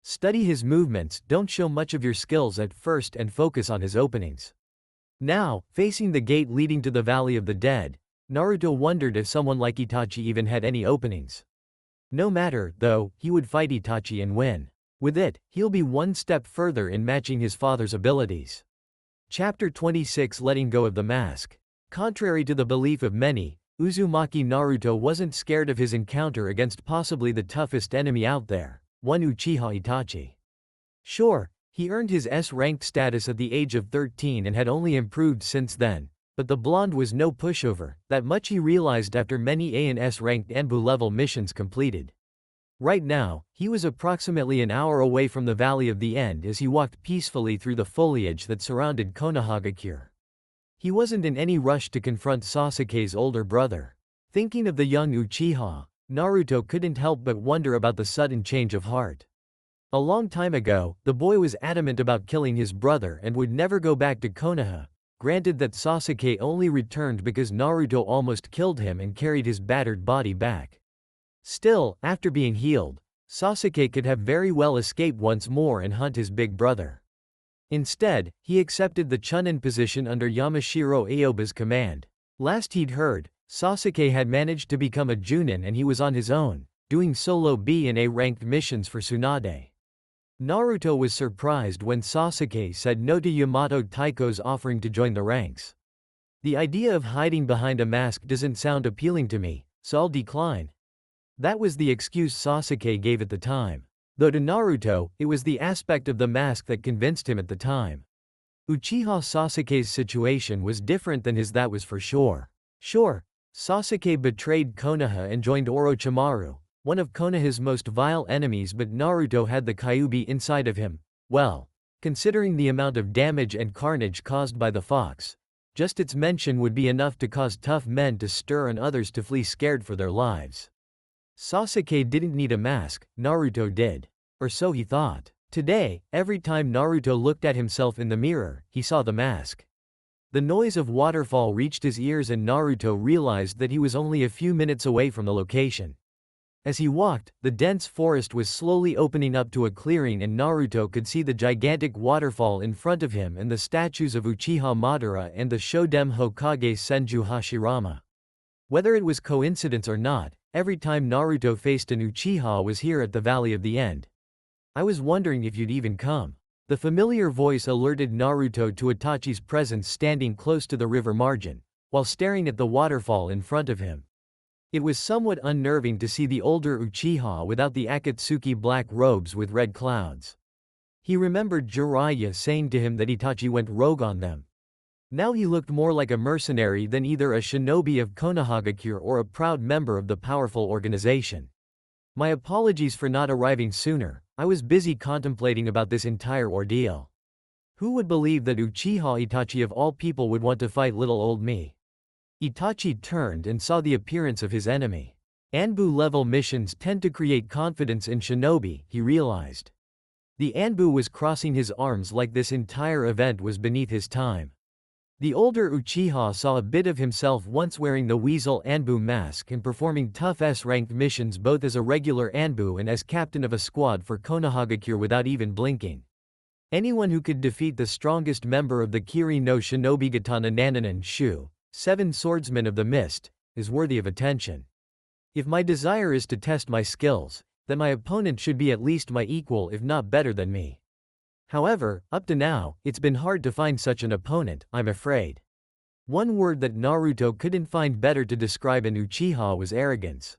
Study his movements, don't show much of your skills at first, and focus on his openings. Now, facing the gate leading to the Valley of the Dead, Naruto wondered if someone like Itachi even had any openings. No matter, though, he would fight Itachi and win. With it, he'll be one step further in matching his father's abilities. Chapter 26: Letting Go of the Mask. Contrary to the belief of many, Uzumaki Naruto wasn't scared of his encounter against possibly the toughest enemy out there, one Uchiha Itachi. Sure, he earned his S-ranked status at the age of 13 and had only improved since then, But the blonde was no pushover, that much he realized after many ANS-ranked ANBU level missions completed. Right now, he was approximately an hour away from the Valley of the End as he walked peacefully through the foliage that surrounded Konoha. He wasn't in any rush to confront Sasuke's older brother. Thinking of the young Uchiha, Naruto couldn't help but wonder about the sudden change of heart. A long time ago, the boy was adamant about killing his brother and would never go back to Konoha. Granted that Sasuke only returned because Naruto almost killed him and carried his battered body back. Still, after being healed, Sasuke could have very well escaped once more and hunt his big brother. Instead, he accepted the Chunin position under Yamashiro Aoba's command. Last he'd heard, Sasuke had managed to become a Junin and he was on his own, doing solo B and A ranked missions for Tsunade. Naruto was surprised when Sasuke said no to Yamato Taiko's offering to join the ranks. The idea of hiding behind a mask doesn't sound appealing to me, so I'll decline. That was the excuse Sasuke gave at the time. Though to Naruto, it was the aspect of the mask that convinced him at the time. Uchiha Sasuke's situation was different than his, that was for sure. Sure, Sasuke betrayed Konoha and joined Orochimaru, one of Konoha's most vile enemies, but Naruto had the Kyuubi inside of him. Well, considering the amount of damage and carnage caused by the fox, just its mention would be enough to cause tough men to stir and others to flee scared for their lives. Sasuke didn't need a mask, Naruto did. Or so he thought. Today, every time Naruto looked at himself in the mirror, he saw the mask. The noise of waterfall reached his ears and Naruto realized that he was only a few minutes away from the location. As he walked, the dense forest was slowly opening up to a clearing and Naruto could see the gigantic waterfall in front of him and the statues of Uchiha Madara and the Shoden Hokage Senju Hashirama. Whether it was coincidence or not, every time Naruto faced an Uchiha was here at the Valley of the End. I was wondering if you'd even come. The familiar voice alerted Naruto to Itachi's presence standing close to the river margin, while staring at the waterfall in front of him. It was somewhat unnerving to see the older Uchiha without the Akatsuki black robes with red clouds. He remembered Jiraiya saying to him that Itachi went rogue on them. Now he looked more like a mercenary than either a shinobi of Konohagakure or a proud member of the powerful organization. My apologies for not arriving sooner, I was busy contemplating about this entire ordeal. Who would believe that Uchiha Itachi of all people would want to fight little old me? Itachi turned and saw the appearance of his enemy. ANBU level missions tend to create confidence in shinobi, he realized. The ANBU was crossing his arms like this entire event was beneath his time. The older Uchiha saw a bit of himself once wearing the Weasel ANBU mask and performing tough S-ranked missions both as a regular ANBU and as captain of a squad for Konohagakure without even blinking. Anyone who could defeat the strongest member of the Kiri no Shinobigatana Nananan Shu, 7 swordsmen of the mist, is worthy of attention. If my desire is to test my skills, then my opponent should be at least my equal if not better than me. However, up to now, it's been hard to find such an opponent, I'm afraid. One word that Naruto couldn't find better to describe an Uchiha was arrogance.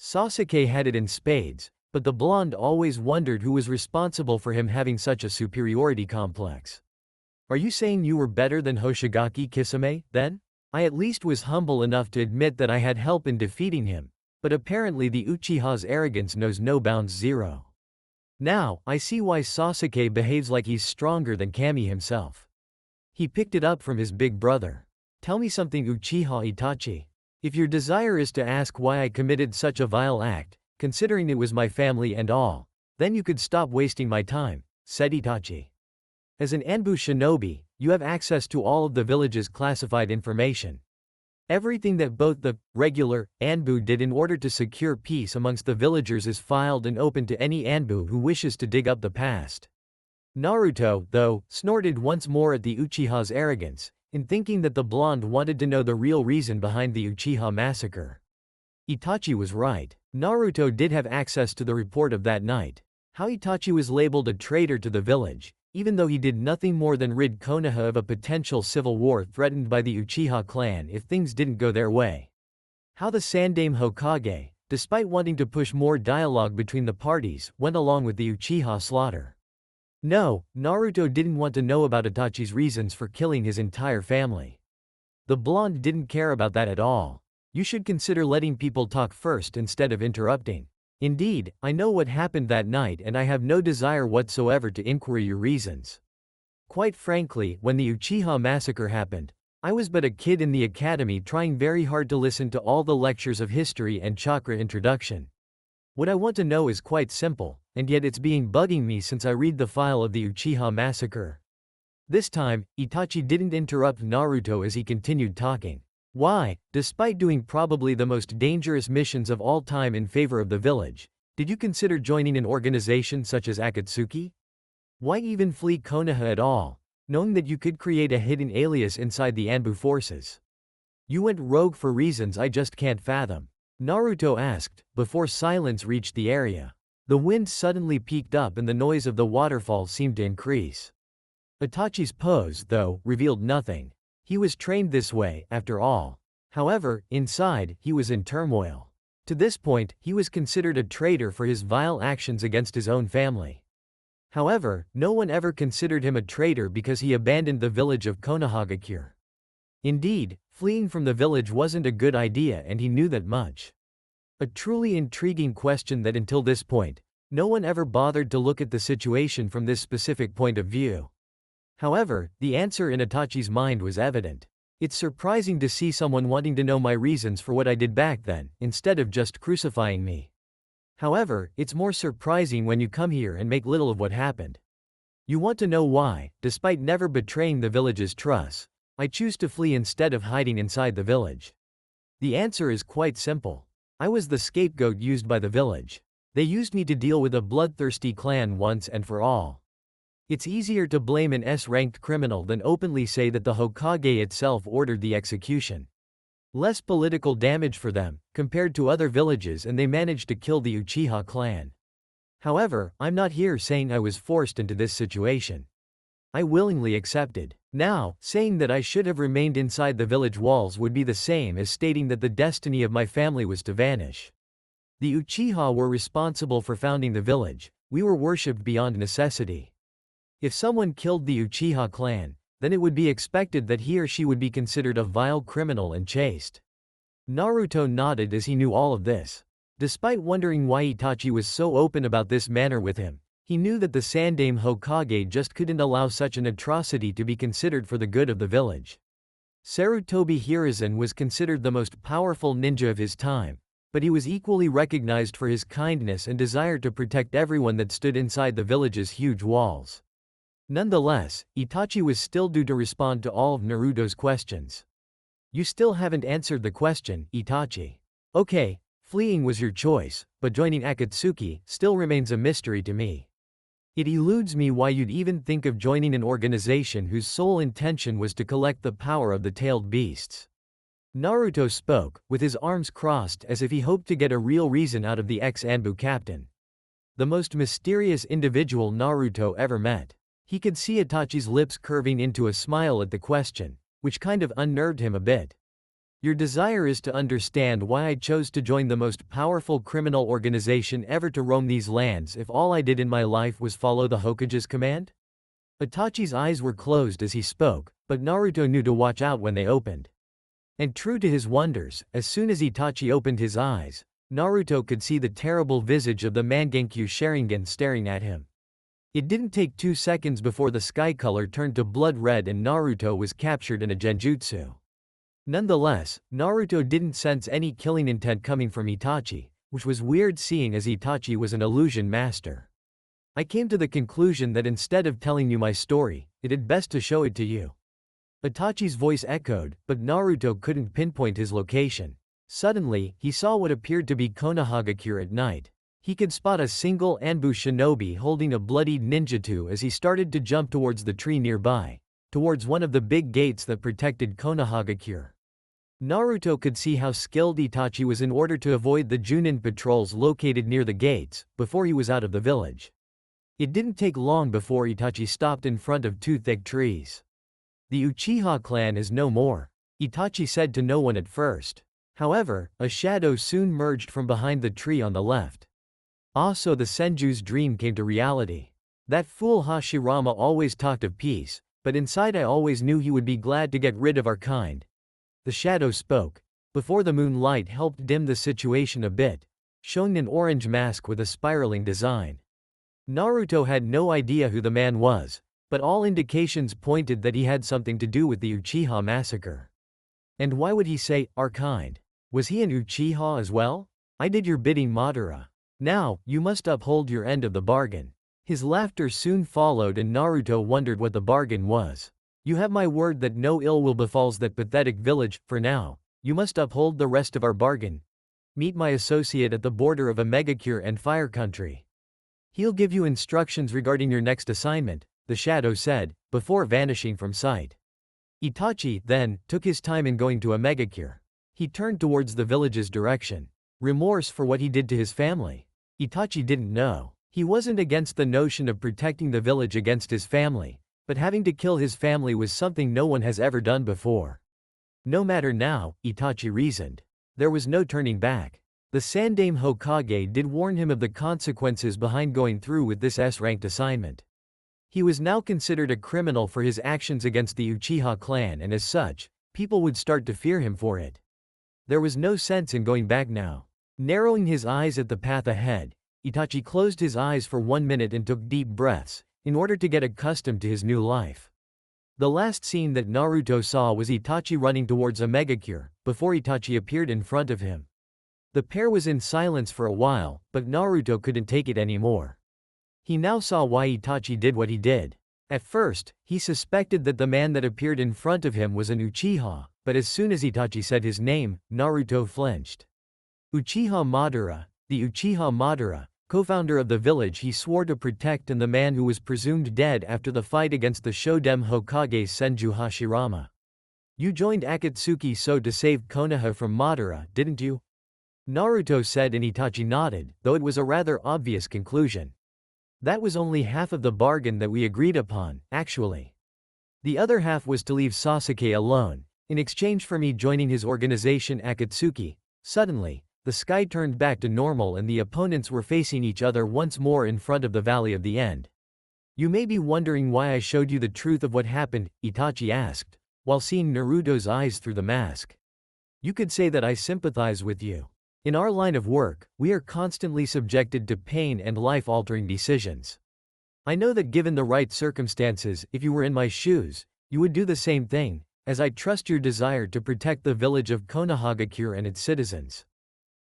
Sasuke had it in spades, but the blonde always wondered who was responsible for him having such a superiority complex. Are you saying you were better than Hoshigaki Kisame, then? I at least was humble enough to admit that I had help in defeating him, but apparently the Uchiha's arrogance knows no bounds. Zero. Now, I see why Sasuke behaves like he's stronger than Kami himself. He picked it up from his big brother. Tell me something, Uchiha Itachi. If your desire is to ask why I committed such a vile act, considering it was my family and all, then you could stop wasting my time, said Itachi. As an ANBU shinobi, you have access to all of the village's classified information. Everything that both the regular ANBU did in order to secure peace amongst the villagers is filed and open to any ANBU who wishes to dig up the past. Naruto, though, snorted once more at the Uchiha's arrogance, in thinking that the blonde wanted to know the real reason behind the Uchiha massacre. Itachi was right. Naruto did have access to the report of that night. How Itachi was labeled a traitor to the village, even though he did nothing more than rid Konoha of a potential civil war threatened by the Uchiha clan if things didn't go their way. How the Sandaime Hokage, despite wanting to push more dialogue between the parties, went along with the Uchiha slaughter. No, Naruto didn't want to know about Itachi's reasons for killing his entire family. The blonde didn't care about that at all. You should consider letting people talk first instead of interrupting. Indeed, I know what happened that night and I have no desire whatsoever to inquire your reasons. Quite frankly, when the Uchiha massacre happened, I was but a kid in the academy trying very hard to listen to all the lectures of history and chakra introduction. What I want to know is quite simple, and yet it's being bugging me since I read the file of the Uchiha massacre. This time, Itachi didn't interrupt Naruto as he continued talking. Why, despite doing probably the most dangerous missions of all time in favor of the village, did you consider joining an organization such as Akatsuki? Why even flee Konoha at all, knowing that you could create a hidden alias inside the ANBU forces? You went rogue for reasons I just can't fathom. Naruto asked, before silence reached the area. The wind suddenly peaked up and the noise of the waterfall seemed to increase. Itachi's pose, though, revealed nothing. He was trained this way, after all. However, inside, he was in turmoil. To this point, he was considered a traitor for his vile actions against his own family. However, no one ever considered him a traitor because he abandoned the village of Konohagakure. Indeed, fleeing from the village wasn't a good idea and he knew that much. A truly intriguing question that until this point, no one ever bothered to look at the situation from this specific point of view. However, the answer in Itachi's mind was evident. It's surprising to see someone wanting to know my reasons for what I did back then, instead of just crucifying me. However, it's more surprising when you come here and make little of what happened. You want to know why, despite never betraying the village's trust, I choose to flee instead of hiding inside the village. The answer is quite simple. I was the scapegoat used by the village. They used me to deal with a bloodthirsty clan once and for all. It's easier to blame an S-ranked criminal than openly say that the Hokage itself ordered the execution. Less political damage for them, compared to other villages, and they managed to kill the Uchiha clan. However, I'm not here saying I was forced into this situation. I willingly accepted. Now, saying that I should have remained inside the village walls would be the same as stating that the destiny of my family was to vanish. The Uchiha were responsible for founding the village. We were worshipped beyond necessity. If someone killed the Uchiha clan, then it would be expected that he or she would be considered a vile criminal and chased. Naruto nodded as he knew all of this. Despite wondering why Itachi was so open about this matter with him, he knew that the Sandaime Hokage just couldn't allow such an atrocity to be considered for the good of the village. Sarutobi Hiruzen was considered the most powerful ninja of his time, but he was equally recognized for his kindness and desire to protect everyone that stood inside the village's huge walls. Nonetheless, Itachi was still due to respond to all of Naruto's questions. You still haven't answered the question, Itachi. Okay, fleeing was your choice, but joining Akatsuki still remains a mystery to me. It eludes me why you'd even think of joining an organization whose sole intention was to collect the power of the tailed beasts. Naruto spoke, with his arms crossed as if he hoped to get a real reason out of the ex-ANBU captain. The most mysterious individual Naruto ever met. He could see Itachi's lips curving into a smile at the question, which kind of unnerved him a bit. Your desire is to understand why I chose to join the most powerful criminal organization ever to roam these lands if all I did in my life was follow the Hokage's command? Itachi's eyes were closed as he spoke, but Naruto knew to watch out when they opened. And true to his wonders, as soon as Itachi opened his eyes, Naruto could see the terrible visage of the Mangenkyu Sharingan staring at him. It didn't take 2 seconds before the sky color turned to blood red and Naruto was captured in a genjutsu. Nonetheless, Naruto didn't sense any killing intent coming from Itachi, which was weird seeing as Itachi was an illusion master. I came to the conclusion that instead of telling you my story, it'd best to show it to you. Itachi's voice echoed, but Naruto couldn't pinpoint his location. Suddenly, he saw what appeared to be Konohagakure at night. He could spot a single ANBU shinobi holding a bloodied ninjutsu as he started to jump towards the tree nearby, towards one of the big gates that protected Konohagakure. Naruto could see how skilled Itachi was in order to avoid the Junin patrols located near the gates, before he was out of the village. It didn't take long before Itachi stopped in front of 2 thick trees. The Uchiha clan is no more, Itachi said to no one at first. However, a shadow soon merged from behind the tree on the left. So the Senju's dream came to reality. That fool Hashirama always talked of peace, but inside I always knew he would be glad to get rid of our kind. The shadow spoke. Before the moonlight helped dim the situation a bit, showing an orange mask with a spiraling design. Naruto had no idea who the man was, but all indications pointed that he had something to do with the Uchiha massacre. And why would he say, "our kind"? Was he an Uchiha as well? I did your bidding, Madara. Now, you must uphold your end of the bargain. His laughter soon followed and Naruto wondered what the bargain was. You have my word that no ill will befalls that pathetic village, for now. You must uphold the rest of our bargain. Meet my associate at the border of a megacure and fire country. He'll give you instructions regarding your next assignment, the shadow said, before vanishing from sight. Itachi, then, took his time in going to a megacure. He turned towards the village's direction. Remorse for what he did to his family. Itachi didn't know. He wasn't against the notion of protecting the village against his family, but having to kill his family was something no one has ever done before. No matter now, Itachi reasoned. There was no turning back. The Sandaime Hokage did warn him of the consequences behind going through with this S-ranked assignment. He was now considered a criminal for his actions against the Uchiha clan and as such, people would start to fear him for it. There was no sense in going back now. Narrowing his eyes at the path ahead, Itachi closed his eyes for 1 minute and took deep breaths, in order to get accustomed to his new life. The last scene that Naruto saw was Itachi running towards a megacure, before Itachi appeared in front of him. The pair was in silence for a while, but Naruto couldn't take it anymore. He now saw why Itachi did what he did. At first, he suspected that the man that appeared in front of him was an Uchiha, but as soon as Itachi said his name, Naruto flinched. Uchiha Madara, the Uchiha Madara, co-founder of the village he swore to protect and the man who was presumed dead after the fight against the Shoden Hokage Senju Hashirama. You joined Akatsuki so to save Konoha from Madara, didn't you? Naruto said and Itachi nodded, though it was a rather obvious conclusion. That was only half of the bargain that we agreed upon, actually. The other half was to leave Sasuke alone, in exchange for me joining his organization Akatsuki. Suddenly, the sky turned back to normal and the opponents were facing each other once more in front of the Valley of the End. You may be wondering why I showed you the truth of what happened, Itachi asked, while seeing Naruto's eyes through the mask. You could say that I sympathize with you. In our line of work, we are constantly subjected to pain and life-altering decisions. I know that given the right circumstances, if you were in my shoes, you would do the same thing, as I trust your desire to protect the village of Konohagakure and its citizens.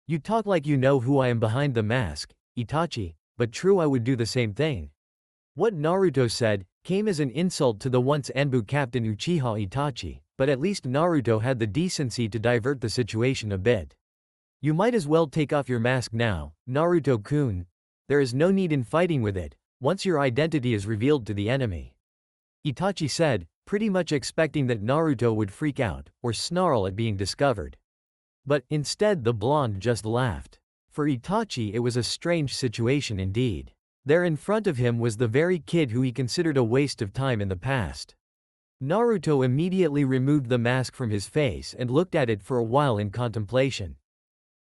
You talk like you know who I am behind the mask, Itachi, but true, I would do the same thing. What Naruto said came as an insult to the once ANBU captain Uchiha Itachi, but at least Naruto had the decency to divert the situation a bit. You might as well take off your mask now, Naruto-kun. There is no need in fighting with it, once your identity is revealed to the enemy. Itachi said, pretty much expecting that Naruto would freak out, or snarl at being discovered. But, instead the blonde just laughed. For Itachi it was a strange situation indeed. There in front of him was the very kid who he considered a waste of time in the past. Naruto immediately removed the mask from his face and looked at it for a while in contemplation.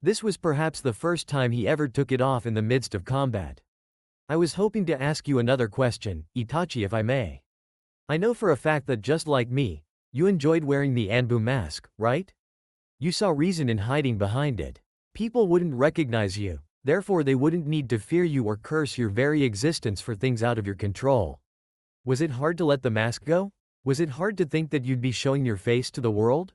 This was perhaps the first time he ever took it off in the midst of combat. I was hoping to ask you another question, Itachi, if I may. I know for a fact that just like me, you enjoyed wearing the ANBU mask, right? You saw reason in hiding behind it. People wouldn't recognize you, therefore they wouldn't need to fear you or curse your very existence for things out of your control. Was it hard to let the mask go? Was it hard to think that you'd be showing your face to the world?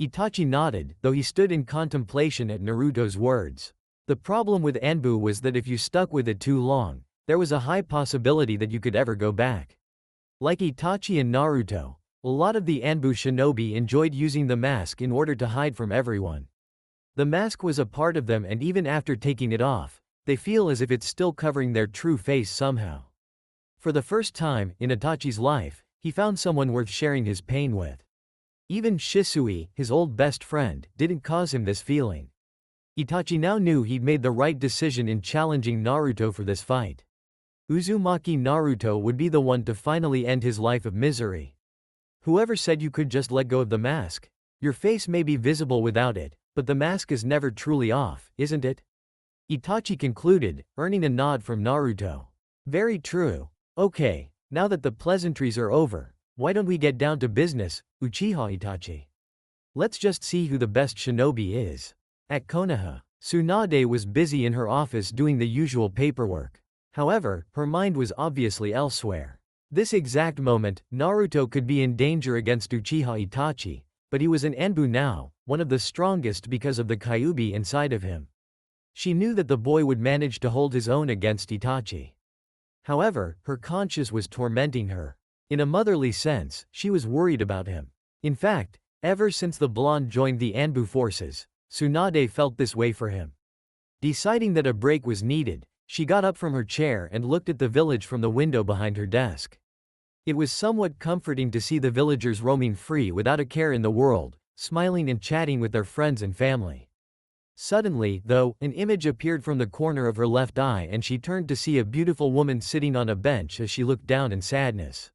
Itachi nodded, though he stood in contemplation at Naruto's words. The problem with ANBU was that if you stuck with it too long, there was a high possibility that you could ever go back. Like Itachi and Naruto, a lot of the ANBU shinobi enjoyed using the mask in order to hide from everyone. The mask was a part of them and even after taking it off, they feel as if it's still covering their true face somehow. For the first time in Itachi's life, he found someone worth sharing his pain with. Even Shisui, his old best friend, didn't cause him this feeling. Itachi now knew he'd made the right decision in challenging Naruto for this fight. Uzumaki Naruto would be the one to finally end his life of misery. Whoever said you could just let go of the mask? Your face may be visible without it, but the mask is never truly off, isn't it? Itachi concluded, earning a nod from Naruto. Very true. Okay, now that the pleasantries are over, why don't we get down to business, Uchiha Itachi? Let's just see who the best shinobi is. At Konoha, Tsunade was busy in her office doing the usual paperwork. However, her mind was obviously elsewhere. This exact moment, Naruto could be in danger against Uchiha Itachi, but he was an ANBU now, one of the strongest because of the Kyuubi inside of him. She knew that the boy would manage to hold his own against Itachi. However, her conscience was tormenting her. In a motherly sense, she was worried about him. In fact, ever since the blonde joined the ANBU forces, Tsunade felt this way for him. Deciding that a break was needed, she got up from her chair and looked at the village from the window behind her desk. It was somewhat comforting to see the villagers roaming free without a care in the world, smiling and chatting with their friends and family. Suddenly, though, an image appeared from the corner of her left eye and she turned to see a beautiful woman sitting on a bench as she looked down in sadness.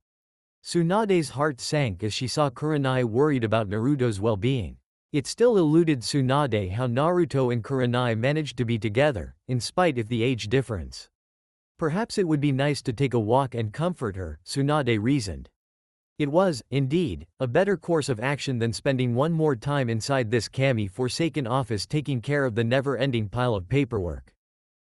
Tsunade's heart sank as she saw Kurenai worried about Naruto's well-being. It still eluded Tsunade how Naruto and Kurenai managed to be together, in spite of the age difference. Perhaps it would be nice to take a walk and comfort her, Tsunade reasoned. It was, indeed, a better course of action than spending one more time inside this Kami-forsaken office taking care of the never-ending pile of paperwork.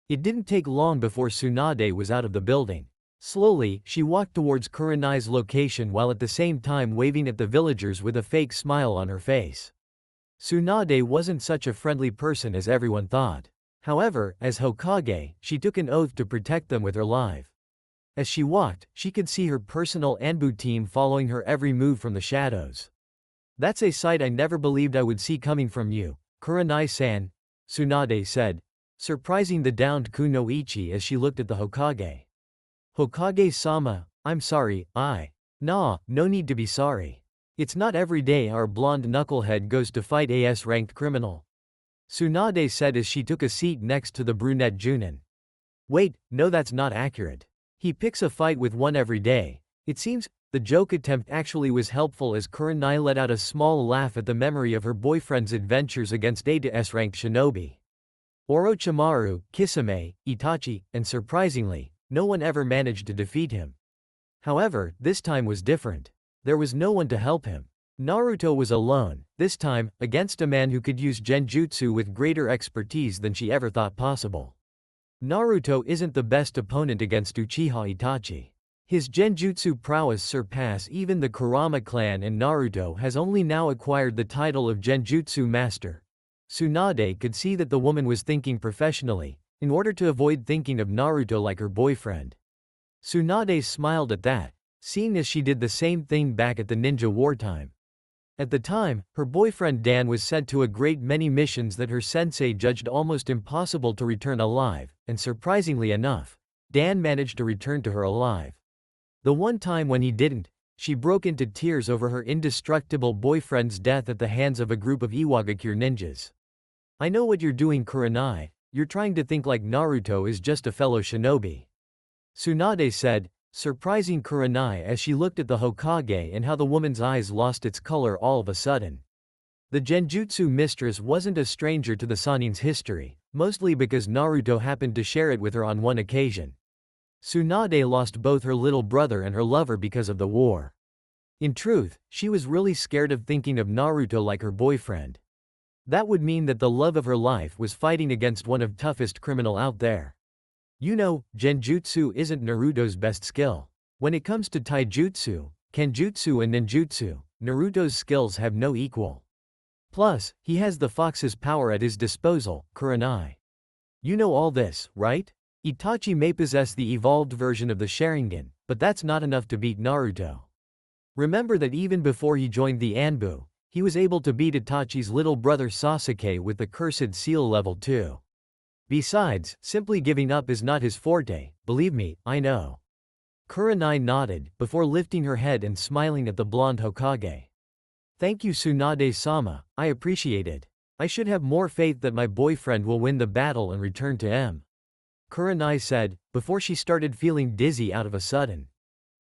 It didn't take long before Tsunade was out of the building. Slowly, she walked towards Kurenai's location while at the same time waving at the villagers with a fake smile on her face. Tsunade wasn't such a friendly person as everyone thought. However, as Hokage, she took an oath to protect them with her life. As she walked, she could see her personal ANBU team following her every move from the shadows. "That's a sight I never believed I would see coming from you, Kurenai-san," Tsunade said, surprising the downed Kunoichi as she looked at the Hokage. "Hokage-sama, I'm sorry, no need to be sorry. It's not every day our blonde knucklehead goes to fight a S-ranked criminal," Tsunade said as she took a seat next to the brunette Junin. "Wait, no, that's not accurate. He picks a fight with one every day, it seems." The joke attempt actually was helpful as Kurenai let out a small laugh at the memory of her boyfriend's adventures against a S-ranked shinobi. Orochimaru, Kisame, Itachi, and surprisingly, no one ever managed to defeat him. However, this time was different. There was no one to help him. Naruto was alone, this time, against a man who could use genjutsu with greater expertise than she ever thought possible. Naruto isn't the best opponent against Uchiha Itachi. His genjutsu prowess surpass even the Kurama clan and Naruto has only now acquired the title of genjutsu master. Tsunade could see that the woman was thinking professionally, in order to avoid thinking of Naruto like her boyfriend. Tsunade smiled at that, seeing as she did the same thing back at the ninja wartime. At the time, her boyfriend Dan was sent to a great many missions that her sensei judged almost impossible to return alive, and surprisingly enough, Dan managed to return to her alive. The one time when he didn't, she broke into tears over her indestructible boyfriend's death at the hands of a group of Iwagakure ninjas. "I know what you're doing, Kurenai, you're trying to think like Naruto is just a fellow shinobi," Tsunade said, surprising Kurenai as she looked at the Hokage and how the woman's eyes lost its color all of a sudden. The genjutsu mistress wasn't a stranger to the Sanin's history, mostly because Naruto happened to share it with her on one occasion. Tsunade lost both her little brother and her lover because of the war. In truth, she was really scared of thinking of Naruto like her boyfriend. That would mean that the love of her life was fighting against one of toughest criminal out there. You know, genjutsu isn't Naruto's best skill. When it comes to taijutsu, kenjutsu and ninjutsu, Naruto's skills have no equal. Plus, he has the fox's power at his disposal, Kurenai. You know all this, right? Itachi may possess the evolved version of the Sharingan, but that's not enough to beat Naruto. Remember that even before he joined the ANBU, he was able to beat Itachi's little brother Sasuke with the Cursed Seal level 2. Besides, simply giving up is not his forte, believe me, I know. Kurenai nodded, before lifting her head and smiling at the blonde Hokage. "Thank you, Tsunade-sama, I appreciate it. I should have more faith that my boyfriend will win the battle and return to M," Kurenai said, before she started feeling dizzy out of a sudden.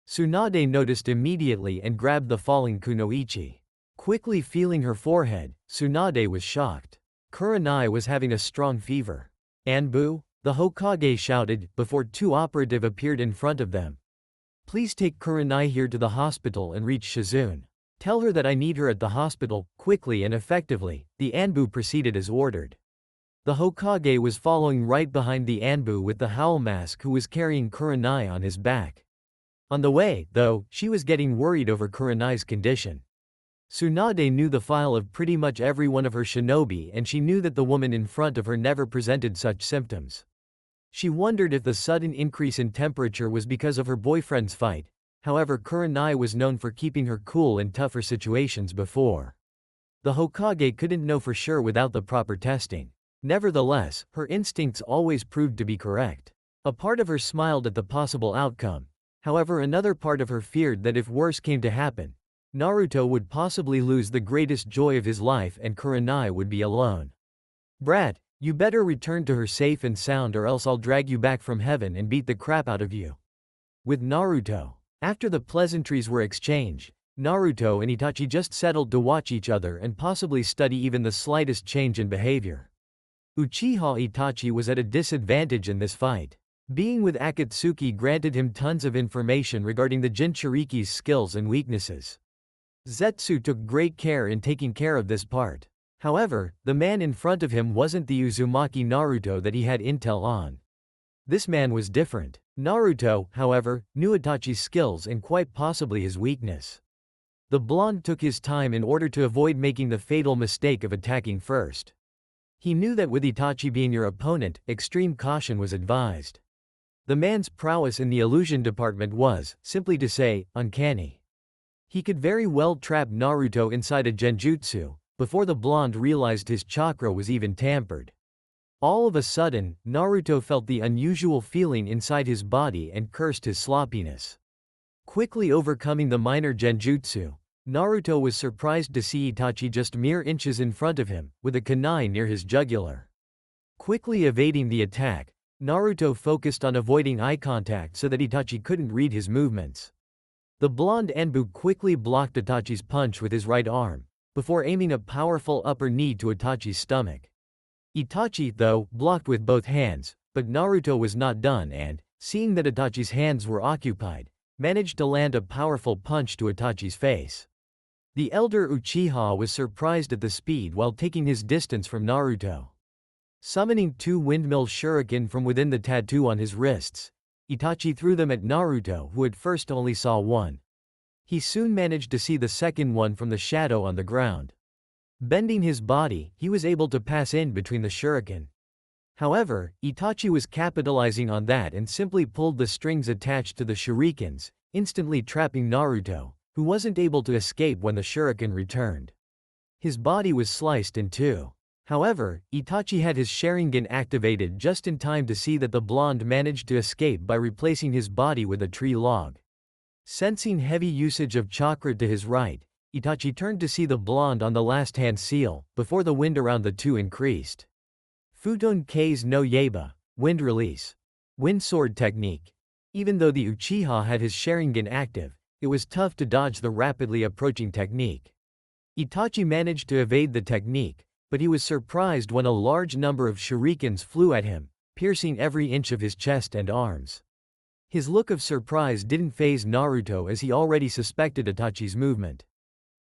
Tsunade noticed immediately and grabbed the falling Kunoichi. Quickly feeling her forehead, Tsunade was shocked. Kurenai was having a strong fever. "ANBU?" the Hokage shouted, before two operatives appeared in front of them. "Please take Kurenai here to the hospital and reach Shizune." Tell her that I need her at the hospital, quickly and effectively." The ANBU proceeded as ordered. The Hokage was following right behind the ANBU with the Howl Mask, who was carrying Kurenai on his back. On the way, though, she was getting worried over Kurenai's condition. Tsunade knew the file of pretty much every one of her shinobi, and she knew that the woman in front of her never presented such symptoms. She wondered if the sudden increase in temperature was because of her boyfriend's fight. However, Kurenai was known for keeping her cool in tougher situations before. The Hokage couldn't know for sure without the proper testing. Nevertheless, her instincts always proved to be correct. A part of her smiled at the possible outcome. However, another part of her feared that if worse came to happen, Naruto would possibly lose the greatest joy of his life and Kurenai would be alone. "Brat, you better return to her safe and sound, or else I'll drag you back from heaven and beat the crap out of you." With Naruto. After the pleasantries were exchanged, Naruto and Itachi just settled to watch each other and possibly study even the slightest change in behavior. Uchiha Itachi was at a disadvantage in this fight. Being with Akatsuki granted him tons of information regarding the Jinchuriki's skills and weaknesses. Zetsu took great care in taking care of this part. However, the man in front of him wasn't the Uzumaki Naruto that he had intel on. This man was different. Naruto, however, knew Itachi's skills and quite possibly his weakness. The blonde took his time in order to avoid making the fatal mistake of attacking first. He knew that with Itachi being your opponent, extreme caution was advised. The man's prowess in the illusion department was, simply to say, uncanny. He could very well trap Naruto inside a genjutsu, before the blonde realized his chakra was even tampered. All of a sudden, Naruto felt the unusual feeling inside his body and cursed his sloppiness. Quickly overcoming the minor genjutsu, Naruto was surprised to see Itachi just mere inches in front of him, with a kunai near his jugular. Quickly evading the attack, Naruto focused on avoiding eye contact so that Itachi couldn't read his movements. The blonde ANBU quickly blocked Itachi's punch with his right arm, before aiming a powerful upper knee to Itachi's stomach. Itachi, though, blocked with both hands, but Naruto was not done and, seeing that Itachi's hands were occupied, managed to land a powerful punch to Itachi's face. The elder Uchiha was surprised at the speed while taking his distance from Naruto. Summoning two windmill shuriken from within the tattoo on his wrists, Itachi threw them at Naruto, who at first only saw one. He soon managed to see the second one from the shadow on the ground. Bending his body, he was able to pass in between the shuriken. However, Itachi was capitalizing on that and simply pulled the strings attached to the shurikens, instantly trapping Naruto, who wasn't able to escape when the shuriken returned. His body was sliced in two. However, Itachi had his Sharingan activated just in time to see that the blonde managed to escape by replacing his body with a tree log. Sensing heavy usage of chakra to his right, Itachi turned to see the blonde on the last hand seal, before the wind around the two increased. Futon Kei's no Yaiba, wind release. Wind sword technique. Even though the Uchiha had his Sharingan active, it was tough to dodge the rapidly approaching technique. Itachi managed to evade the technique, but he was surprised when a large number of shurikens flew at him, piercing every inch of his chest and arms. His look of surprise didn't faze Naruto as he already suspected Itachi's movement.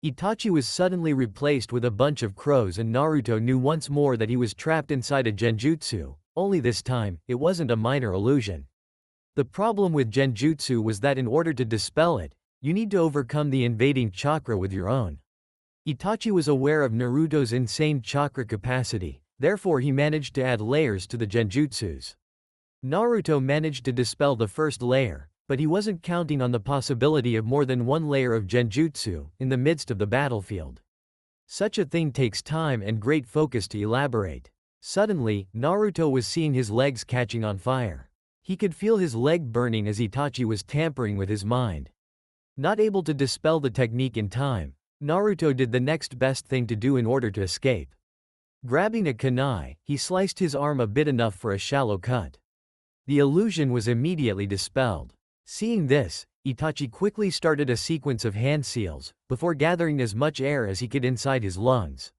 Itachi was suddenly replaced with a bunch of crows and Naruto knew once more that he was trapped inside a genjutsu, only this time, it wasn't a minor illusion. The problem with genjutsu was that in order to dispel it, you need to overcome the invading chakra with your own. Itachi was aware of Naruto's insane chakra capacity, therefore he managed to add layers to the genjutsus. Naruto managed to dispel the first layer, but he wasn't counting on the possibility of more than one layer of genjutsu in the midst of the battlefield. Such a thing takes time and great focus to elaborate. Suddenly, Naruto was seeing his legs catching on fire. He could feel his leg burning as Itachi was tampering with his mind. Not able to dispel the technique in time, Naruto did the next best thing to do in order to escape. Grabbing a kunai, he sliced his arm a bit enough for a shallow cut. The illusion was immediately dispelled. Seeing this, Itachi quickly started a sequence of hand seals, before gathering as much air as he could inside his lungs.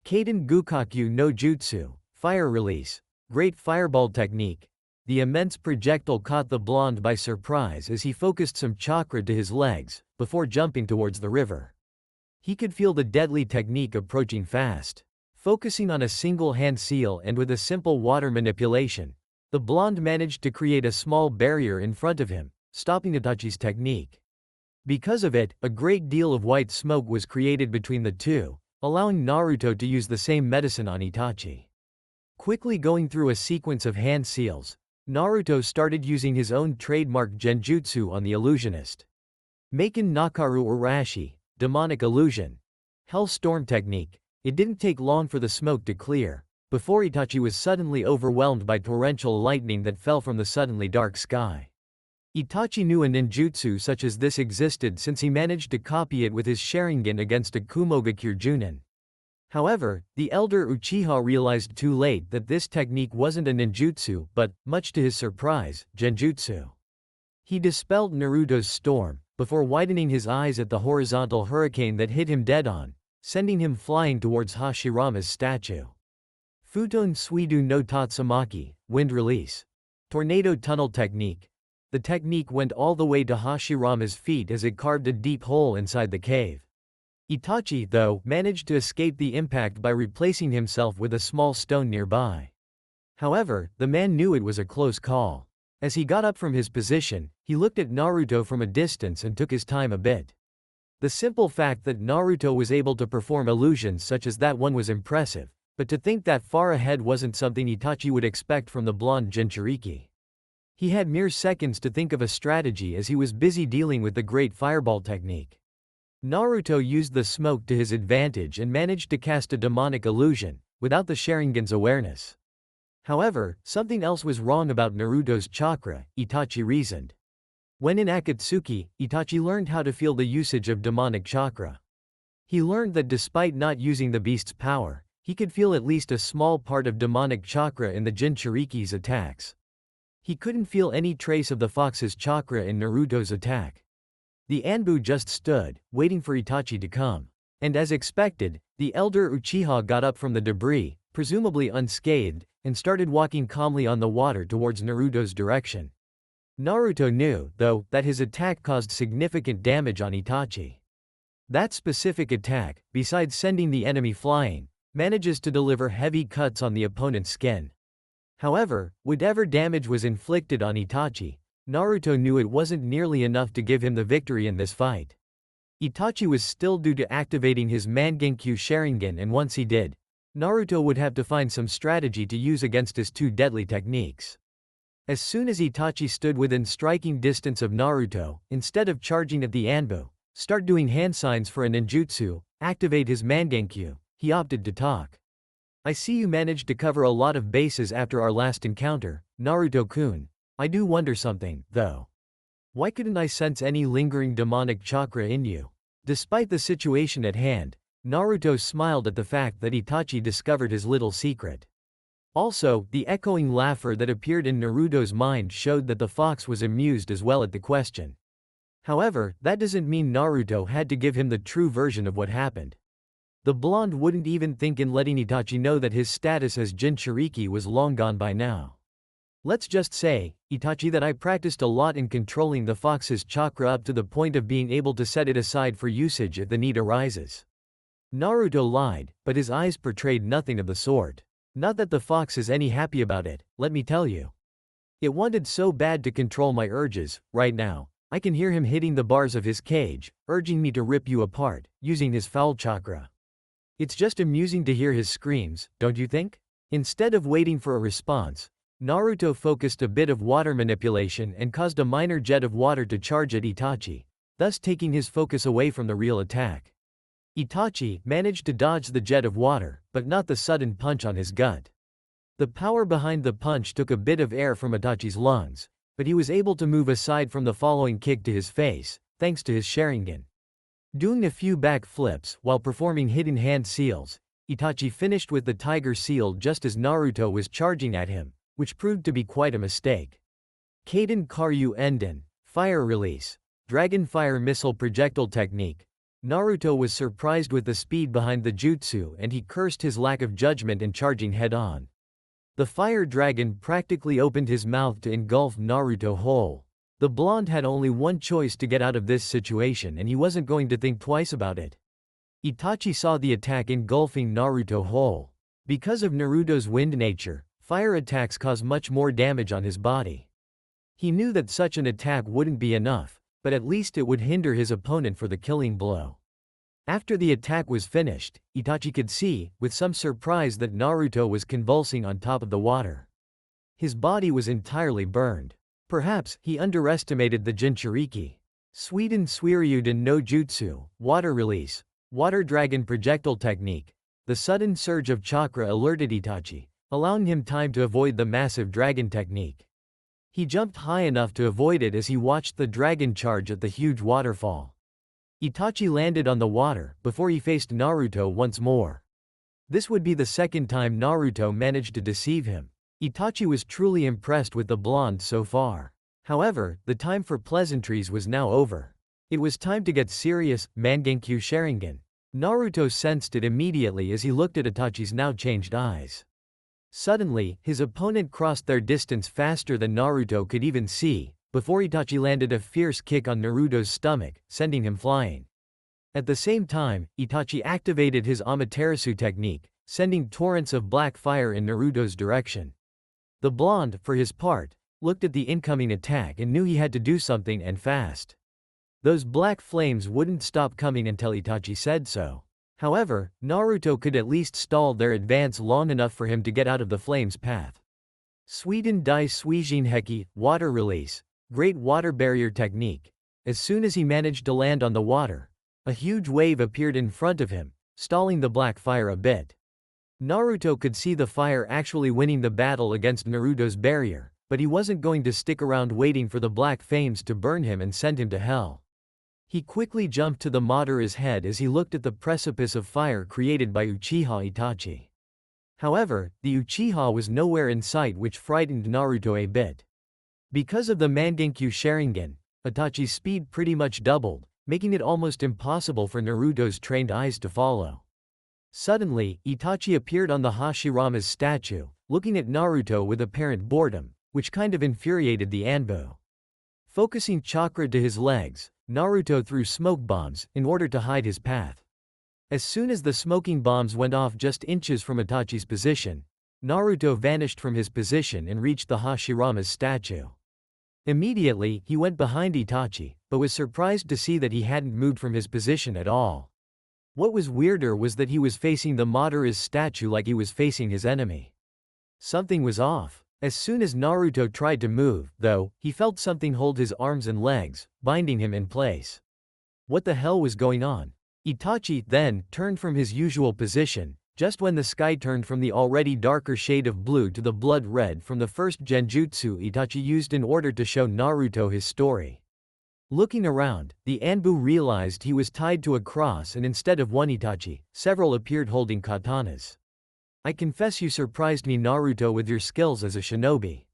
Kaiden Gukaku no Jutsu, fire release, great fireball technique. The immense projectile caught the blonde by surprise as he focused some chakra to his legs, before jumping towards the river. He could feel the deadly technique approaching fast. Focusing on a single hand seal and with a simple water manipulation, the blonde managed to create a small barrier in front of him, stopping Itachi's technique. Because of it, a great deal of white smoke was created between the two, allowing Naruto to use the same medicine on Itachi. Quickly going through a sequence of hand seals, Naruto started using his own trademark genjutsu on the illusionist. Maken Nakaru Urashi, demonic illusion. Hellstorm technique. It didn't take long for the smoke to clear, before Itachi was suddenly overwhelmed by torrential lightning that fell from the suddenly dark sky. Itachi knew a ninjutsu such as this existed since he managed to copy it with his Sharingan against a Kumogakure Junin. However, the elder Uchiha realized too late that this technique wasn't a ninjutsu but, much to his surprise, genjutsu. He dispelled Naruto's storm, before widening his eyes at the horizontal hurricane that hit him dead-on, sending him flying towards Hashirama's statue. Futon Suidu no Tatsumaki, wind release. Tornado tunnel technique. The technique went all the way to Hashirama's feet as it carved a deep hole inside the cave. Itachi, though, managed to escape the impact by replacing himself with a small stone nearby. However, the man knew it was a close call. As he got up from his position, he looked at Naruto from a distance and took his time a bit. The simple fact that Naruto was able to perform illusions such as that one was impressive, but to think that far ahead wasn't something Itachi would expect from the blonde Jinchuriki. He had mere seconds to think of a strategy as he was busy dealing with the great fireball technique. Naruto used the smoke to his advantage and managed to cast a demonic illusion, without the Sharingan's awareness. However, something else was wrong about Naruto's chakra, Itachi reasoned. When in Akatsuki, Itachi learned how to feel the usage of demonic chakra. He learned that despite not using the beast's power, he could feel at least a small part of demonic chakra in the Jinchuriki's attacks. He couldn't feel any trace of the fox's chakra in Naruto's attack. The ANBU just stood, waiting for Itachi to come. And as expected, the elder Uchiha got up from the debris, presumably unscathed, and started walking calmly on the water towards Naruto's direction. Naruto knew, though, that his attack caused significant damage on Itachi. That specific attack, besides sending the enemy flying, manages to deliver heavy cuts on the opponent's skin. However, whatever damage was inflicted on Itachi, Naruto knew it wasn't nearly enough to give him the victory in this fight. Itachi was still due to activating his Mangenkyu Sharingan, and once he did, Naruto would have to find some strategy to use against his two deadly techniques. As soon as Itachi stood within striking distance of Naruto, instead of charging at the ANBU, start doing hand signs for a ninjutsu, activate his Mangenkyu, he opted to talk. I see you managed to cover a lot of bases after our last encounter, Naruto-kun. I do wonder something, though. Why couldn't I sense any lingering demonic chakra in you? Despite the situation at hand, Naruto smiled at the fact that Itachi discovered his little secret. Also, the echoing laughter that appeared in Naruto's mind showed that the fox was amused as well at the question. However, that doesn't mean Naruto had to give him the true version of what happened. The blonde wouldn't even think in letting Itachi know that his status as Jinchuriki was long gone by now. Let's just say, Itachi, that I practiced a lot in controlling the fox's chakra up to the point of being able to set it aside for usage if the need arises. Naruto lied, but his eyes portrayed nothing of the sort. Not that the fox is any happy about it, let me tell you. It wanted so bad to control my urges. Right now, I can hear him hitting the bars of his cage, urging me to rip you apart, using his foul chakra. It's just amusing to hear his screams, don't you think? Instead of waiting for a response, Naruto focused a bit of water manipulation and caused a minor jet of water to charge at Itachi, thus taking his focus away from the real attack. Itachi managed to dodge the jet of water, but not the sudden punch on his gut. The power behind the punch took a bit of air from Itachi's lungs, but he was able to move aside from the following kick to his face, thanks to his Sharingan. Doing a few back flips while performing hidden hand seals, Itachi finished with the tiger seal just as Naruto was charging at him, which proved to be quite a mistake. Kaden Karyu Enden, fire release, dragon fire missile projectile technique. Naruto was surprised with the speed behind the jutsu and he cursed his lack of judgment in charging head-on. The fire dragon practically opened his mouth to engulf Naruto whole. The blonde had only one choice to get out of this situation and he wasn't going to think twice about it. Itachi saw the attack engulfing Naruto whole. Because of Naruto's wind nature, fire attacks cause much more damage on his body. He knew that such an attack wouldn't be enough, but at least it would hinder his opponent for the killing blow. After the attack was finished, Itachi could see, with some surprise, that Naruto was convulsing on top of the water. His body was entirely burned. Perhaps he underestimated the Jinchuriki. Suiden Suiryuden no Jutsu, water release, water dragon projectile technique. The sudden surge of chakra alerted Itachi, allowing him time to avoid the massive dragon technique. He jumped high enough to avoid it as he watched the dragon charge at the huge waterfall. Itachi landed on the water before he faced Naruto once more. This would be the second time Naruto managed to deceive him. Itachi was truly impressed with the blonde so far. However, the time for pleasantries was now over. It was time to get serious. Mangenkyu Sharingan. Naruto sensed it immediately as he looked at Itachi's now changed eyes. Suddenly, his opponent crossed their distance faster than Naruto could even see, before Itachi landed a fierce kick on Naruto's stomach, sending him flying. At the same time, Itachi activated his Amaterasu technique, sending torrents of black fire in Naruto's direction. The blonde, for his part, looked at the incoming attack and knew he had to do something, and fast. Those black flames wouldn't stop coming until Itachi said so. However, Naruto could at least stall their advance long enough for him to get out of the flames' path. Suiden Dai Suijinheki, water release, great water barrier technique. As soon as he managed to land on the water, a huge wave appeared in front of him, stalling the black fire a bit. Naruto could see the fire actually winning the battle against Naruto's barrier, but he wasn't going to stick around waiting for the black flames to burn him and send him to hell. He quickly jumped to the Madara's head as he looked at the precipice of fire created by Uchiha Itachi. However, the Uchiha was nowhere in sight, which frightened Naruto a bit. Because of the Mangenkyu Sharingan, Itachi's speed pretty much doubled, making it almost impossible for Naruto's trained eyes to follow. Suddenly, Itachi appeared on the Hashirama's statue, looking at Naruto with apparent boredom, which kind of infuriated the ANBU. Focusing chakra to his legs, Naruto threw smoke bombs in order to hide his path. As soon as the smoking bombs went off just inches from Itachi's position, Naruto vanished from his position and reached the Hashirama's statue. Immediately, he went behind Itachi, but was surprised to see that he hadn't moved from his position at all. What was weirder was that he was facing the Madara's statue like he was facing his enemy. Something was off. As soon as Naruto tried to move, though, he felt something hold his arms and legs, binding him in place. What the hell was going on? Itachi, then, turned from his usual position, just when the sky turned from the already darker shade of blue to the blood red from the first genjutsu Itachi used in order to show Naruto his story. Looking around, the ANBU realized he was tied to a cross, and instead of one Itachi, several appeared holding katanas. I confess you surprised me, Naruto, with your skills as a shinobi.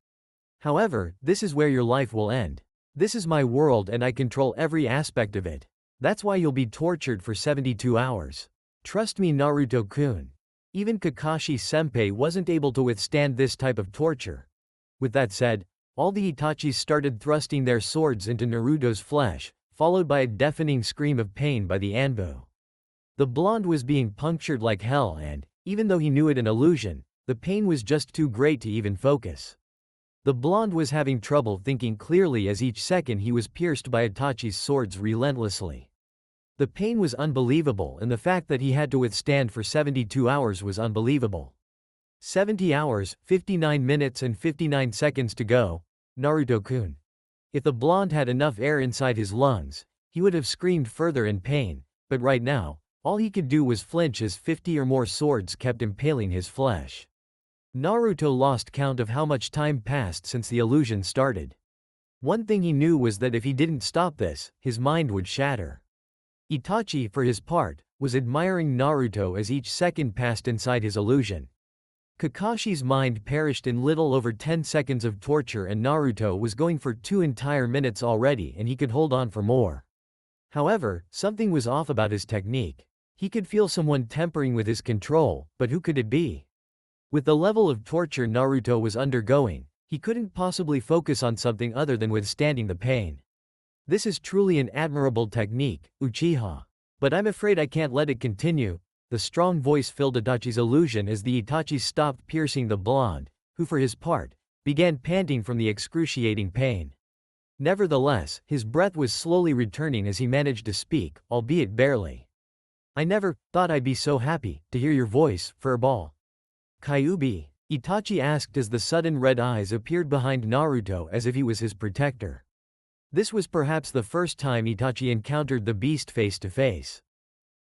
However, this is where your life will end. This is my world and I control every aspect of it. That's why you'll be tortured for 72 hours. Trust me, Naruto-kun. Even Kakashi-senpai wasn't able to withstand this type of torture. With that said, all the Itachis started thrusting their swords into Naruto's flesh, followed by a deafening scream of pain by the ANBU. The blonde was being punctured like hell, and, even though he knew it an illusion, the pain was just too great to even focus. The blonde was having trouble thinking clearly as each second he was pierced by Itachi's swords relentlessly. The pain was unbelievable, and the fact that he had to withstand for 72 hours was unbelievable. 70 hours, 59 minutes and 59 seconds to go. Naruto-kun. If the blonde had enough air inside his lungs, he would have screamed further in pain, but right now, all he could do was flinch as 50 or more swords kept impaling his flesh. Naruto lost count of how much time passed since the illusion started. One thing he knew was that if he didn't stop this, his mind would shatter. Itachi, for his part, was admiring Naruto as each second passed inside his illusion. Kakashi's mind perished in little over 10 seconds of torture, and Naruto was going for 2 entire minutes already, and he could hold on for more. However, something was off about his technique. He could feel someone tampering with his control, but who could it be? With the level of torture Naruto was undergoing, he couldn't possibly focus on something other than withstanding the pain. This is truly an admirable technique, Uchiha. But I'm afraid I can't let it continue. The strong voice filled Itachi's illusion as the Itachi stopped piercing the blonde, who for his part, began panting from the excruciating pain. Nevertheless, his breath was slowly returning as he managed to speak, albeit barely. I never thought I'd be so happy to hear your voice, Furball. Kyuubi, Itachi asked as the sudden red eyes appeared behind Naruto as if he was his protector. This was perhaps the first time Itachi encountered the beast face to face.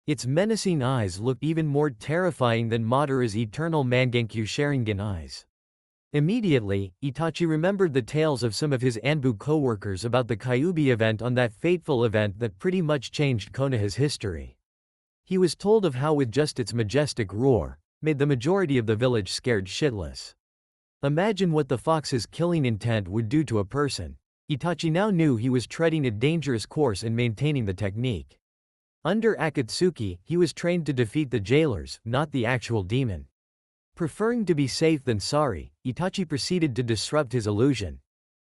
Its menacing eyes looked even more terrifying than Madara's eternal Mangenkyo Sharingan eyes. Immediately, Itachi remembered the tales of some of his ANBU co-workers about the Kyuubi event on that fateful event that pretty much changed Konoha's history. He was told of how with just its majestic roar, made the majority of the village scared shitless. Imagine what the fox's killing intent would do to a person. Itachi now knew he was treading a dangerous course in maintaining the technique. Under Akatsuki, he was trained to defeat the jailers, not the actual demon. Preferring to be safe than sorry, Itachi proceeded to disrupt his illusion.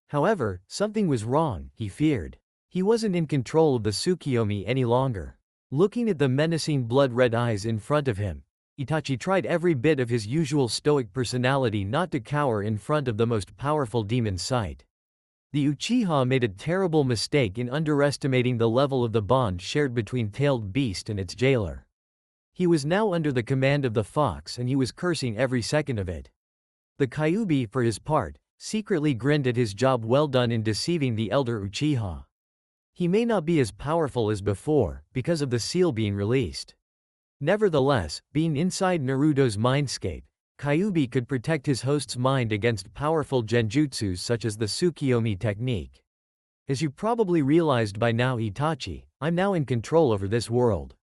However, something was wrong, he feared. He wasn't in control of the Tsukiyomi any longer. Looking at the menacing blood-red eyes in front of him, Itachi tried every bit of his usual stoic personality not to cower in front of the most powerful demon's sight. The Uchiha made a terrible mistake in underestimating the level of the bond shared between Tailed Beast and its jailer. He was now under the command of the fox and he was cursing every second of it. The Kyuubi, for his part, secretly grinned at his job well done in deceiving the elder Uchiha. He may not be as powerful as before, because of the seal being released. Nevertheless, being inside Naruto's mindscape, Kyuubi could protect his host's mind against powerful genjutsus such as the Tsukiyomi technique. As you probably realized by now, Itachi, I'm now in control over this world.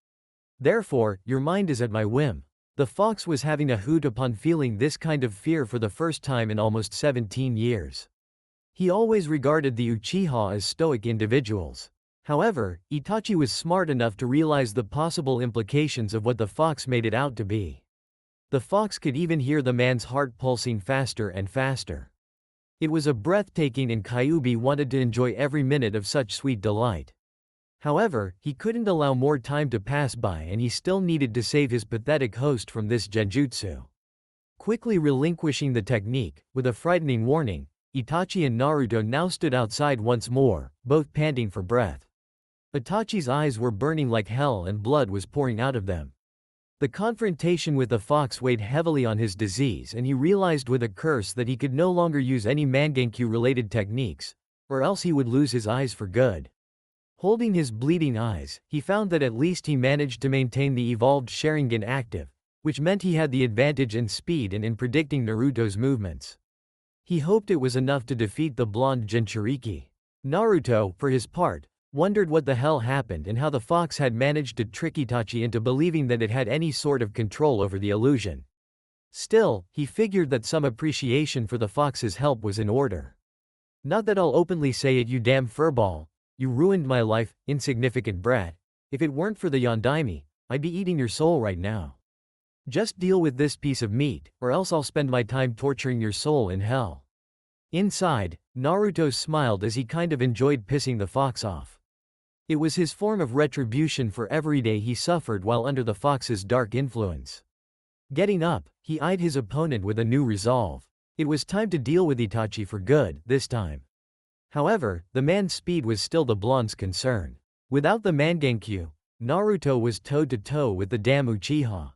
Therefore, your mind is at my whim. The fox was having a hoot upon feeling this kind of fear for the first time in almost 17 years. He always regarded the Uchiha as stoic individuals. However, Itachi was smart enough to realize the possible implications of what the fox made it out to be. The fox could even hear the man's heart pulsing faster and faster. It was a breathtaking and Kyuubi wanted to enjoy every minute of such sweet delight. However, he couldn't allow more time to pass by and he still needed to save his pathetic host from this genjutsu. Quickly relinquishing the technique, with a frightening warning, Itachi and Naruto now stood outside once more, both panting for breath. Itachi's eyes were burning like hell and blood was pouring out of them. The confrontation with the fox weighed heavily on his disease and he realized with a curse that he could no longer use any Mangenkyo-related techniques, or else he would lose his eyes for good. Holding his bleeding eyes, he found that at least he managed to maintain the evolved Sharingan active, which meant he had the advantage in speed and in predicting Naruto's movements. He hoped it was enough to defeat the blonde Jinchuriki. Naruto, for his part, wondered what the hell happened and how the fox had managed to trick Itachi into believing that it had any sort of control over the illusion. Still, he figured that some appreciation for the fox's help was in order. Not that I'll openly say it, you damn furball. You ruined my life, insignificant brat. If it weren't for the Yondaime, I'd be eating your soul right now. Just deal with this piece of meat, or else I'll spend my time torturing your soul in hell. Inside, Naruto smiled as he kind of enjoyed pissing the fox off. It was his form of retribution for every day he suffered while under the fox's dark influence. Getting up, he eyed his opponent with a new resolve. It was time to deal with Itachi for good, this time. However, the man's speed was still the blonde's concern. Without the Mangenkyo, Naruto was toe-to-toe with the damn Uchiha.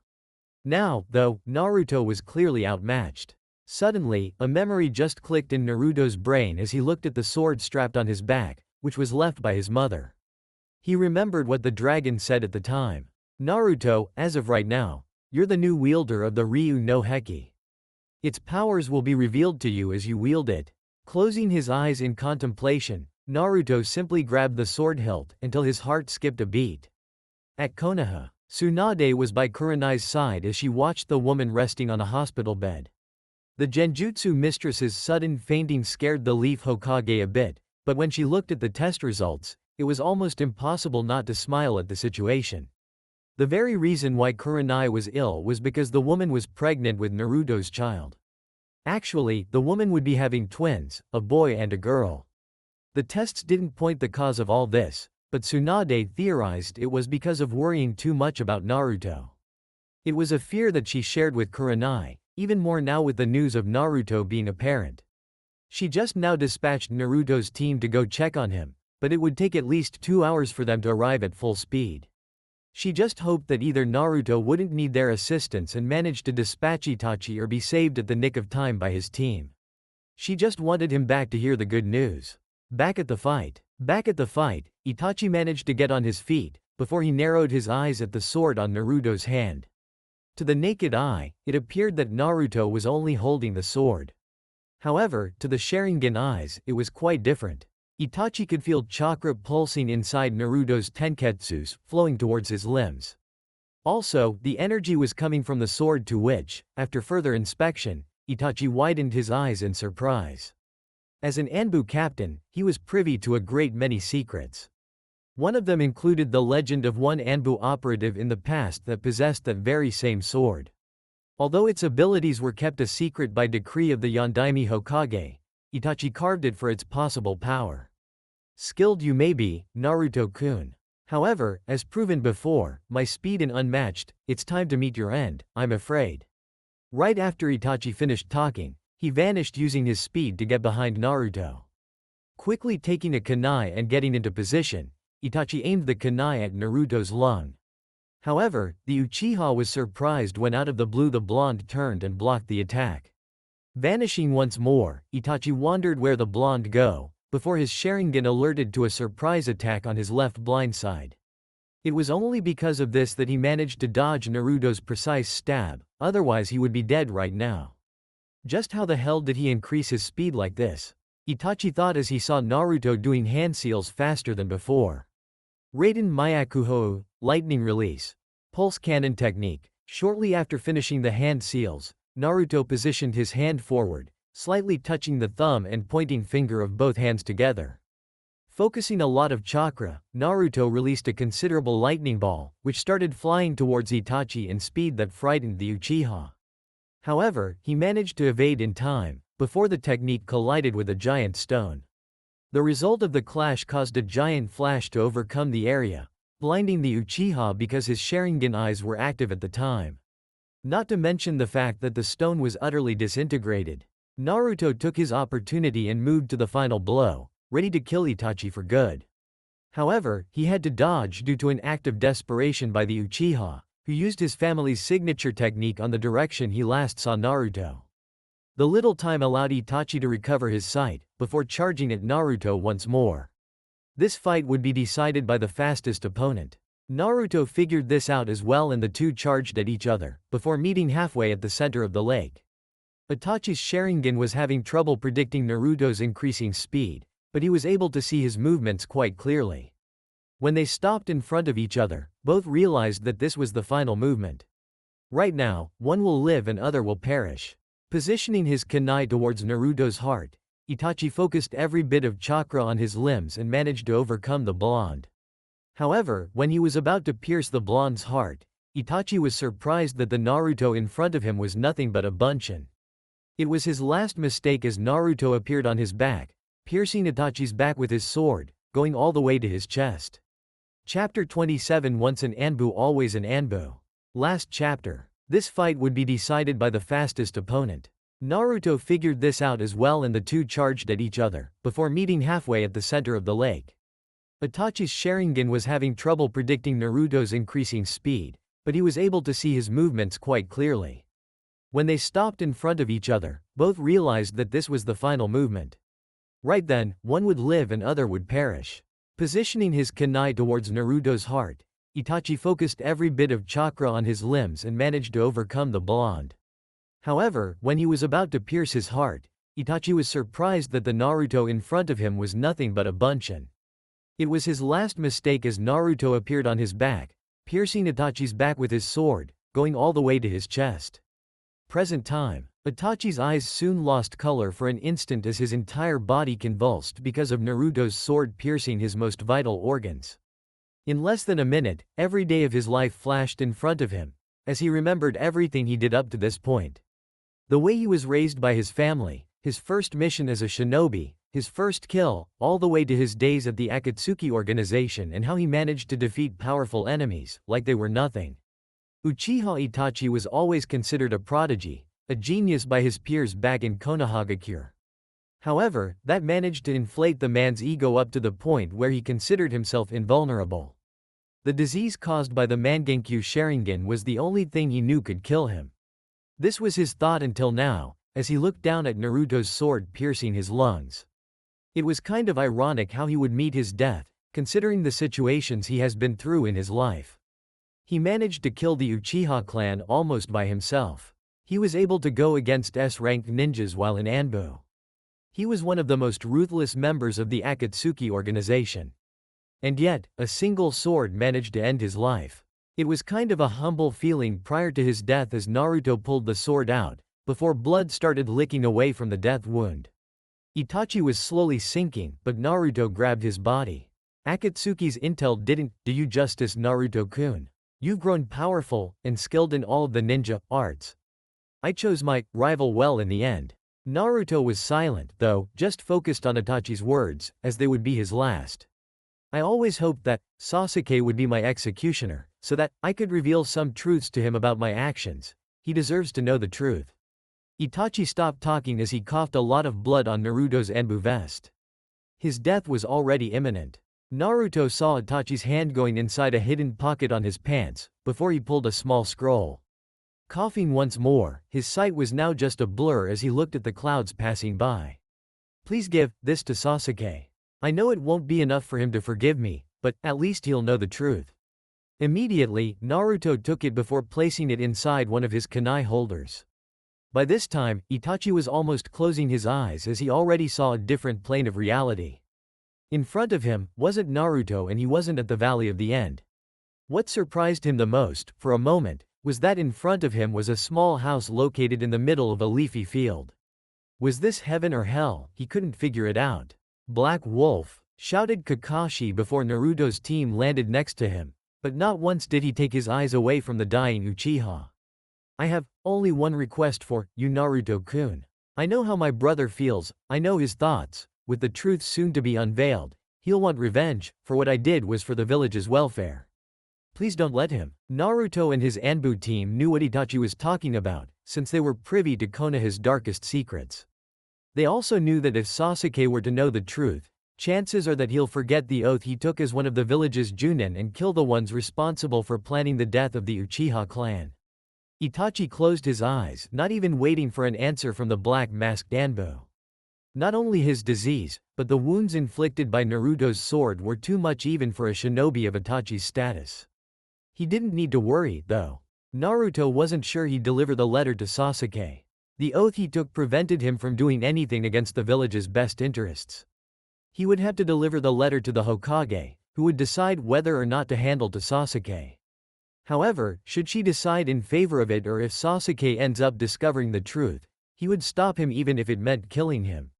Now, though, Naruto was clearly outmatched. Suddenly, a memory just clicked in Naruto's brain as he looked at the sword strapped on his back, which was left by his mother. He remembered what the dragon said at the time. Naruto, as of right now, you're the new wielder of the Ryu no Heki. Its powers will be revealed to you as you wield it. Closing his eyes in contemplation, Naruto simply grabbed the sword hilt until his heart skipped a beat. At Konoha, Tsunade was by Kurenai's side as she watched the woman resting on a hospital bed. The Genjutsu mistress's sudden fainting scared the Leaf Hokage a bit, but when she looked at the test results, it was almost impossible not to smile at the situation. The very reason why Kurenai was ill was because the woman was pregnant with Naruto's child. Actually, the woman would be having twins, a boy and a girl. The tests didn't point the cause of all this, but Tsunade theorized it was because of worrying too much about Naruto. It was a fear that she shared with Kurenai, even more now with the news of Naruto being apparent. She just now dispatched Naruto's team to go check on him, but it would take at least 2 hours for them to arrive at full speed. She just hoped that either Naruto wouldn't need their assistance and manage to dispatch Itachi or be saved at the nick of time by his team. She just wanted him back to hear the good news. Back at the fight, Itachi managed to get on his feet, before he narrowed his eyes at the sword on Naruto's hand. To the naked eye, it appeared that Naruto was only holding the sword. However, to the Sharingan eyes, it was quite different. Itachi could feel chakra pulsing inside Naruto's tenketsus, flowing towards his limbs. Also, the energy was coming from the sword to which, after further inspection, Itachi widened his eyes in surprise. As an ANBU captain, he was privy to a great many secrets. One of them included the legend of one ANBU operative in the past that possessed that very same sword. Although its abilities were kept a secret by decree of the Yondaime Hokage, Itachi carved it for its possible power. Skilled you may be, Naruto-kun. However, as proven before, my speed is unmatched, it's time to meet your end, I'm afraid. Right after Itachi finished talking, he vanished using his speed to get behind Naruto. Quickly taking a kunai and getting into position, Itachi aimed the kunai at Naruto's lung. However, the Uchiha was surprised when out of the blue the blonde turned and blocked the attack. Vanishing once more, Itachi wondered where the blonde go, before his Sharingan alerted to a surprise attack on his left blind side. It was only because of this that he managed to dodge Naruto's precise stab, otherwise he would be dead right now. Just how the hell did he increase his speed like this? Itachi thought as he saw Naruto doing hand seals faster than before. Raiden Myakuhou, lightning release. Pulse cannon technique. Shortly after finishing the hand seals, Naruto positioned his hand forward, slightly touching the thumb and pointing finger of both hands together. Focusing a lot of chakra, Naruto released a considerable lightning ball, which started flying towards Itachi in speed that frightened the Uchiha. However, he managed to evade in time, before the technique collided with a giant stone. The result of the clash caused a giant flash to overcome the area, blinding the Uchiha because his Sharingan eyes were active at the time. Not to mention the fact that the stone was utterly disintegrated. Naruto took his opportunity and moved to the final blow, ready to kill Itachi for good. However, he had to dodge due to an act of desperation by the Uchiha, who used his family's signature technique on the direction he last saw Naruto. The little time allowed Itachi to recover his sight, before charging at Naruto once more. This fight would be decided by the fastest opponent. Naruto figured this out as well and the two charged at each other, before meeting halfway at the center of the lake. Itachi's Sharingan was having trouble predicting Naruto's increasing speed, but he was able to see his movements quite clearly. When they stopped in front of each other, both realized that this was the final movement. Right now, one will live and other will perish. Positioning his kunai towards Naruto's heart, Itachi focused every bit of chakra on his limbs and managed to overcome the blonde. However, when he was about to pierce the blonde's heart, Itachi was surprised that the Naruto in front of him was nothing but a bunchin. It was his last mistake as Naruto appeared on his back, piercing Itachi's back with his sword, going all the way to his chest. Chapter 27. Once an ANBU always an ANBU. Last chapter. This fight would be decided by the fastest opponent. Naruto figured this out as well and the two charged at each other, before meeting halfway at the center of the lake. Itachi's Sharingan was having trouble predicting Naruto's increasing speed, but he was able to see his movements quite clearly. When they stopped in front of each other, both realized that this was the final movement. Right then, one would live and other would perish. Positioning his kunai towards Naruto's heart, Itachi focused every bit of chakra on his limbs and managed to overcome the blonde. However, when he was about to pierce his heart, Itachi was surprised that the Naruto in front of him was nothing but a bunchin. It was his last mistake as Naruto appeared on his back, piercing Itachi's back with his sword, going all the way to his chest. Present time. Itachi's eyes soon lost color for an instant as his entire body convulsed because of Naruto's sword piercing his most vital organs. In less than a minute, every day of his life flashed in front of him, as he remembered everything he did up to this point. The way he was raised by his family, his first mission as a shinobi, his first kill, all the way to his days at the Akatsuki organization and how he managed to defeat powerful enemies, like they were nothing. Uchiha Itachi was always considered a prodigy, a genius by his peers back in Konoha. However, that managed to inflate the man's ego up to the point where he considered himself invulnerable. The disease caused by the Mangenkyu Sharingan was the only thing he knew could kill him. This was his thought until now, as he looked down at Naruto's sword piercing his lungs. It was kind of ironic how he would meet his death, considering the situations he has been through in his life. He managed to kill the Uchiha clan almost by himself. He was able to go against S-ranked ninjas while in ANBU. He was one of the most ruthless members of the Akatsuki organization. And yet, a single sword managed to end his life. It was kind of a humble feeling prior to his death as Naruto pulled the sword out, before blood started licking away from the death wound. Itachi was slowly sinking, but Naruto grabbed his body. Akatsuki's intel didn't do you justice, Naruto-kun. You've grown powerful and skilled in all of the ninja arts. I chose my rival well in the end. Naruto was silent, though, just focused on Itachi's words, as they would be his last. I always hoped that Sasuke would be my executioner, so that I could reveal some truths to him about my actions. He deserves to know the truth. Itachi stopped talking as he coughed a lot of blood on Naruto's ANBU vest. His death was already imminent. Naruto saw Itachi's hand going inside a hidden pocket on his pants, before he pulled a small scroll. Coughing once more, his sight was now just a blur as he looked at the clouds passing by. Please give this to Sasuke. I know it won't be enough for him to forgive me, but at least he'll know the truth. Immediately, Naruto took it before placing it inside one of his kunai holders. By this time, Itachi was almost closing his eyes as he already saw a different plane of reality. In front of him wasn't Naruto and he wasn't at the Valley of the End. What surprised him the most, for a moment, was that in front of him was a small house located in the middle of a leafy field. Was this heaven or hell? He couldn't figure it out. Black Wolf, shouted Kakashi before Naruto's team landed next to him, but not once did he take his eyes away from the dying Uchiha. I have only one request for you, Naruto-kun. I know how my brother feels, I know his thoughts. With the truth soon to be unveiled, he'll want revenge, for what I did was for the village's welfare. Please don't let him. Naruto and his ANBU team knew what Itachi was talking about, since they were privy to Konoha's darkest secrets. They also knew that if Sasuke were to know the truth, chances are that he'll forget the oath he took as one of the village's Junin and kill the ones responsible for planning the death of the Uchiha clan. Itachi closed his eyes, not even waiting for an answer from the black-masked ANBU. Not only his disease, but the wounds inflicted by Naruto's sword were too much even for a shinobi of Itachi's status. He didn't need to worry, though. Naruto wasn't sure he'd deliver the letter to Sasuke. The oath he took prevented him from doing anything against the village's best interests. He would have to deliver the letter to the Hokage, who would decide whether or not to handle to Sasuke. However, should she decide in favor of it or if Sasuke ends up discovering the truth, he would stop him even if it meant killing him.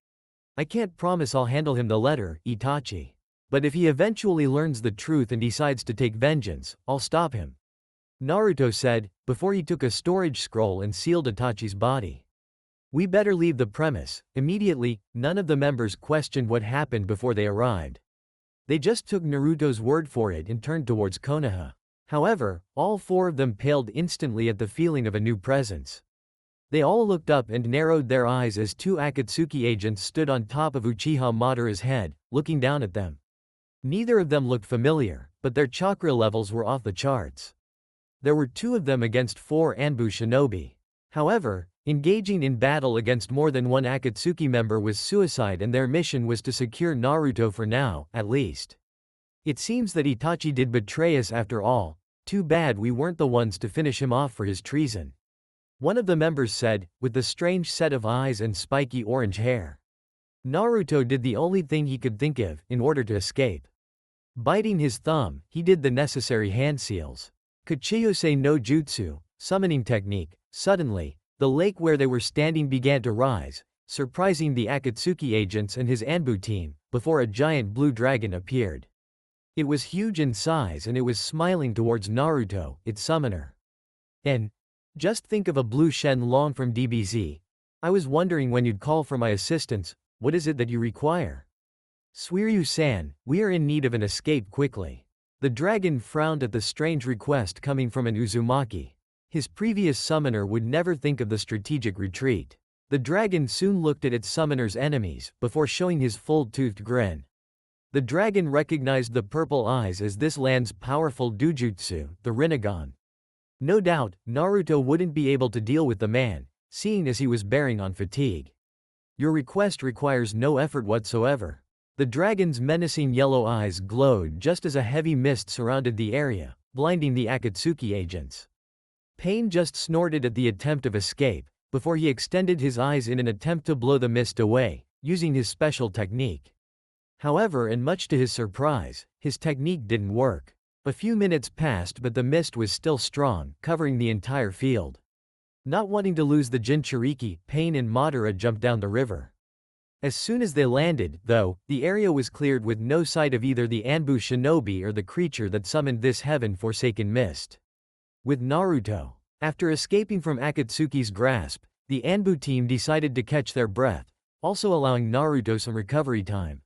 I can't promise I'll handle him the letter, Itachi. But if he eventually learns the truth and decides to take vengeance, I'll stop him. Naruto said, before he took a storage scroll and sealed Itachi's body. We better leave the premise. Immediately, none of the members questioned what happened before they arrived. They just took Naruto's word for it and turned towards Konoha. However, all four of them paled instantly at the feeling of a new presence. They all looked up and narrowed their eyes as two Akatsuki agents stood on top of Uchiha Madara's head, looking down at them. Neither of them looked familiar, but their chakra levels were off the charts. There were two of them against 4 ANBU shinobi. However, engaging in battle against more than one Akatsuki member was suicide and their mission was to secure Naruto for now, at least. It seems that Itachi did betray us after all. Too bad we weren't the ones to finish him off for his treason. One of the members said, with the strange set of eyes and spiky orange hair. Naruto did the only thing he could think of, in order to escape. Biting his thumb, he did the necessary hand seals. Kuchiyose no Jutsu, summoning technique. Suddenly, the lake where they were standing began to rise, surprising the Akatsuki agents and his ANBU team, before a giant blue dragon appeared. It was huge in size and it was smiling towards Naruto, its summoner. And just think of a blue Shenlong from DBZ. I was wondering when you'd call for my assistance. what is it that you require? Suiryu-san, we are in need of an escape quickly. The dragon frowned at the strange request coming from an Uzumaki. His previous summoner would never think of the strategic retreat. The dragon soon looked at its summoner's enemies, before showing his full-toothed grin. The dragon recognized the purple eyes as this land's powerful dujutsu, the Rinnegan. No doubt, Naruto wouldn't be able to deal with the man, seeing as he was bearing on fatigue. Your request requires no effort whatsoever. The dragon's menacing yellow eyes glowed just as a heavy mist surrounded the area, blinding the Akatsuki agents. Pain just snorted at the attempt of escape, before he extended his eyes in an attempt to blow the mist away, using his special technique. However, and much to his surprise, his technique didn't work. A few minutes passed but the mist was still strong, covering the entire field. Not wanting to lose the Jinchuriki, Pain and Madara jumped down the river. As soon as they landed, though, the area was cleared with no sight of either the ANBU shinobi or the creature that summoned this heaven-forsaken mist. With Naruto. After escaping from Akatsuki's grasp, the ANBU team decided to catch their breath, also allowing Naruto some recovery time.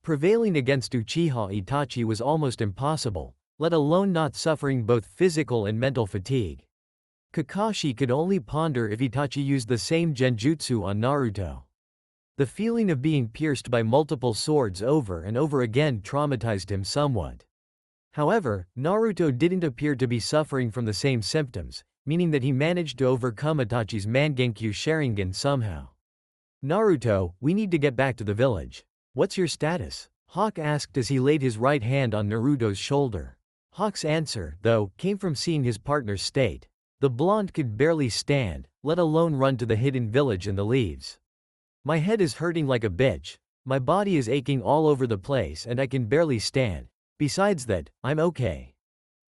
Prevailing against Uchiha Itachi was almost impossible, let alone not suffering both physical and mental fatigue. Kakashi could only ponder if Itachi used the same genjutsu on Naruto. The feeling of being pierced by multiple swords over and over again traumatized him somewhat. However, Naruto didn't appear to be suffering from the same symptoms, meaning that he managed to overcome Itachi's Mangenkyu Sharingan somehow. Naruto, we need to get back to the village. What's your status? Hawk asked as he laid his right hand on Naruto's shoulder. Hawk's answer, though, came from seeing his partner's state. The blonde could barely stand, let alone run to the hidden village in the leaves. My head is hurting like a bitch, my body is aching all over the place and I can barely stand. Besides that, I'm okay.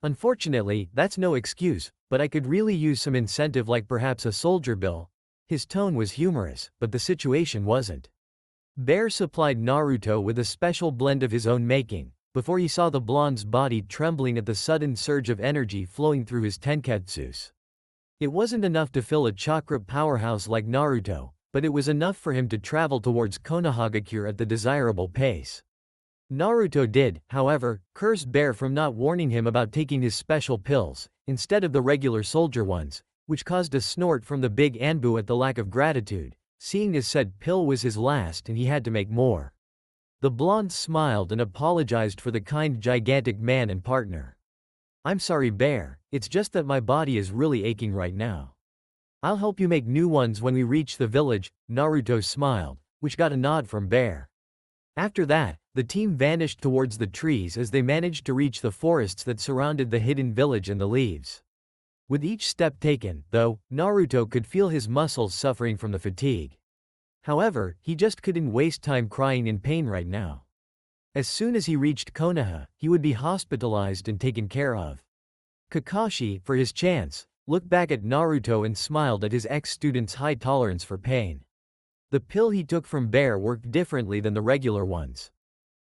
Unfortunately, that's no excuse, but I could really use some incentive like perhaps a soldier bill. His tone was humorous, but the situation wasn't. Bear supplied Naruto with a special blend of his own making, before he saw the blonde's body trembling at the sudden surge of energy flowing through his tenketsus. It wasn't enough to fill a chakra powerhouse like Naruto, but it was enough for him to travel towards Konohagakure at the desirable pace. Naruto did, however, curse Bear from not warning him about taking his special pills, instead of the regular soldier ones, which caused a snort from the big ANBU at the lack of gratitude, seeing as said pill was his last and he had to make more. The blonde smiled and apologized for the kind gigantic man and partner. I'm sorry Bear, it's just that my body is really aching right now. I'll help you make new ones when we reach the village, Naruto smiled, which got a nod from Bear. After that, the team vanished towards the trees as they managed to reach the forests that surrounded the hidden village and the leaves. With each step taken, though, Naruto could feel his muscles suffering from the fatigue. However, he just couldn't waste time crying in pain right now. As soon as he reached Konoha, he would be hospitalized and taken care of. Kakashi, for his chance, looked back at Naruto and smiled at his ex-student's high tolerance for pain. The pill he took from Bear worked differently than the regular ones.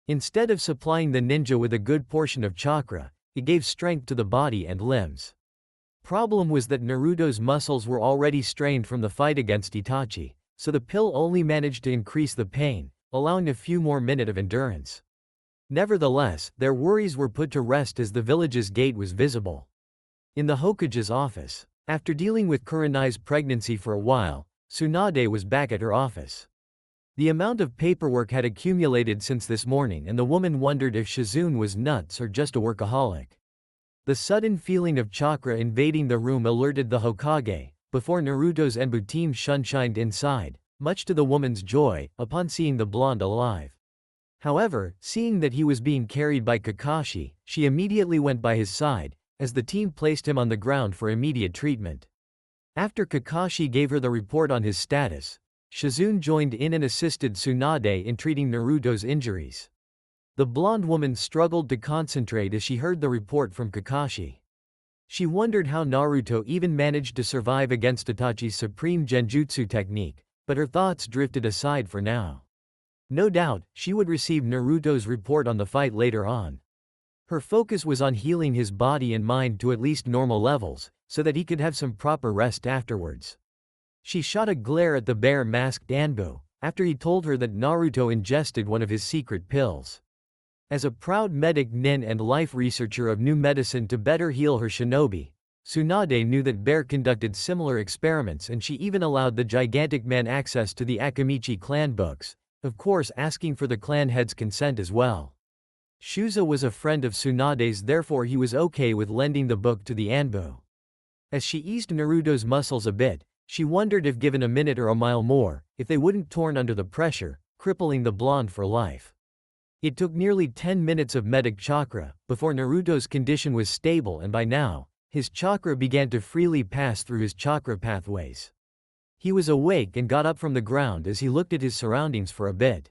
Instead of supplying the ninja with a good portion of chakra, it gave strength to the body and limbs. Problem was that Naruto's muscles were already strained from the fight against Itachi, so the pill only managed to increase the pain, allowing a few more minutes of endurance. Nevertheless, their worries were put to rest as the village's gate was visible. In the Hokage's office, after dealing with Kurenai's pregnancy for a while, Tsunade was back at her office. The amount of paperwork had accumulated since this morning and the woman wondered if Shizune was nuts or just a workaholic. The sudden feeling of chakra invading the room alerted the Hokage, before Naruto's ANBU team shunshined inside, much to the woman's joy, upon seeing the blonde alive. However, seeing that he was being carried by Kakashi, she immediately went by his side, as the team placed him on the ground for immediate treatment. After Kakashi gave her the report on his status, Shizune joined in and assisted Tsunade in treating Naruto's injuries. The blonde woman struggled to concentrate as she heard the report from Kakashi. She wondered how Naruto even managed to survive against Itachi's supreme genjutsu technique, but her thoughts drifted aside for now. No doubt, she would receive Naruto's report on the fight later on. Her focus was on healing his body and mind to at least normal levels, so that he could have some proper rest afterwards. She shot a glare at the bear-masked ANBU, after he told her that Naruto ingested one of his secret pills. As a proud medic nin and life researcher of new medicine to better heal her shinobi, Tsunade knew that Bear conducted similar experiments, and she even allowed the gigantic man access to the Akamichi clan books, of course asking for the clan head's consent as well. Shuza was a friend of Tsunade's, therefore he was okay with lending the book to the ANBU. As she eased Naruto's muscles a bit, she wondered if given a minute or a mile more, if they wouldn't torn under the pressure, crippling the blonde for life. It took nearly 10 minutes of medic chakra before Naruto's condition was stable, and by now, his chakra began to freely pass through his chakra pathways. He was awake and got up from the ground as he looked at his surroundings for a bit.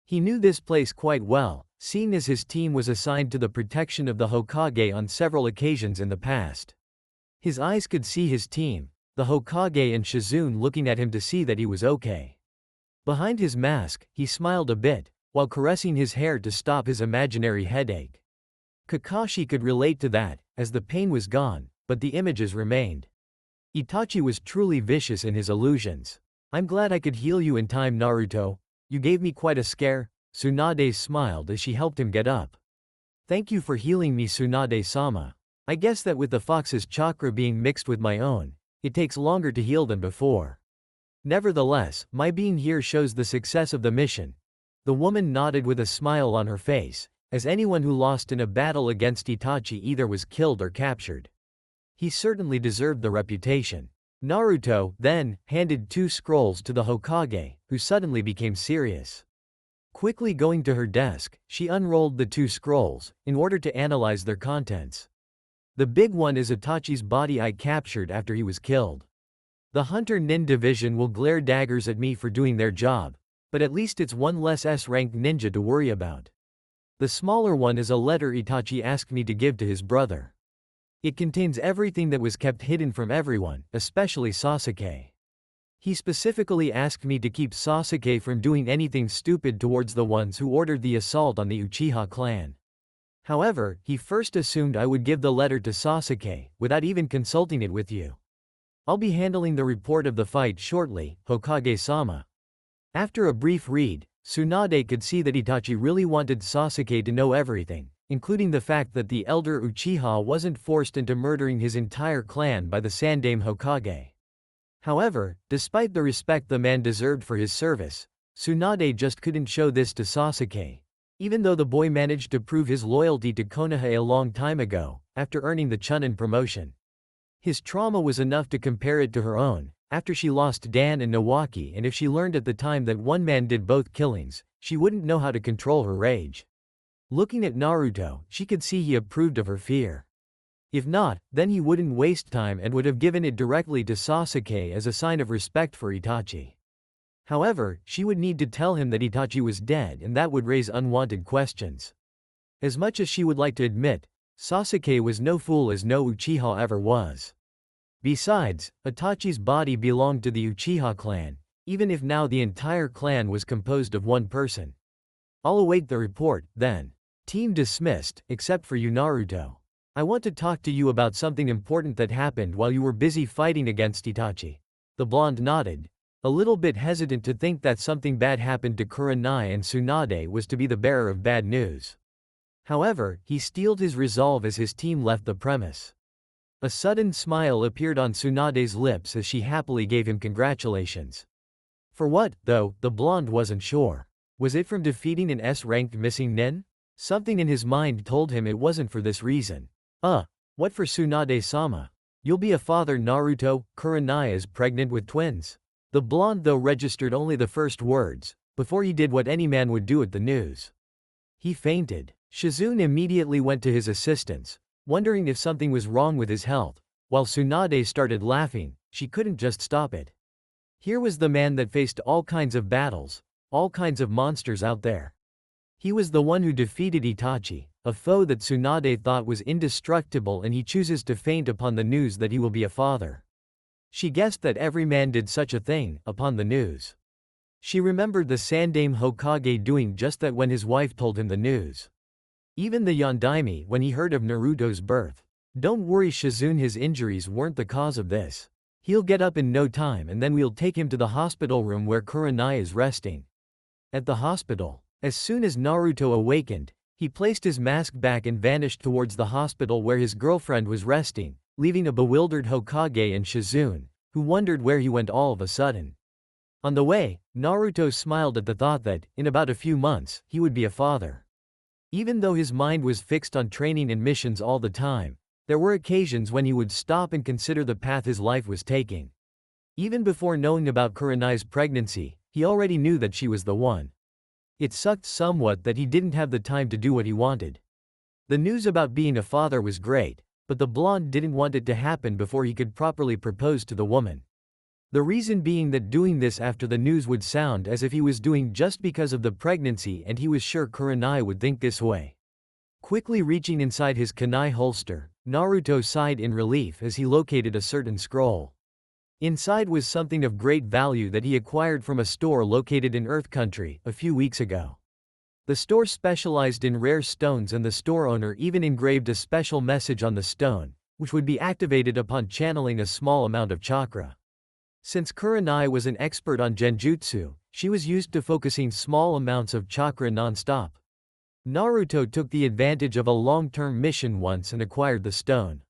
He knew this place quite well, seeing as his team was assigned to the protection of the Hokage on several occasions in the past. His eyes could see his team, the Hokage and Shizune, looking at him to see that he was okay. Behind his mask, he smiled a bit, while caressing his hair to stop his imaginary headache. Kakashi could relate to that, as the pain was gone, but the images remained. Itachi was truly vicious in his illusions. "I'm glad I could heal you in time, Naruto. You gave me quite a scare." Tsunade smiled as she helped him get up. "Thank you for healing me, Tsunade-sama. I guess that with the fox's chakra being mixed with my own, it takes longer to heal than before. Nevertheless, my being here shows the success of the mission." The woman nodded with a smile on her face, as anyone who lost in a battle against Itachi either was killed or captured. He certainly deserved the reputation. Naruto, then, handed 2 scrolls to the Hokage, who suddenly became serious. Quickly going to her desk, she unrolled the 2 scrolls, in order to analyze their contents. The big one is Itachi's body I captured after he was killed. The Hunter Nin division will glare daggers at me for doing their job, but at least it's one less S-rank ninja to worry about. The smaller one is a letter Itachi asked me to give to his brother. It contains everything that was kept hidden from everyone, especially Sasuke. He specifically asked me to keep Sasuke from doing anything stupid towards the ones who ordered the assault on the Uchiha clan. However, he first assumed I would give the letter to Sasuke, without even consulting it with you. I'll be handling the report of the fight shortly, Hokage-sama. After a brief read, Tsunade could see that Itachi really wanted Sasuke to know everything, including the fact that the elder Uchiha wasn't forced into murdering his entire clan by the Sandaime Hokage. However, despite the respect the man deserved for his service, Tsunade just couldn't show this to Sasuke, even though the boy managed to prove his loyalty to Konoha a long time ago, after earning the Chunin promotion. His trauma was enough to compare it to her own, after she lost Dan and Nawaki, and if she learned at the time that one man did both killings, she wouldn't know how to control her rage. Looking at Naruto, she could see he approved of her fear. If not, then he wouldn't waste time and would have given it directly to Sasuke as a sign of respect for Itachi. However, she would need to tell him that Itachi was dead, and that would raise unwanted questions. As much as she would like to admit, Sasuke was no fool, as no Uchiha ever was. Besides, Itachi's body belonged to the Uchiha clan, even if now the entire clan was composed of one person. I'll await the report, then. Team dismissed, except for you, Naruto. I want to talk to you about something important that happened while you were busy fighting against Itachi. The blonde nodded, a little bit hesitant to think that something bad happened to Kurenai and Tsunade was to be the bearer of bad news. However, he steeled his resolve as his team left the premise. A sudden smile appeared on Tsunade's lips as she happily gave him congratulations. For what, though, the blonde wasn't sure. Was it from defeating an S-ranked missing nin? Something in his mind told him it wasn't for this reason. What for Tsunade-sama? You'll be a father, Naruto. Kurenai is pregnant with twins. The blonde though registered only the first words, before he did what any man would do at the news. He fainted. Shizune immediately went to his assistance, wondering if something was wrong with his health, while Tsunade started laughing. She couldn't just stop it. Here was the man that faced all kinds of battles, all kinds of monsters out there. He was the one who defeated Itachi, a foe that Tsunade thought was indestructible, and he chooses to faint upon the news that he will be a father. She guessed that every man did such a thing, upon the news. She remembered the Sandaime Hokage doing just that when his wife told him the news. Even the Yondaime when he heard of Naruto's birth. Don't worry, Shizune, his injuries weren't the cause of this. He'll get up in no time and then we'll take him to the hospital room where Kurenai is resting. At the hospital, as soon as Naruto awakened, he placed his mask back and vanished towards the hospital where his girlfriend was resting, leaving a bewildered Hokage and Shizune, who wondered where he went all of a sudden. On the way, Naruto smiled at the thought that, in about a few months, he would be a father. Even though his mind was fixed on training and missions all the time, there were occasions when he would stop and consider the path his life was taking. Even before knowing about Kurenai's pregnancy, he already knew that she was the one. It sucked somewhat that he didn't have the time to do what he wanted. The news about being a father was great, but the blonde didn't want it to happen before he could properly propose to the woman. The reason being that doing this after the news would sound as if he was doing just because of the pregnancy, and he was sure Kurenai would think this way. Quickly reaching inside his kunai holster, Naruto sighed in relief as he located a certain scroll. Inside was something of great value that he acquired from a store located in Earth Country a few weeks ago. The store specialized in rare stones, and the store owner even engraved a special message on the stone, which would be activated upon channeling a small amount of chakra. Since Kurenai was an expert on genjutsu, she was used to focusing small amounts of chakra non-stop. Naruto took the advantage of a long-term mission once and acquired the stone.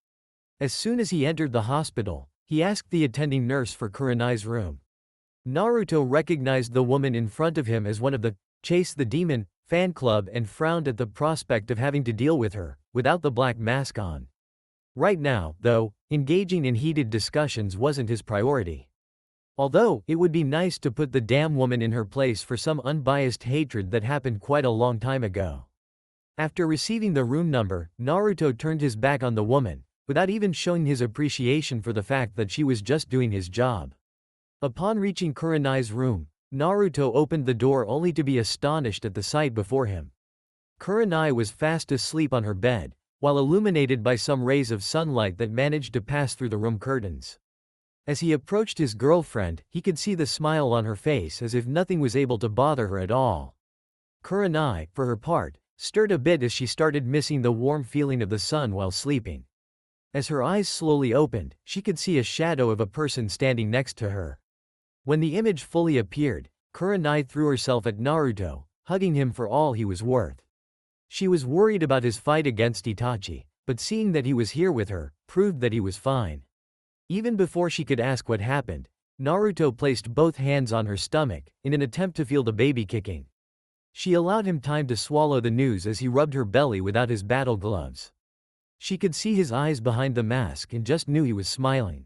As soon as he entered the hospital, he asked the attending nurse for Kurenai's room. Naruto recognized the woman in front of him as one of the Chase the Demon fan club and frowned at the prospect of having to deal with her, without the black mask on. Right now, though, engaging in heated discussions wasn't his priority. Although, it would be nice to put the damn woman in her place for some unbiased hatred that happened quite a long time ago. After receiving the room number, Naruto turned his back on the woman, without even showing his appreciation for the fact that she was just doing his job. Upon reaching Kurenai's room, Naruto opened the door only to be astonished at the sight before him. Kurenai was fast asleep on her bed, while illuminated by some rays of sunlight that managed to pass through the room curtains. As he approached his girlfriend, he could see the smile on her face as if nothing was able to bother her at all. Kurenai, for her part, stirred a bit as she started missing the warm feeling of the sun while sleeping. As her eyes slowly opened, she could see a shadow of a person standing next to her. When the image fully appeared, Kurenai threw herself at Naruto, hugging him for all he was worth. She was worried about his fight against Itachi, but seeing that he was here with her, proved that he was fine. Even before she could ask what happened, Naruto placed both hands on her stomach, in an attempt to feel the baby kicking. She allowed him time to swallow the news as he rubbed her belly without his battle gloves. She could see his eyes behind the mask and just knew he was smiling.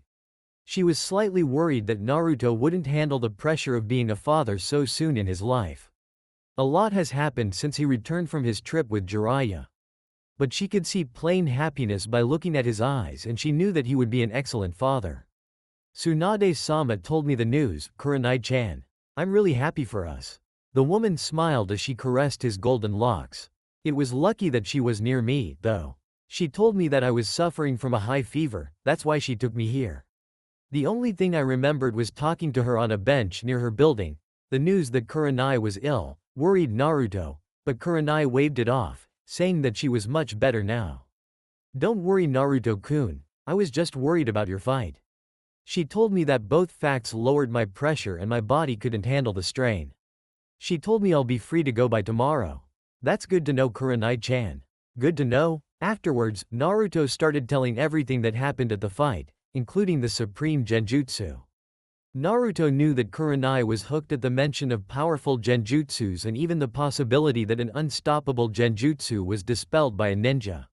She was slightly worried that Naruto wouldn't handle the pressure of being a father so soon in his life. A lot has happened since he returned from his trip with Jiraiya. But she could see plain happiness by looking at his eyes, and she knew that he would be an excellent father. Tsunade-sama told me the news, Kurenai-chan. I'm really happy for us. The woman smiled as she caressed his golden locks. It was lucky that she was near me, though. She told me that I was suffering from a high fever, that's why she took me here. The only thing I remembered was talking to her on a bench near her building. The news that Kurenai was ill worried Naruto, but Kurenai waved it off, saying that she was much better now. Don't worry Naruto-kun, I was just worried about your fight. She told me that both facts lowered my pressure and my body couldn't handle the strain. She told me I'll be free to go by tomorrow. That's good to know Kurenai-chan. Good to know. Afterwards, Naruto started telling everything that happened at the fight, including the supreme genjutsu. Naruto knew that Kurenai was hooked at the mention of powerful genjutsus and even the possibility that an unstoppable genjutsu was dispelled by a ninja.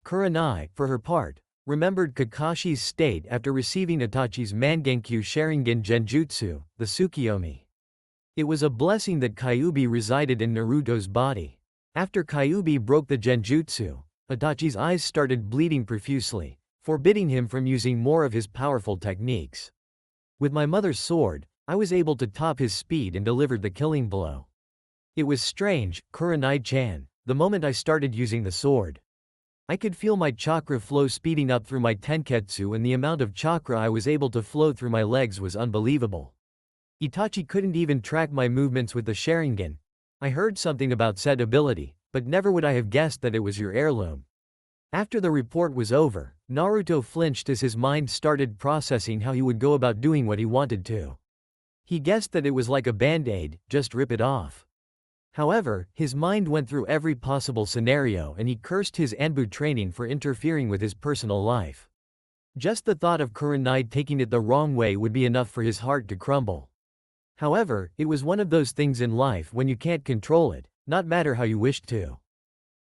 Kurenai, for her part, remembered Kakashi's state after receiving Itachi's Mangenkyu Sharingan genjutsu, the Tsukiyomi. It was a blessing that Kyuubi resided in Naruto's body. After Kyuubi broke the genjutsu, Itachi's eyes started bleeding profusely, forbidding him from using more of his powerful techniques. With my mother's sword, I was able to top his speed and delivered the killing blow. It was strange, Kurenai-chan, the moment I started using the sword. I could feel my chakra flow speeding up through my tenketsu, and the amount of chakra I was able to flow through my legs was unbelievable. Itachi couldn't even track my movements with the Sharingan. I heard something about said ability, but never would I have guessed that it was your heirloom. After the report was over, Naruto flinched as his mind started processing how he would go about doing what he wanted to. He guessed that it was like a band-aid, just rip it off. However, his mind went through every possible scenario and he cursed his ANBU training for interfering with his personal life. Just the thought of kurenai taking it the wrong way would be enough for his heart to crumble. However, it was one of those things in life when you can't control it, not matter how you wished to.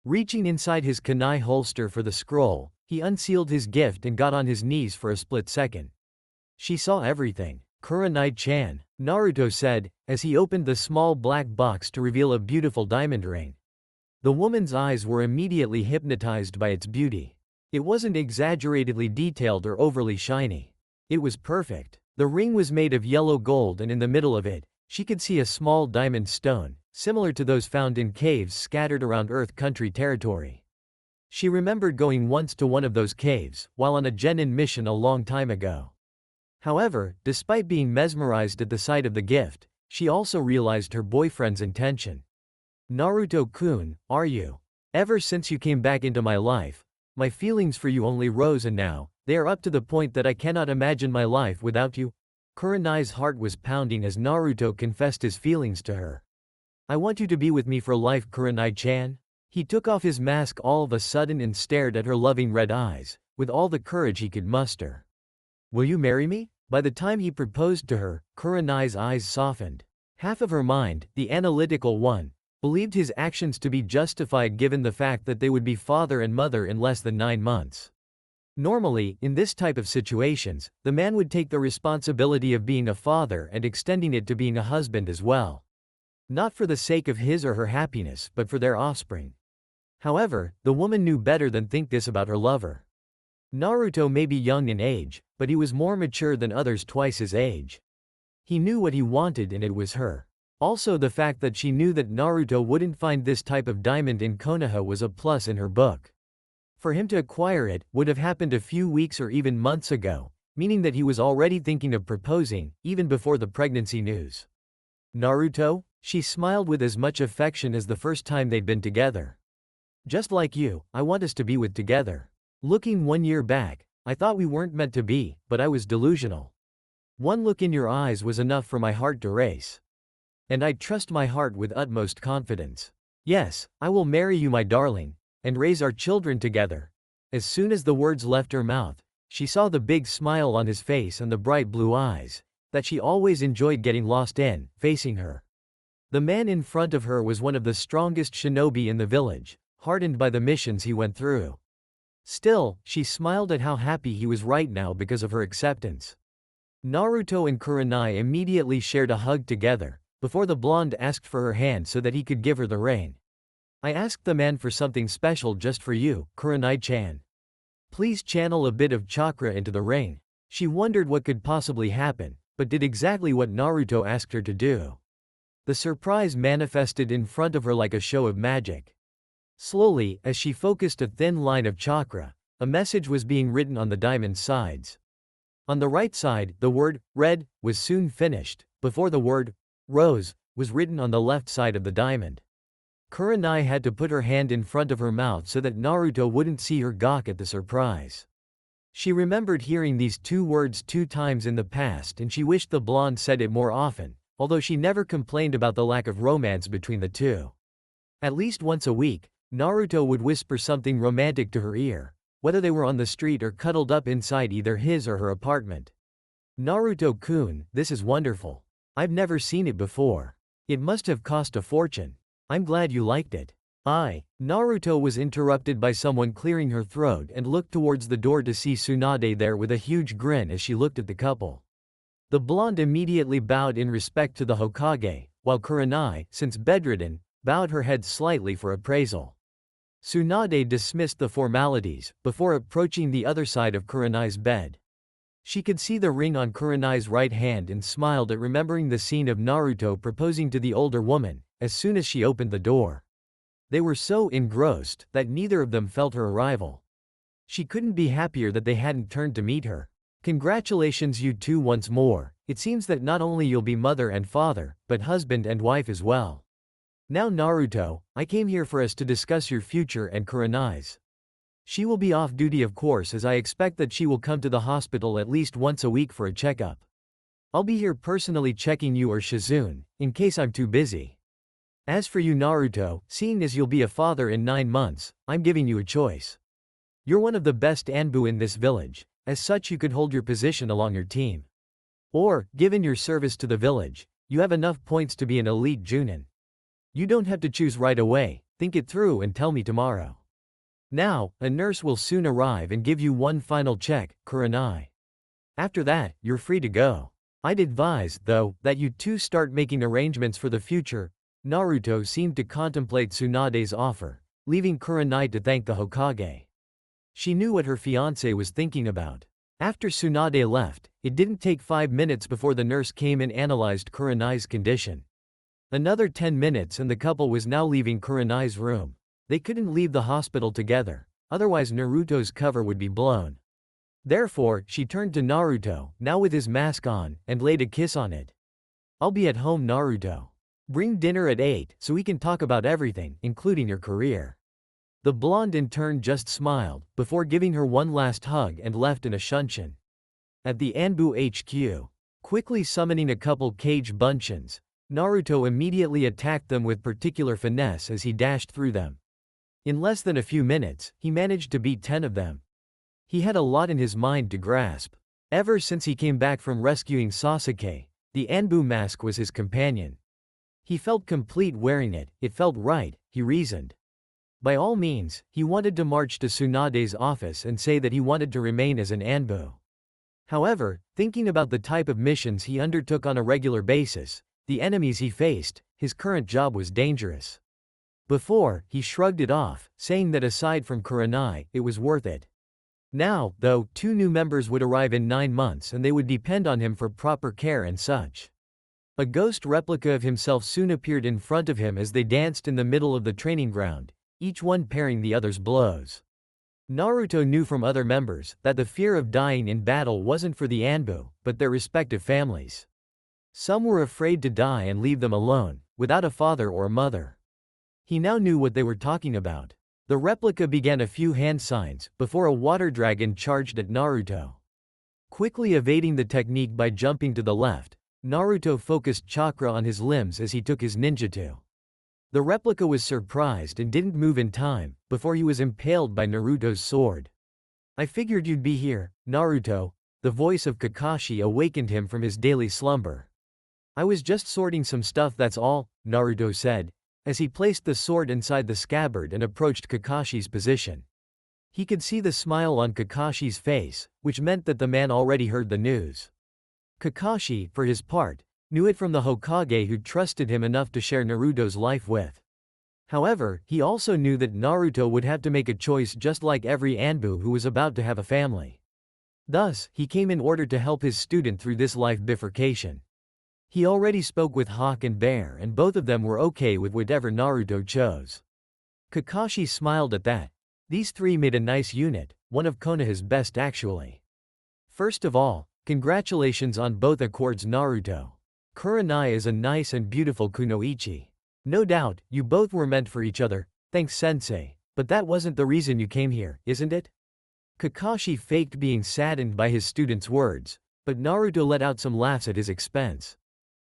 Reaching inside his kunai holster for the scroll, he unsealed his gift and got on his knees for a split second. She saw everything. "Kurenai-chan," Naruto said, as he opened the small black box to reveal a beautiful diamond ring. The woman's eyes were immediately hypnotized by its beauty. It wasn't exaggeratedly detailed or overly shiny. It was perfect. The ring was made of yellow gold and in the middle of it, she could see a small diamond stone, similar to those found in caves scattered around Earth Country territory. She remembered going once to one of those caves, while on a genin mission a long time ago. However, despite being mesmerized at the sight of the gift, she also realized her boyfriend's intention. "Naruto-kun, are you? Ever since you came back into my life, my feelings for you only rose and now, they are up to the point that I cannot imagine my life without you." Kurenai's heart was pounding as Naruto confessed his feelings to her. "I want you to be with me for life, Kurenai-chan." He took off his mask all of a sudden and stared at her loving red eyes, with all the courage he could muster. "Will you marry me?" By the time he proposed to her, Kurenai's eyes softened. Half of her mind, the analytical one, believed his actions to be justified given the fact that they would be father and mother in less than 9 months. Normally, in this type of situations, the man would take the responsibility of being a father and extending it to being a husband as well. Not for the sake of his or her happiness, but for their offspring. However, the woman knew better than think this about her lover. Naruto may be young in age, but he was more mature than others twice his age. He knew what he wanted and it was her. Also, the fact that she knew that Naruto wouldn't find this type of diamond in Konoha was a plus in her book. For him to acquire it would have happened a few weeks or even months ago, meaning that he was already thinking of proposing, even before the pregnancy news. "Naruto?" She smiled with as much affection as the first time they'd been together. "Just like you, I want us to be with together. Looking 1 year back, I thought we weren't meant to be, but I was delusional. One look in your eyes was enough for my heart to race. And I trust my heart with utmost confidence. Yes, I will marry you, my darling, and raise our children together." As soon as the words left her mouth, she saw the big smile on his face and the bright blue eyes that she always enjoyed getting lost in, facing her. The man in front of her was one of the strongest shinobi in the village, hardened by the missions he went through. Still, she smiled at how happy he was right now because of her acceptance. Naruto and Kurenai immediately shared a hug together, before the blonde asked for her hand so that he could give her the ring. "I asked the man for something special just for you, Kurenai-chan. Please channel a bit of chakra into the ring." She wondered what could possibly happen, but did exactly what Naruto asked her to do. The surprise manifested in front of her like a show of magic. Slowly, as she focused a thin line of chakra, a message was being written on the diamond's sides. On the right side, the word "red" was soon finished, before the word "rose" was written on the left side of the diamond. Kurenai had to put her hand in front of her mouth so that Naruto wouldn't see her gawk at the surprise. She remembered hearing these 2 words 2 times in the past and she wished the blonde said it more often, although she never complained about the lack of romance between the two. At least once a week, Naruto would whisper something romantic to her ear, whether they were on the street or cuddled up inside either his or her apartment. "Naruto-kun, this is wonderful. I've never seen it before. It must have cost a fortune. I'm glad you liked it." Naruto was interrupted by someone clearing her throat and looked towards the door to see Tsunade there with a huge grin as she looked at the couple. The blonde immediately bowed in respect to the Hokage, while Kurenai, since bedridden, bowed her head slightly for appraisal. Tsunade dismissed the formalities, before approaching the other side of Kurenai's bed. She could see the ring on Kurenai's right hand and smiled at remembering the scene of Naruto proposing to the older woman, as soon as she opened the door. They were so engrossed, that neither of them felt her arrival. She couldn't be happier that they hadn't turned to meet her. "Congratulations you two once more, it seems that not only you'll be mother and father, but husband and wife as well. Now Naruto, I came here for us to discuss your future and Kurenai's." She will be off duty of course, as I expect that she will come to the hospital at least once a week for a checkup. I'll be here personally checking you or Shizune, in case I'm too busy. As for you Naruto, seeing as you'll be a father in 9 months, I'm giving you a choice. You're one of the best ANBU in this village, as such you could hold your position along your team. Or, given your service to the village, you have enough points to be an elite Junin. You don't have to choose right away, think it through and tell me tomorrow. Now, a nurse will soon arrive and give you one final check, kurenai. After that, you're free to go. I'd advise, though, that you two start making arrangements for the future. Naruto seemed to contemplate Tsunade's offer, leaving kurenai to thank the Hokage. She knew what her fiancé was thinking about. After Tsunade left, it didn't take 5 minutes before the nurse came and analyzed kurenai's condition. Another 10 minutes and the couple was now leaving kurenai's room. They couldn't leave the hospital together, otherwise Naruto's cover would be blown. Therefore, she turned to Naruto, now with his mask on, and laid a kiss on it. I'll be at home Naruto. Bring dinner at 8 so we can talk about everything, including your career. The blonde in turn just smiled, before giving her one last hug and left in a shunshin. At the ANBU HQ, quickly summoning a couple cage bunchins, Naruto immediately attacked them with particular finesse as he dashed through them. In less than a few minutes, he managed to beat 10 of them. He had a lot in his mind to grasp. Ever since he came back from rescuing Sasuke, the ANBU mask was his companion. He felt complete wearing it, it felt right, he reasoned. By all means, he wanted to march to Tsunade's office and say that he wanted to remain as an ANBU. However, thinking about the type of missions he undertook on a regular basis, the enemies he faced, his current job was dangerous. Before, he shrugged it off, saying that aside from kurenai, it was worth it. Now, though, 2 new members would arrive in 9 months and they would depend on him for proper care and such. A ghost replica of himself soon appeared in front of him as they danced in the middle of the training ground, each one parrying the other's blows. Naruto knew from other members that the fear of dying in battle wasn't for the ANBU, but their respective families. Some were afraid to die and leave them alone, without a father or mother. He now knew what they were talking about. The replica began a few hand signs, before a water dragon charged at Naruto. Quickly evading the technique by jumping to the left, Naruto focused chakra on his limbs as he took his ninjutsu. The replica was surprised and didn't move in time, before he was impaled by Naruto's sword. I figured you'd be here, Naruto. The voice of Kakashi awakened him from his daily slumber. I was just sorting some stuff, that's all, Naruto said, as he placed the sword inside the scabbard and approached Kakashi's position. He could see the smile on Kakashi's face, which meant that the man already heard the news. Kakashi, for his part, knew it from the Hokage who trusted him enough to share Naruto's life with. However, he also knew that Naruto would have to make a choice just like every ANBU who was about to have a family. Thus, he came in order to help his student through this life bifurcation. He already spoke with Hawk and Bear and both of them were okay with whatever Naruto chose. Kakashi smiled at that. These 3 made a nice unit, one of Konoha's best actually. First of all, congratulations on both accords Naruto. Kurenai is a nice and beautiful kunoichi. No doubt, you both were meant for each other, thanks sensei, but that wasn't the reason you came here, isn't it? Kakashi faked being saddened by his student's words, but Naruto let out some laughs at his expense.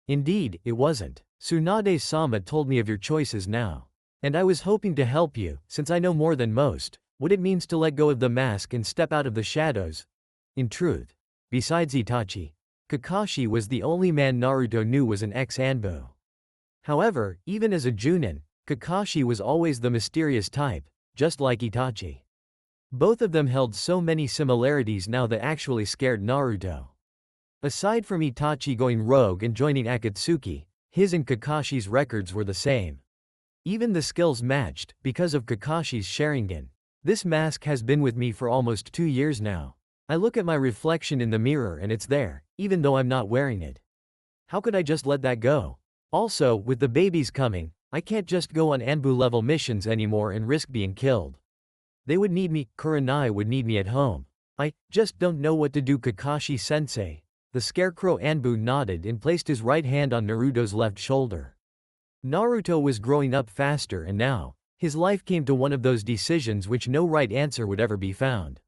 Indeed, it wasn't. Tsunade-sama told me of your choices now. And I was hoping to help you, since I know more than most, what it means to let go of the mask and step out of the shadows. In truth, besides Itachi, Kakashi was the only man Naruto knew was an ex-ANBU. However, even as a Junin, Kakashi was always the mysterious type, just like Itachi. Both of them held so many similarities now that actually scared Naruto. Aside from Itachi going rogue and joining Akatsuki, his and Kakashi's records were the same. Even the skills matched, because of Kakashi's Sharingan. This mask has been with me for almost 2 years now. I look at my reflection in the mirror and it's there, even though I'm not wearing it. How could I just let that go? Also, with the babies coming, I can't just go on ANBU level missions anymore and risk being killed. They would need me, Kurenai would need me at home. I just don't know what to do, Kakashi-sensei. The scarecrow ANBU nodded and placed his right hand on Naruto's left shoulder. Naruto was growing up faster and now, His life came to one of those decisions which no right answer would ever be found.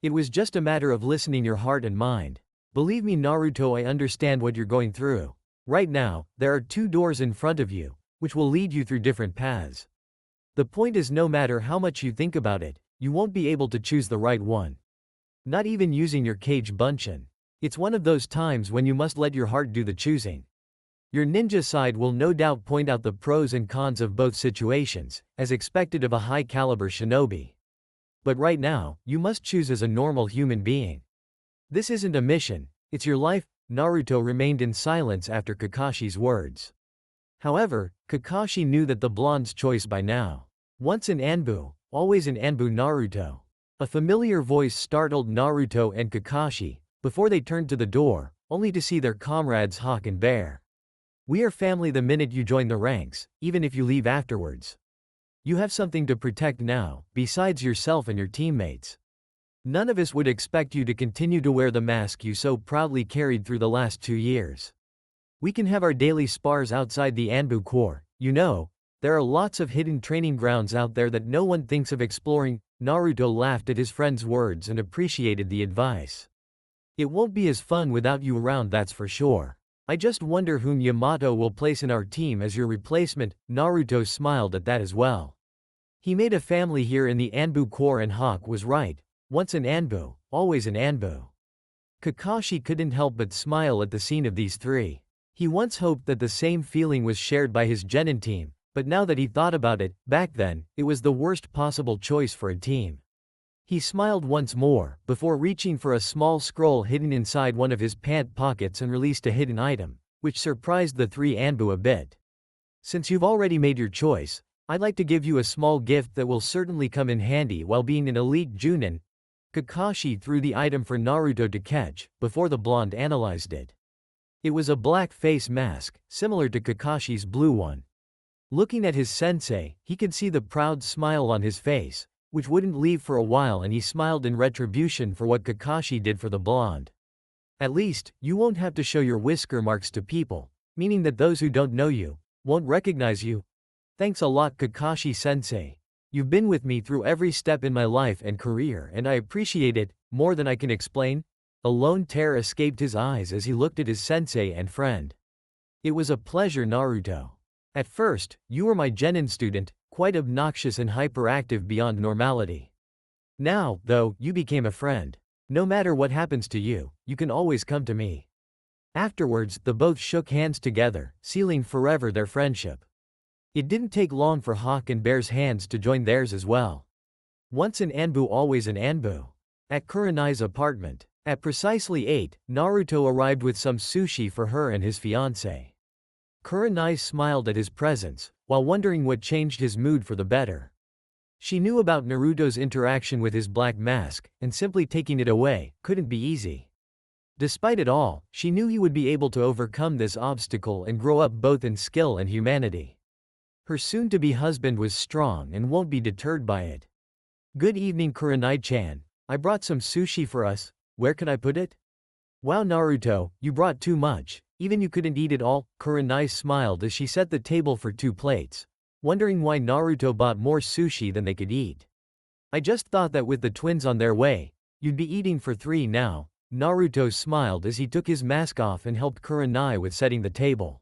It was just a matter of listening your heart and mind. Believe me, Naruto, I understand what you're going through. Right now, there are two doors in front of you, which will lead you through different paths. The point is, no matter how much you think about it, you won't be able to choose the right one. Not even using your Kage Bunshin. It's one of those times when you must let your heart do the choosing. Your ninja side will no doubt point out the pros and cons of both situations, as expected of a high-caliber shinobi. But right now, you must choose as a normal human being. This isn't a mission, it's your life. Naruto remained in silence after Kakashi's words. However, Kakashi knew that the blonde's choice by now. Once an ANBU, always an ANBU Naruto. A familiar voice startled Naruto and Kakashi, before they turned to the door, only to see their comrades Hawk and Bear. We are family the minute you join the ranks, even if you leave afterwards. You have something to protect now, besides yourself and your teammates. None of us would expect you to continue to wear the mask you so proudly carried through the last 2 years. We can have our daily spars outside the ANBU Corps, you know. There are lots of hidden training grounds out there that no one thinks of exploring. Naruto laughed at his friend's words and appreciated the advice. It won't be as fun without you around, that's for sure. I just wonder whom Yamato will place in our team as your replacement. Naruto smiled at that as well. He made a family here in the ANBU Corps, and Hawk was right. Once an ANBU, always an ANBU. Kakashi couldn't help but smile at the scene of these three. He once hoped that the same feeling was shared by his genin team, but now that he thought about it, back then, it was the worst possible choice for a team. He smiled once more, before reaching for a small scroll hidden inside one of his pant pockets and released a hidden item, which surprised the three ANBU a bit. Since you've already made your choice, I'd like to give you a small gift that will certainly come in handy while being an elite Junin. Kakashi threw the item for Naruto to catch, before the blonde analyzed it. It was a black face mask, similar to Kakashi's blue one. Looking at his sensei, he could see the proud smile on his face, which wouldn't leave for a while, and he smiled in retribution for what Kakashi did for the blonde. At least, you won't have to show your whisker marks to people, meaning that those who don't know you won't recognize you. Thanks a lot, Kakashi-sensei. You've been with me through every step in my life and career, and I appreciate it more than I can explain. A lone tear escaped his eyes as he looked at his sensei and friend. It was a pleasure, Naruto. At first, you were my genin student, quite obnoxious and hyperactive beyond normality. Now, though, you became a friend. No matter what happens to you, you can always come to me. Afterwards, the both shook hands together, sealing forever their friendship. It didn't take long for Hawk and Bear's hands to join theirs as well. Once an ANBU, always an ANBU. At Kurenai's apartment, at precisely 8, Naruto arrived with some sushi for her and his fiancée. Kurenai smiled at his presence, while wondering what changed his mood for the better. She knew about Naruto's interaction with his black mask, and simply taking it away couldn't be easy. Despite it all, she knew he would be able to overcome this obstacle and grow up both in skill and humanity. Her soon-to-be husband was strong and won't be deterred by it. Good evening, Kurenai-chan. I brought some sushi for us. Where can I put it? Wow, Naruto, you brought too much. Even you couldn't eat it all. Kurenai smiled as she set the table for 2 plates, wondering why Naruto bought more sushi than they could eat. I just thought that with the twins on their way, you'd be eating for 3 now. Naruto smiled as he took his mask off and helped Kurenai with setting the table.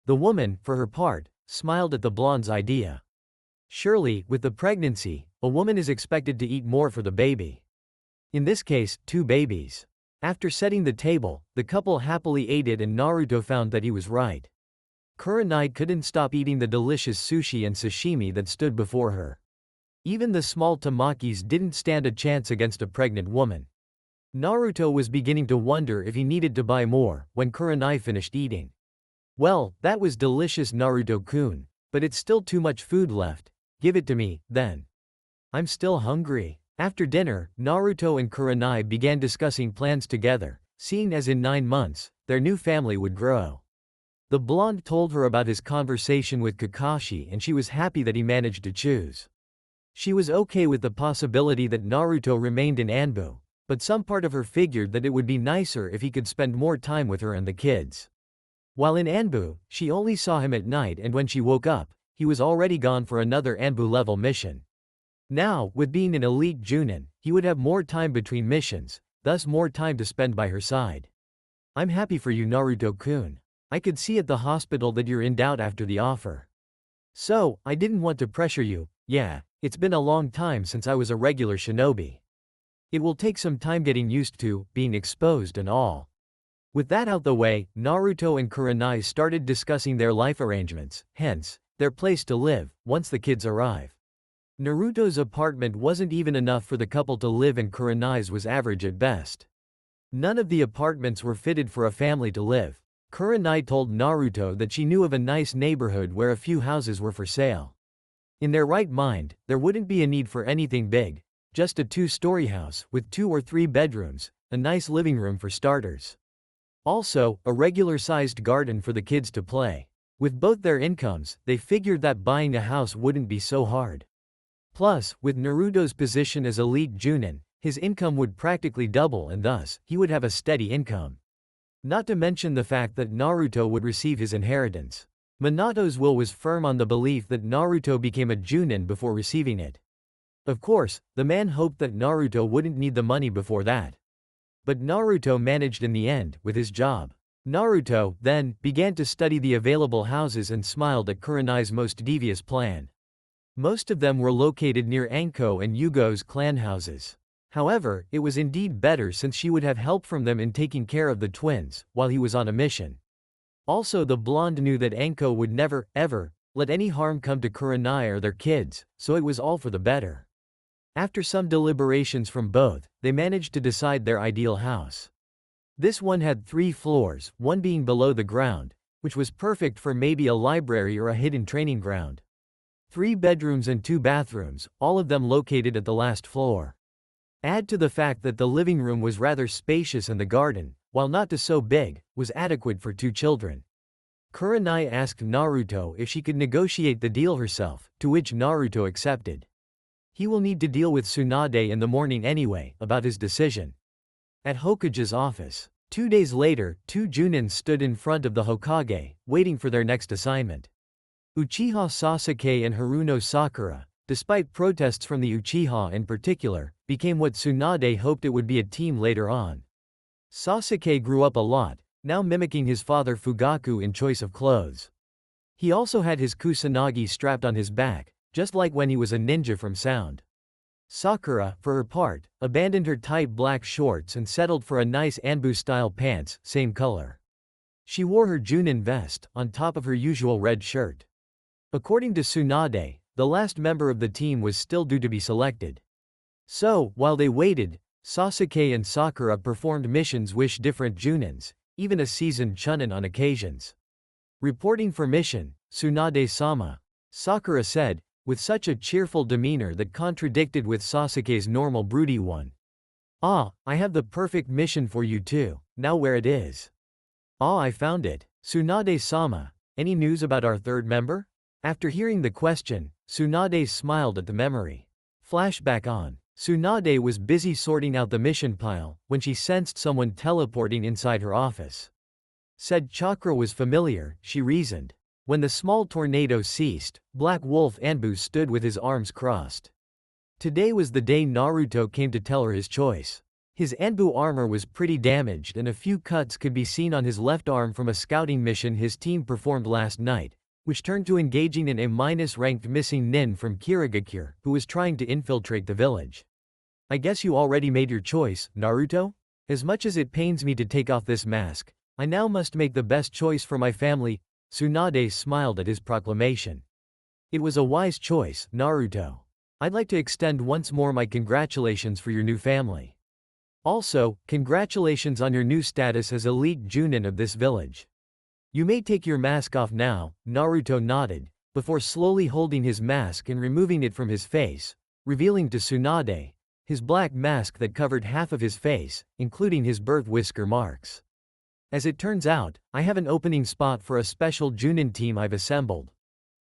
The woman, for her part, smiled at the blonde's idea. Surely, with the pregnancy, a woman is expected to eat more for the baby. In this case, 2 babies. After setting the table, the couple happily ate it, and Naruto found that he was right. Kurenai couldn't stop eating the delicious sushi and sashimi that stood before her. Even the small tamakis didn't stand a chance against a pregnant woman. Naruto was beginning to wonder if he needed to buy more when Kurenai finished eating. Well, that was delicious, Naruto-kun, but it's still too much food left. Give it to me, then. I'm still hungry. After dinner, Naruto and Kurenai began discussing plans together, seeing as in 9 months, their new family would grow. The blonde told her about his conversation with Kakashi, and she was happy that he managed to choose. She was okay with the possibility that Naruto remained in ANBU, but some part of her figured that it would be nicer if he could spend more time with her and the kids. While in ANBU, she only saw him at night and when she woke up, he was already gone for another ANBU level mission. Now, with being an elite Junin, he would have more time between missions, thus more time to spend by her side. I'm happy for you, Naruto-kun. I could see at the hospital that you're in doubt after the offer. So, I didn't want to pressure you. Yeah, it's been a long time since I was a regular shinobi. It will take some time getting used to being exposed and all. With that out the way, Naruto and Kurenai started discussing their life arrangements, hence, their place to live, once the kids arrive. Naruto's apartment wasn't even enough for the couple to live and Kurenai's was average at best. None of the apartments were fitted for a family to live. Kurenai told Naruto that she knew of a nice neighborhood where a few houses were for sale. In their right mind, there wouldn't be a need for anything big, just a 2-story house with 2 or 3 bedrooms, a nice living room for starters. Also, a regular-sized garden for the kids to play. With both their incomes, they figured that buying a house wouldn't be so hard. Plus, with Naruto's position as elite Junin, his income would practically double and thus, he would have a steady income. Not to mention the fact that Naruto would receive his inheritance. Minato's will was firm on the belief that Naruto became a Junin before receiving it. Of course, the man hoped that Naruto wouldn't need the money before that. But Naruto managed in the end, with his job. Naruto, then, began to study the available houses and smiled at Kurenai's most devious plan. Most of them were located near Anko and Yugo's clan houses. However, it was indeed better since she would have help from them in taking care of the twins, while he was on a mission. Also, the blonde knew that Anko would never, ever, let any harm come to Kurenai or their kids, so it was all for the better. After some deliberations from both, they managed to decide their ideal house. This one had 3 floors, one being below the ground, which was perfect for maybe a library or a hidden training ground. 3 bedrooms and 2 bathrooms, all of them located at the last floor. Add to the fact that the living room was rather spacious and the garden, while not so big, was adequate for 2 children. Kurenai asked Naruto if she could negotiate the deal herself, to which Naruto accepted. He will need to deal with Tsunade in the morning anyway, about his decision. At Hokage's office. 2 days later, 2 Junins stood in front of the Hokage, waiting for their next assignment. Uchiha Sasuke and Haruno Sakura, despite protests from the Uchiha in particular, became what Tsunade hoped it would be a team later on. Sasuke grew up a lot, now mimicking his father Fugaku in choice of clothes. He also had his kusanagi strapped on his back, just like when he was a ninja from Sound. Sakura, for her part, abandoned her tight black shorts and settled for a nice ANBU-style pants, same color. She wore her Junin vest, on top of her usual red shirt. According to Tsunade, the last member of the team was still due to be selected. So, while they waited, Sasuke and Sakura performed missions with different Junins, even a seasoned Chunin on occasions. Reporting for mission, Tsunade-sama, Sakura said, with such a cheerful demeanor that contradicted with Sasuke's normal broody one. "Ah, I have the perfect mission for you too, now where it is." "Ah, I found it. Tsunade-sama, any news about our third member?" After hearing the question, Tsunade smiled at the memory. Flashback on. Tsunade was busy sorting out the mission pile, when she sensed someone teleporting inside her office. Said chakra was familiar, she reasoned. When the small tornado ceased, Black Wolf ANBU stood with his arms crossed. Today was the day Naruto came to tell her his choice. His ANBU armor was pretty damaged and a few cuts could be seen on his left arm from a scouting mission his team performed last night, which turned to engaging an A-ranked missing nin from Kirigakure, who was trying to infiltrate the village. "I guess you already made your choice, Naruto? As much as it pains me to take off this mask, I now must make the best choice for my family." Tsunade smiled at his proclamation. "It was a wise choice, Naruto. I'd like to extend once more my congratulations for your new family. Also, congratulations on your new status as elite Junin of this village. You may take your mask off now." Naruto nodded, before slowly holding his mask and removing it from his face, revealing to Tsunade his black mask that covered half of his face, including his birth whisker marks. "As it turns out, I have an opening spot for a special Junin team I've assembled.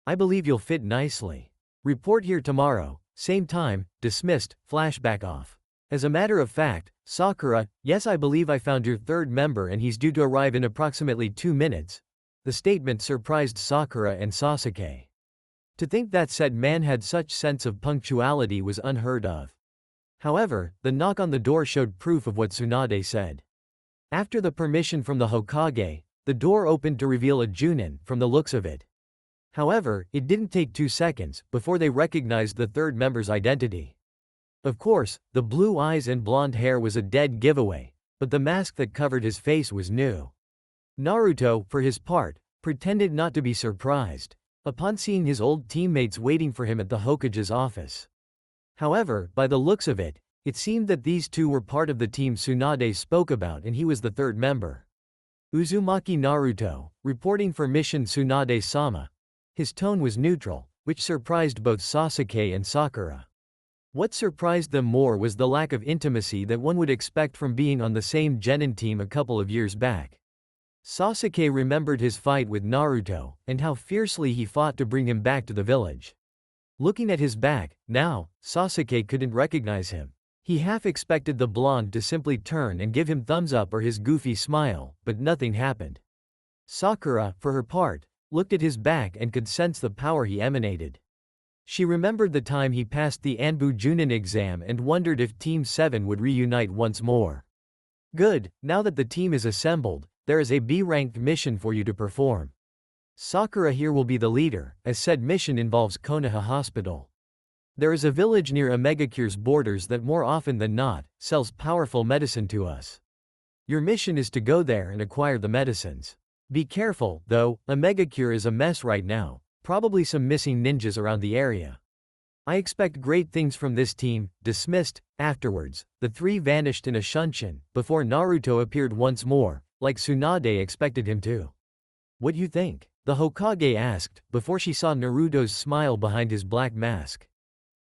I believe you'll fit nicely. Report here tomorrow, same time." Dismissed. Flashback off. As a matter of fact, Sakura, "Yes, I believe I found your third member and he's due to arrive in approximately 2 minutes." The statement surprised Sakura and Sasuke. To think that said man had such sense of punctuality was unheard of. However, the knock on the door showed proof of what Tsunade said. After the permission from the Hokage, the door opened to reveal a Junin, from the looks of it. However, it didn't take 2 seconds before they recognized the third member's identity. Of course, the blue eyes and blonde hair was a dead giveaway, but the mask that covered his face was new. Naruto, for his part, pretended not to be surprised upon seeing his old teammates waiting for him at the Hokage's office. However, by the looks of it, it seemed that these two were part of the team Tsunade spoke about and he was the third member. Uzumaki Naruto, reporting for Mission Tsunade-sama. His tone was neutral, which surprised both Sasuke and Sakura. What surprised them more was the lack of intimacy that one would expect from being on the same genin team a couple of years back. Sasuke remembered his fight with Naruto, and how fiercely he fought to bring him back to the village. Looking at his back, now, Sasuke couldn't recognize him. He half expected the blonde to simply turn and give him thumbs up or his goofy smile, but nothing happened. Sakura, for her part, looked at his back and could sense the power he emanated. She remembered the time he passed the ANBU Junin exam and wondered if Team 7 would reunite once more. Good, now that the team is assembled, there is a B-ranked mission for you to perform. Sakura here will be the leader, as said mission involves Konoha Hospital. There is a village near Omegacure's borders that more often than not, sells powerful medicine to us. Your mission is to go there and acquire the medicines. Be careful, though, Omegacure is a mess right now, probably some missing ninjas around the area. I expect great things from this team. Dismissed. Afterwards, the three vanished in a shunshin, before Naruto appeared once more, like Tsunade expected him to. What you think? The Hokage asked, before she saw Naruto's smile behind his black mask.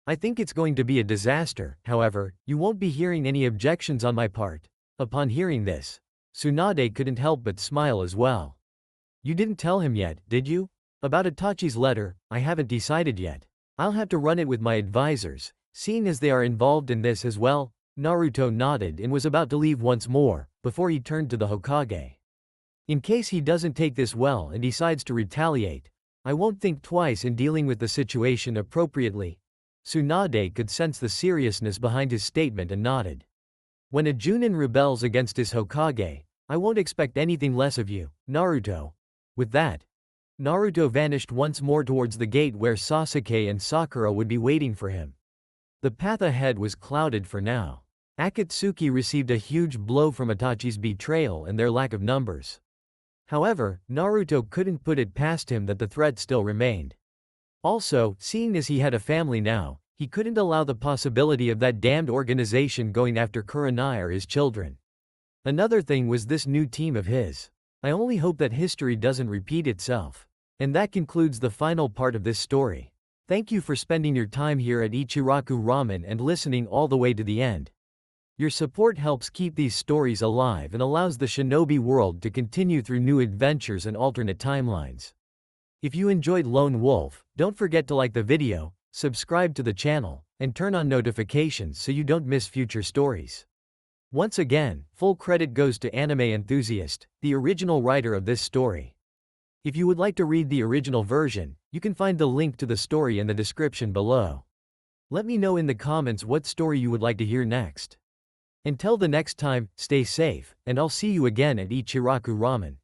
I think it's going to be a disaster, however, you won't be hearing any objections on my part. Upon hearing this, Tsunade couldn't help but smile as well. You didn't tell him yet, did you? About Itachi's letter, I haven't decided yet. I'll have to run it with my advisors, seeing as they are involved in this as well. Naruto nodded and was about to leave once more, before he turned to the Hokage. In case he doesn't take this well and decides to retaliate, I won't think twice in dealing with the situation appropriately. Tsunade could sense the seriousness behind his statement and nodded. When a Junin rebels against his Hokage, I won't expect anything less of you, Naruto. With that, Naruto vanished once more towards the gate where Sasuke and Sakura would be waiting for him. The path ahead was clouded for now. Akatsuki received a huge blow from Itachi's betrayal and their lack of numbers. However, Naruto couldn't put it past him that the threat still remained. Also, seeing as he had a family now, he couldn't allow the possibility of that damned organization going after Kurenai or his children. Another thing was this new team of his. I only hope that history doesn't repeat itself. And that concludes the final part of this story. Thank you for spending your time here at Ichiraku Ramen and listening all the way to the end. Your support helps keep these stories alive and allows the shinobi world to continue through new adventures and alternate timelines. If you enjoyed Lone Wolf, don't forget to like the video, subscribe to the channel, and turn on notifications so you don't miss future stories. Once again, full credit goes to Anime Enthusiast, the original writer of this story. If you would like to read the original version, you can find the link to the story in the description below. Let me know in the comments what story you would like to hear next. Until the next time, stay safe, and I'll see you again at Ichiraku Ramen.